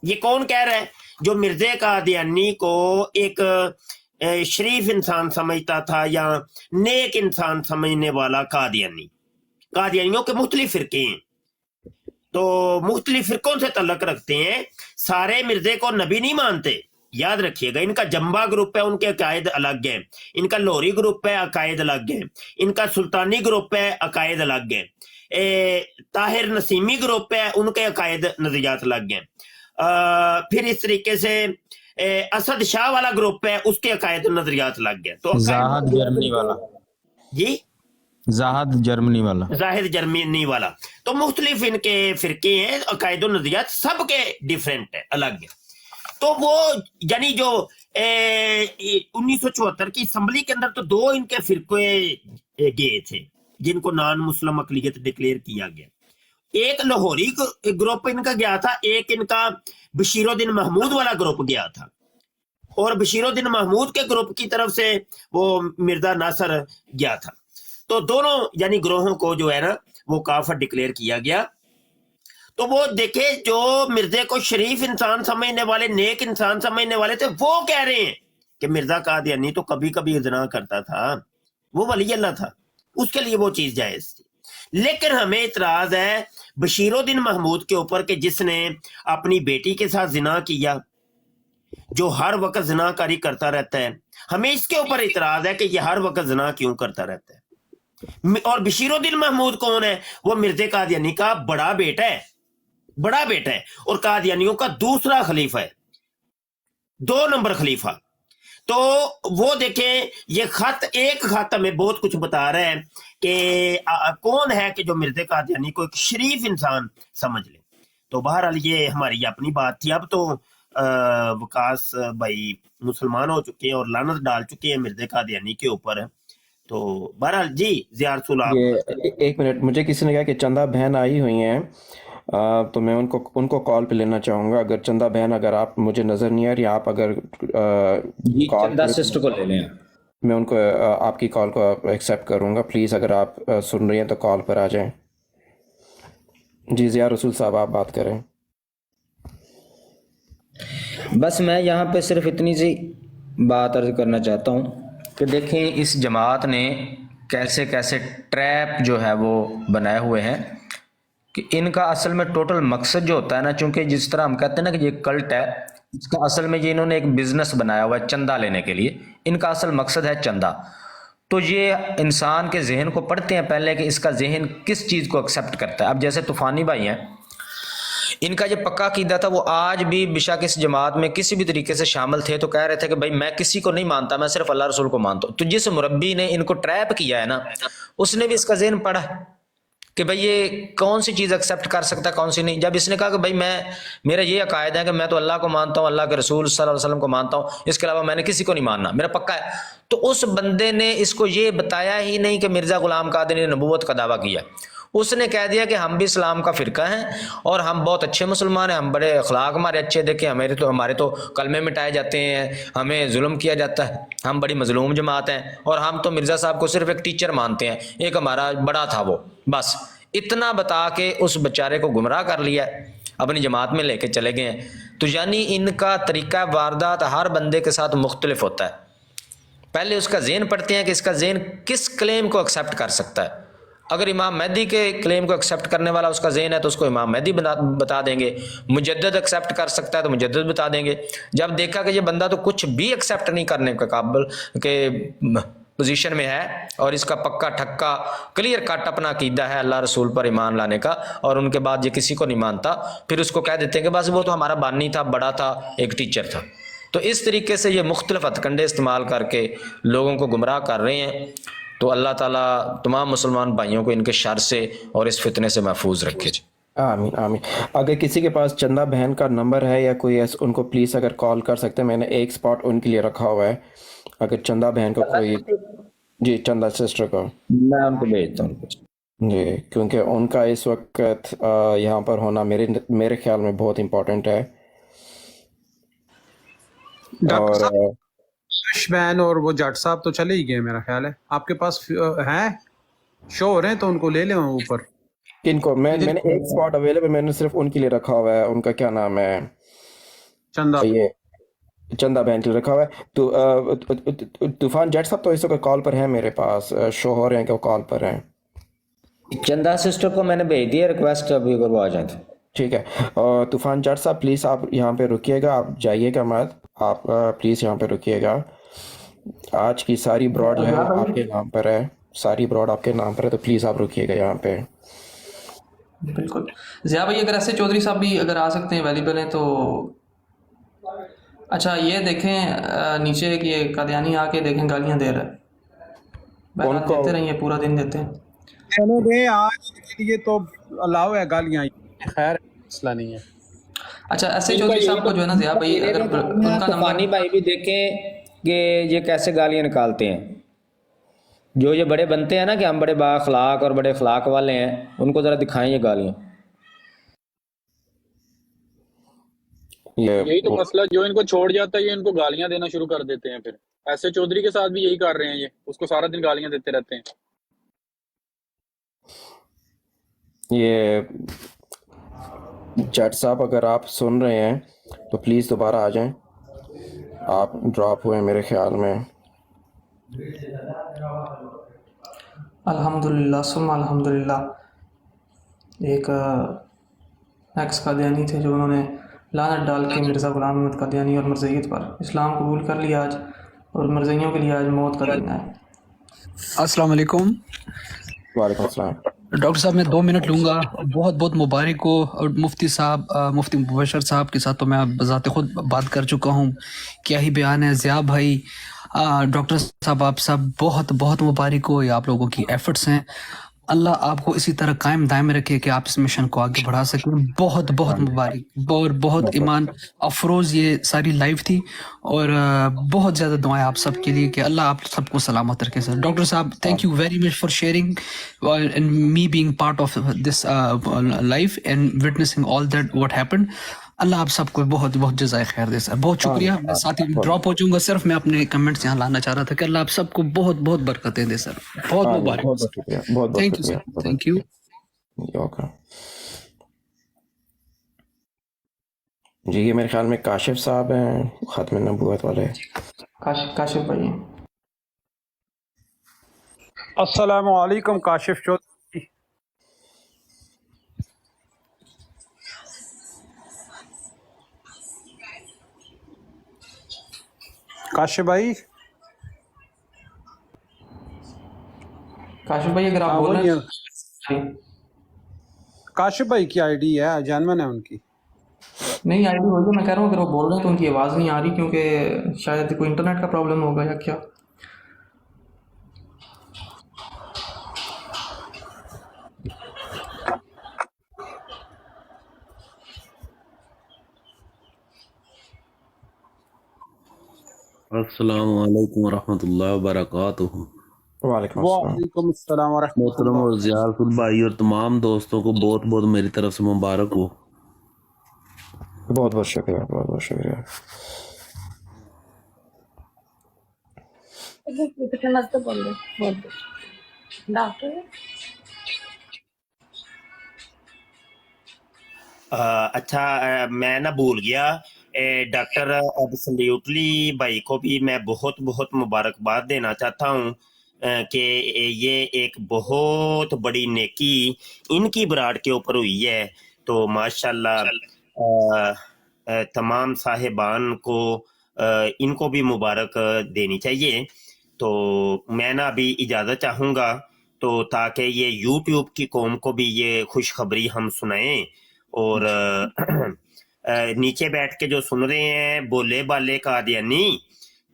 ये कौन कह रहा है? जो मिर्ज़ा कादियानी को एक शरीफ इंसान समझता था या नेक इंसान समझने वाला कादियानियों के मुख्तलिफ फ़िरके हैं, तो मुख्तलिफ फ़िरकों से तल्लुक़ रखते हैं। सारे मिर्ज़े को नबी नहीं मानते, याद रखिएगा। इनका जंबा ग्रुप है, उनके अकायद अलग हैं। इनका लोहरी ग्रुप है, अकायद अलग हैं। इनका सुल्तानी ग्रुप है, अकायद अलग हैं। ताहिर नसीमी ग्रुप है, उनके अकायद नज़रियात अलग हैं। फिर इस तरीके से असद शाह वाला ग्रुप है, उसके अकायद नज़रियात अलग हैं। तो जाहिद जर्मनी वाला, जी जाहिद जर्मनी वाला, तो मुख्तलिफ इनके फ़िरके हैं, अकायद नज़रियात सबके डिफरेंट है, अलग है। तो वो यानी जो 1974 की असम्बली के अंदर तो 2 इनके फ़िरके गए थे जिनको नॉन मुस्लिम अक़लियत डिक्लेयर किया गया। एक लाहौरी ग्रुप इनका गया था, एक इनका बशीरुद्दीन महमूद वाला ग्रुप गया था। और बशीरुद्दीन महमूद के ग्रुप की तरफ से वो मिर्ज़ा नासर गया था। तो दोनों यानी ग्रोहों को जो है ना वो काफर डिक्लेयर किया गया। तो वो देखे जो मिर्जे को शरीफ इंसान समझने वाले, नेक इंसान समझने वाले थे, वो कह रहे हैं कि मिर्जा कादियानी तो कभी कभी ज़िना करता था, वो वली अल्लाह था, उसके लिए वो चीज जायज थी। लेकिन हमें इतराज है बशीरुद्दीन महमूद के ऊपर कि जिसने अपनी बेटी के साथ ज़िना किया, जो हर वक्त ज़िनाकारी करता रहता है। हमें इसके ऊपर इतराज है कि ये हर वक्त ज़िना क्यों करता रहता है। और बशीरुद्दीन महमूद कौन है? वो मिर्जे कादियानी का बड़ा बेटा है, बड़ा बेटा है और कादियानियों का दूसरा खलीफा है, 2 नंबर खलीफा। तो वो देखें ये खत, एक खत हमें बहुत कुछ बता रहा है कि कौन है कि जो मिर्जे कादियानी को एक शरीफ इंसान समझ ले। तो बहरहाल ये हमारी अपनी बात थी। अब तो वकास भाई मुसलमान हो चुके हैं और लानत डाल चुके हैं मिर्जे कादियानी के ऊपर। तो बहरहाल जी ज़ियार सुलाब, ये 1 मिनट, मुझे किसी ने कहा कि चंदा बहन आई हुई हैं, तो मैं उनको कॉल पे लेना चाहूँगा। अगर चंदा बहन, अगर आप, मुझे नज़र नहीं आ रही, आप अगर चंदा सिस्टर को ले लें, मैं उनको आपकी कॉल को एक्सेप्ट करूँगा। प्लीज़ अगर आप सुन रही हैं तो कॉल पर आ जाएं। जी ज़िया रसूल साहब, आप बात करें। बस मैं यहाँ पे सिर्फ इतनी सी बात अर्ज करना चाहता हूँ कि देखें इस जमात ने कैसे कैसे ट्रैप जो है वो बनाए हुए हैं कि इनका असल में टोटल मकसद जो होता है ना, चूंकि जिस तरह हम कहते हैं ना कि ये कल्ट है, इसका असल में ये इन्होंने एक बिजनेस बनाया हुआ है चंदा लेने के लिए। इनका असल मकसद है चंदा। تو یہ انسان کے ذہن کو پڑھتے ہیں پہلے کہ اس کا ذہن کس چیز کو ایکسیپٹ کرتا ہے. اب جیسے طوفانی بھائی ہیں، ان کا جو پکا عقیدہ تھا وہ آج بھی بشک اس جماعت میں کسی بھی طریقے سے شامل تھے تو کہہ رہے تھے کہ بھائی میں کسی کو نہیں مانتا، میں صرف اللہ رسول کو مانتا ہوں. تو جس مربی نے ان کو ٹریپ کیا ہے نا، اس نے بھی اس کا ذہن پڑھا کہ بھئی یہ کون سی چیز ایکسیپٹ کر سکتا ہے کون سی نہیں. جب اس نے کہا کہ بھئی میرا یہ عقائد ہے کہ میں تو اللہ کو مانتا ہوں، اللہ کے رسول صلی اللہ علیہ وسلم کو مانتا ہوں، اس کے علاوہ میں نے کسی کو نہیں ماننا، میرا پکا ہے. تو اس بندے نے اس کو یہ بتایا ہی نہیں کہ مرزا غلام قادری نے نبوت کا دعویٰ کیا. اس نے کہہ دیا کہ ہم بھی اسلام کا فرقہ ہیں اور ہم بہت اچھے مسلمان ہیں، ہم بڑے اخلاق ہمارے اچھے، دیکھیں ہمارے تو کلمے مٹائے جاتے ہیں، ہمیں ظلم کیا جاتا ہے، ہم بڑی مظلوم جماعت ہیں، اور ہم تو مرزا صاحب کو صرف ایک ٹیچر مانتے ہیں، ایک ہمارا بڑا تھا وہ. بس اتنا بتا کے اس بیچارے کو گمراہ کر لیا، اپنی جماعت میں لے کے چلے گئے ہیں. تو یعنی ان کا طریقہ واردات ہر بندے کے ساتھ مختلف ہوتا ہے. پہلے اس کا ذہن پڑھتے ہیں کہ اس کا ذہن کس کلیم کو ایکسیپٹ کر سکتا ہے. اگر امام مہدی کے کلیم کو ایکسیپٹ کرنے والا اس کا ذہن ہے تو اس کو امام مہدی بتا دیں گے. مجدد ایکسیپٹ کر سکتا ہے تو مجدد بتا دیں گے. جب دیکھا کہ یہ بندہ تو کچھ بھی ایکسیپٹ نہیں کرنے کے قابل کے پوزیشن میں ہے اور اس کا پکا ٹھکا کلیئر کٹ اپنا عقیدہ ہے اللہ رسول پر ایمان لانے کا، اور ان کے بعد یہ کسی کو نہیں مانتا، پھر اس کو کہہ دیتے ہیں کہ بس وہ تو ہمارا بانی تھا، بڑا تھا، ایک ٹیچر تھا. تو اس طریقے سے یہ مختلف ہتھ کنڈے استعمال کر کے لوگوں کو گمراہ کر رہے ہیں. تو اللہ تعالیٰ تمام مسلمان بھائیوں کو ان کے شر سے اور اس فتنے سے محفوظ رکھے. آمین آمین. اگر کسی کے پاس چندہ بہن کا نمبر ہے یا کوئی ان کو پلیز اگر کال کر سکتے ہیں، میں نے ایک سپاٹ ان کے لیے رکھا ہوا ہے. اگر چندہ بہن کا کوئی، جی چندہ سسٹر کا، میں ان کو بھیجتا ہوں. جی کیونکہ ان کا اس وقت یہاں پر ہونا میرے خیال میں بہت امپورٹنٹ ہے. ڈاکٹر اور صاحب بہن اور وہ جٹ صاحب تو چلے ہی گئے میرا خیال ہے. آپ کے پاس ہیں شو ہو رہے ہیں تو ان کو لے لیں اوپر. ان کو میں نے ایک سپاٹ اویلیبل میں نے صرف ان کے لیے رکھا ہوا ہے. ان کا کیا نام ہے، چندہ، یہ چندہ بہن کے لیے رکھا ہوا ہے. تو طوفان جٹ صاحب تو اس وقت کال پر ہیں، میرے پاس شو ہو رہے ہیں کہ وہ کال پر ہیں. چندہ سسٹر کو میں نے بھیج دیا ریکویسٹ، ابھی اگر وہ آ جائیں تو ٹھیک ہے. اور طوفان جٹ صاحب پلیز آپ یہاں پہ رکیے گا، آپ جائیے گا مت، آپ پلیز یہاں پہ رکیے گا. آج کی ساری براڈ جو ہے آپ کے نام پر ہے، ساری براڈ آپ کے نام پر ہے، تو پلیز آپ رکیے گا یہاں پہ. بالکل. ضیاء بھائی اگر ایسے چودھری صاحب بھی اگر آ سکتے ہیں اویلیبل ہیں تو اچھا. یہ دیکھیں نیچے کہ یہ قادیانی آ کے دیکھیں گالیاں دے رہا ہے. بہرحال دیتے رہیں، یہ پورا دن دیتے ہیں. چلو گئے آج کے لیے تو الاؤ ہے گالیاں، خیر مسئلہ نہیں ہے. اچھا ایسے چودھری صاحب کو جو ہے نا ضیاء بھائی اگر ان کا نمبر، طوفانی بھائی بھی دیکھیں کہ یہ کیسے گالیاں نکالتے ہیں. جو یہ بڑے بنتے ہیں نا کہ ہم بڑے با اخلاق اور بڑے اخلاق والے ہیں، ان کو ذرا دکھائیں یہ گالیاں. یہی تو مسئلہ، جو ان کو چھوڑ جاتا ہے یہ ان کو گالیاں دینا شروع کر دیتے ہیں. پھر ایسے چودھری کے ساتھ بھی یہی کر رہے ہیں، یہ اس کو سارا دن گالیاں دیتے رہتے ہیں. یہ جٹ صاحب اگر آپ سن رہے ہیں تو پلیز دوبارہ آ جائیں، آپ ڈراپ ہوئے میرے خیال میں. الحمدللہ ثم الحمدللہ. ایک ایکس قادیانی تھے جو انہوں نے لعنت ڈال کے مرزا غلام احمد قادیانی اور مرزیت پر اسلام قبول کر لیا آج، اور مرزیوں کے لیے آج موت کا دن ہے. السلام علیکم وعلیکم السلام. ڈاکٹر صاحب. میں 2 منٹ لوں گا. بہت بہت مبارک ہو. اور مفتی صاحب، مفتی مبشر صاحب کے ساتھ تو میں بذات خود بات کر چکا ہوں، کیا ہی بیان ہے. ضیاء بھائی، ڈاکٹر صاحب، آپ سب بہت بہت مبارک ہو. یہ آپ لوگوں کی ایفرٹس ہیں. اللہ آپ کو اسی طرح قائم دائم رکھے کہ آپ اس مشن کو آگے بڑھا سکیں. بہت بہت مبارک اور بہت ایمان افروز یہ ساری لائف تھی، اور بہت زیادہ دعائیں آپ سب کے لیے کہ اللہ آپ سب کو سلامت رکھے. سر ڈاکٹر صاحب، thank you very much for sharing and me being part of this life and witnessing all that what happened. اللہ آپ سب کو بہت بہت جزائے خیر دے. سر بہت شکریہ. میں ساتھ ہی ڈراپ ہو جاؤں گا، صرف میں اپنے کمنٹس یہاں لانا چاہ رہا تھا کہ اللہ آپ سب کو بہت بہت برکتیں دے. سر بہت مبارک. بہت بہت شکریہ، بہت بہت تھینک یو شکریہ. سر، تھینک یو. جی یہ میرے خیال میں کاشف صاحب ہیں، ختم نبوت والے. کاشف بھائی. السلام علیکم کاشف چودھری. کاشف بھائی काशिफ भाई अगर आप हाँ बोल वो रहे नहीं हैं काशिफ भाई की आईडी है, जानवन है उनकी। नहीं आईडी होगी, मैं कह रहा हूँ अगर वो बोल रहे हैं तो उनकी आवाज़ नहीं आ रही, क्योंकि शायद कोई इंटरनेट का प्रॉब्लम होगा या क्या। अस्सलाम वालेकुम वरहमतुल्लाहि वबरकातुहू। वालेकुम अस्सलाम। वालेकुम अस्सलाम व मोहतरम रहमतुल्लाह। और ज़ियारतुल भाई और तमाम दोस्तों को बहुत बहुत मेरी तरफ से मुबारक हो। बहुत बहुत शुक्रिया, बहुत बहुत शुक्रिया। अच्छा, मैं ना भूल गया, डॉक्टर एब्सोल्युटली भाई को भी मैं बहुत बहुत मुबारकबाद देना चाहता हूँ कि ये एक बहुत बड़ी नेकी इनकी बराड के ऊपर हुई है। तो माशाल्लाह तमाम साहिबान को इनको भी मुबारक देनी चाहिए। तो मैं ना अभी इजाज़त चाहूँगा तो ताकि ये यूट्यूब की कौम को भी ये खुशखबरी हम सुनाएं और नीचे बैठ के जो सुन रहे हैं बोले बाले कादियानी,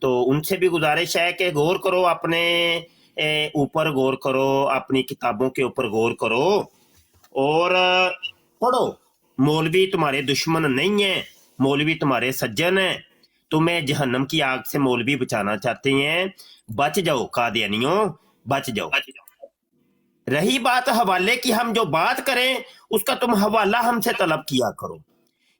तो उनसे भी गुजारिश है कि गौर करो, अपने ऊपर गौर करो, अपनी किताबों के ऊपर गौर करो और पढ़ो। मौलवी तुम्हारे दुश्मन नहीं है, मौलवी तुम्हारे सज्जन हैं। तुम्हें जहन्नम की आग से मौलवी बचाना चाहते हैं, बच जाओ कादियानियों, बच जाओ। रही बात हवाले की, हम जो बात करें उसका तुम हवाला हमसे तलब किया करो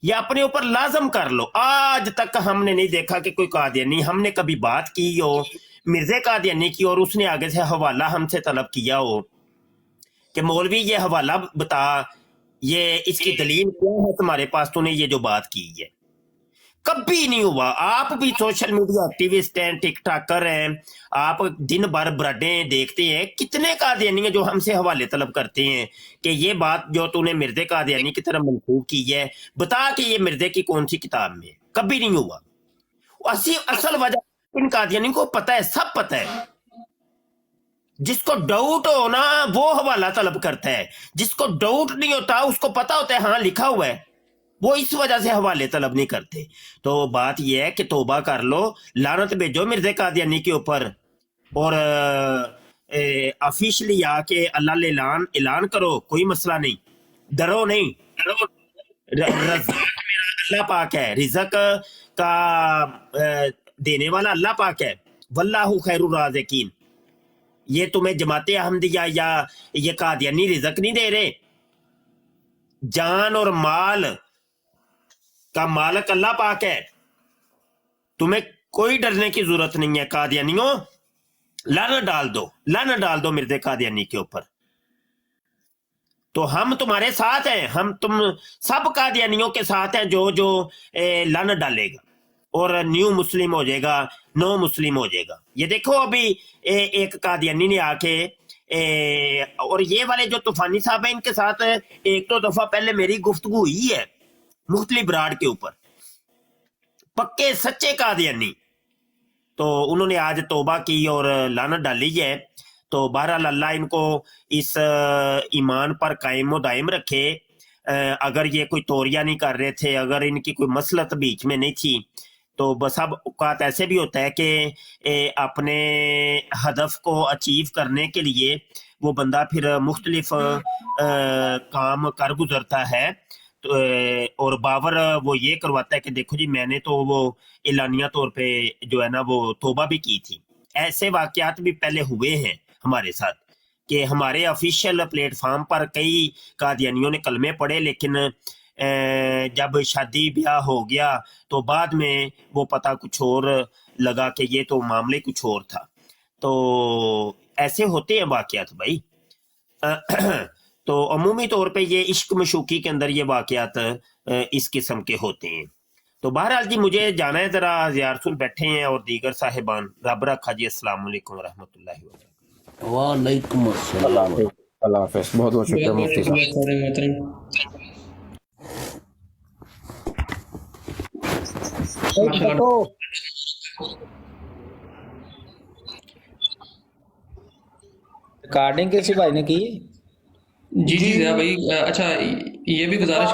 या अपने ऊपर लाजम कर लो। आज तक हमने नहीं देखा कि कोई कादियानी, हमने कभी बात की हो मिर्जे कादियानी की और उसने आगे से हवाला हमसे तलब किया हो कि मौलवी ये हवाला बता, ये इसकी दलील क्या है तुम्हारे पास, तूने ये जो बात की है। कभी नहीं हुआ। आप भी सोशल मीडिया एक्टिविस्ट हैं, टिकटॉकर हैं, आप दिन भर ब्राडें देखते हैं। कितने कादियानी हैं जो हमसे हवाले तलब करते हैं कि ये बात जो तूने मिर्जे कादियानी की तरह मंसूब की है, बता कि ये मिर्जे की कौन सी किताब में। कभी नहीं हुआ। असल वजह इन कादियानी को पता है, सब पता है। जिसको डाउट हो ना वो हवाला तलब करता है, जिसको डाउट नहीं होता उसको पता होता है हाँ लिखा हुआ है, वो इस वजह से हवाले तलब नहीं करते। तो बात यह है कि तौबा कर लो, लानत भेजो मिर्जे कादियानी के ऊपर और ऑफिशियली आके अल्लाह ऐलान करो, कोई मसला नहीं, डरो नहीं। रज़्ज़ाक़ मेरा अल्लाह पाक है, रिज़्क़ का देने वाला अल्लाह पाक है। वल्लाहु खैरुर राज़िकीन। ये तुम्हें जमाते अहमदिया या ये कादियानी रिज़्क़ नहीं दे रहे। जान और माल का मालक अल्लाह पाक है, तुम्हें कोई डरने की जरूरत नहीं है। कादियानियों लानत डाल दो मिर्जे कादियानी के ऊपर। तो हम तुम्हारे साथ हैं, हम तुम सब कादियानियों के साथ हैं जो जो लानत डालेगा और न्यू मुस्लिम हो जाएगा, नो मुस्लिम हो जाएगा। ये देखो अभी एक कादियानी ने आके और ये वाले जो तूफानी साहब है इनके साथ एक तो दफा पहले मेरी गुफ्तगू हुई है मुख्तलिफ ब्राड के ऊपर, पक्के सच्चे कादियानी। तो उन्होंने आज तौबा की और लानत डाली है। तो बहरहाल अल्लाह इनको इस ईमान पर कायम व दायम रखे। अगर ये कोई तोरिया नहीं कर रहे थे, अगर इनकी कोई मसलत बीच में नहीं थी, तो बस अब औकात ऐसे भी होता है कि अपने हदफ को अचीव करने के लिए वो बंदा फिर मुख्तलिफ काम कर गुजरता है। तो और बावर वो ये करवाता है कि देखो जी मैंने तो वो एलानिया तौर पे जो है ना वो तौबा भी की थी। ऐसे वाकयात भी पहले हुए हैं हमारे साथ कि हमारे ऑफिशियल प्लेटफॉर्म पर कई कादियानियों ने कलमे पढ़े, लेकिन जब शादी ब्याह हो गया तो बाद में वो पता कुछ और लगा कि ये तो मामले कुछ और था। तो ऐसे होते हैं वाकयात भाई। तो अमूमी तौर पे ये इश्क मशूकी के अंदर ये वाकयात इस किस्म के होते हैं। तो बहरहाल जी मुझे जाना है, जरा ज़ियारतुल बैठे हैं और दीगर साहिबान। रब रखा जी। अस्सलाम वालेकुम रहमतुल्लाहि व बरकातहू। वालेकुम अस्सलाम। अल्लाह हाफ़िज़। बहुत बहुत शुक्रिया मुफ्ती साहब। रिकॉर्डिंग किसी भाई ने की? जी जी ज़िया भाई, अच्छा ये भी गुजारिश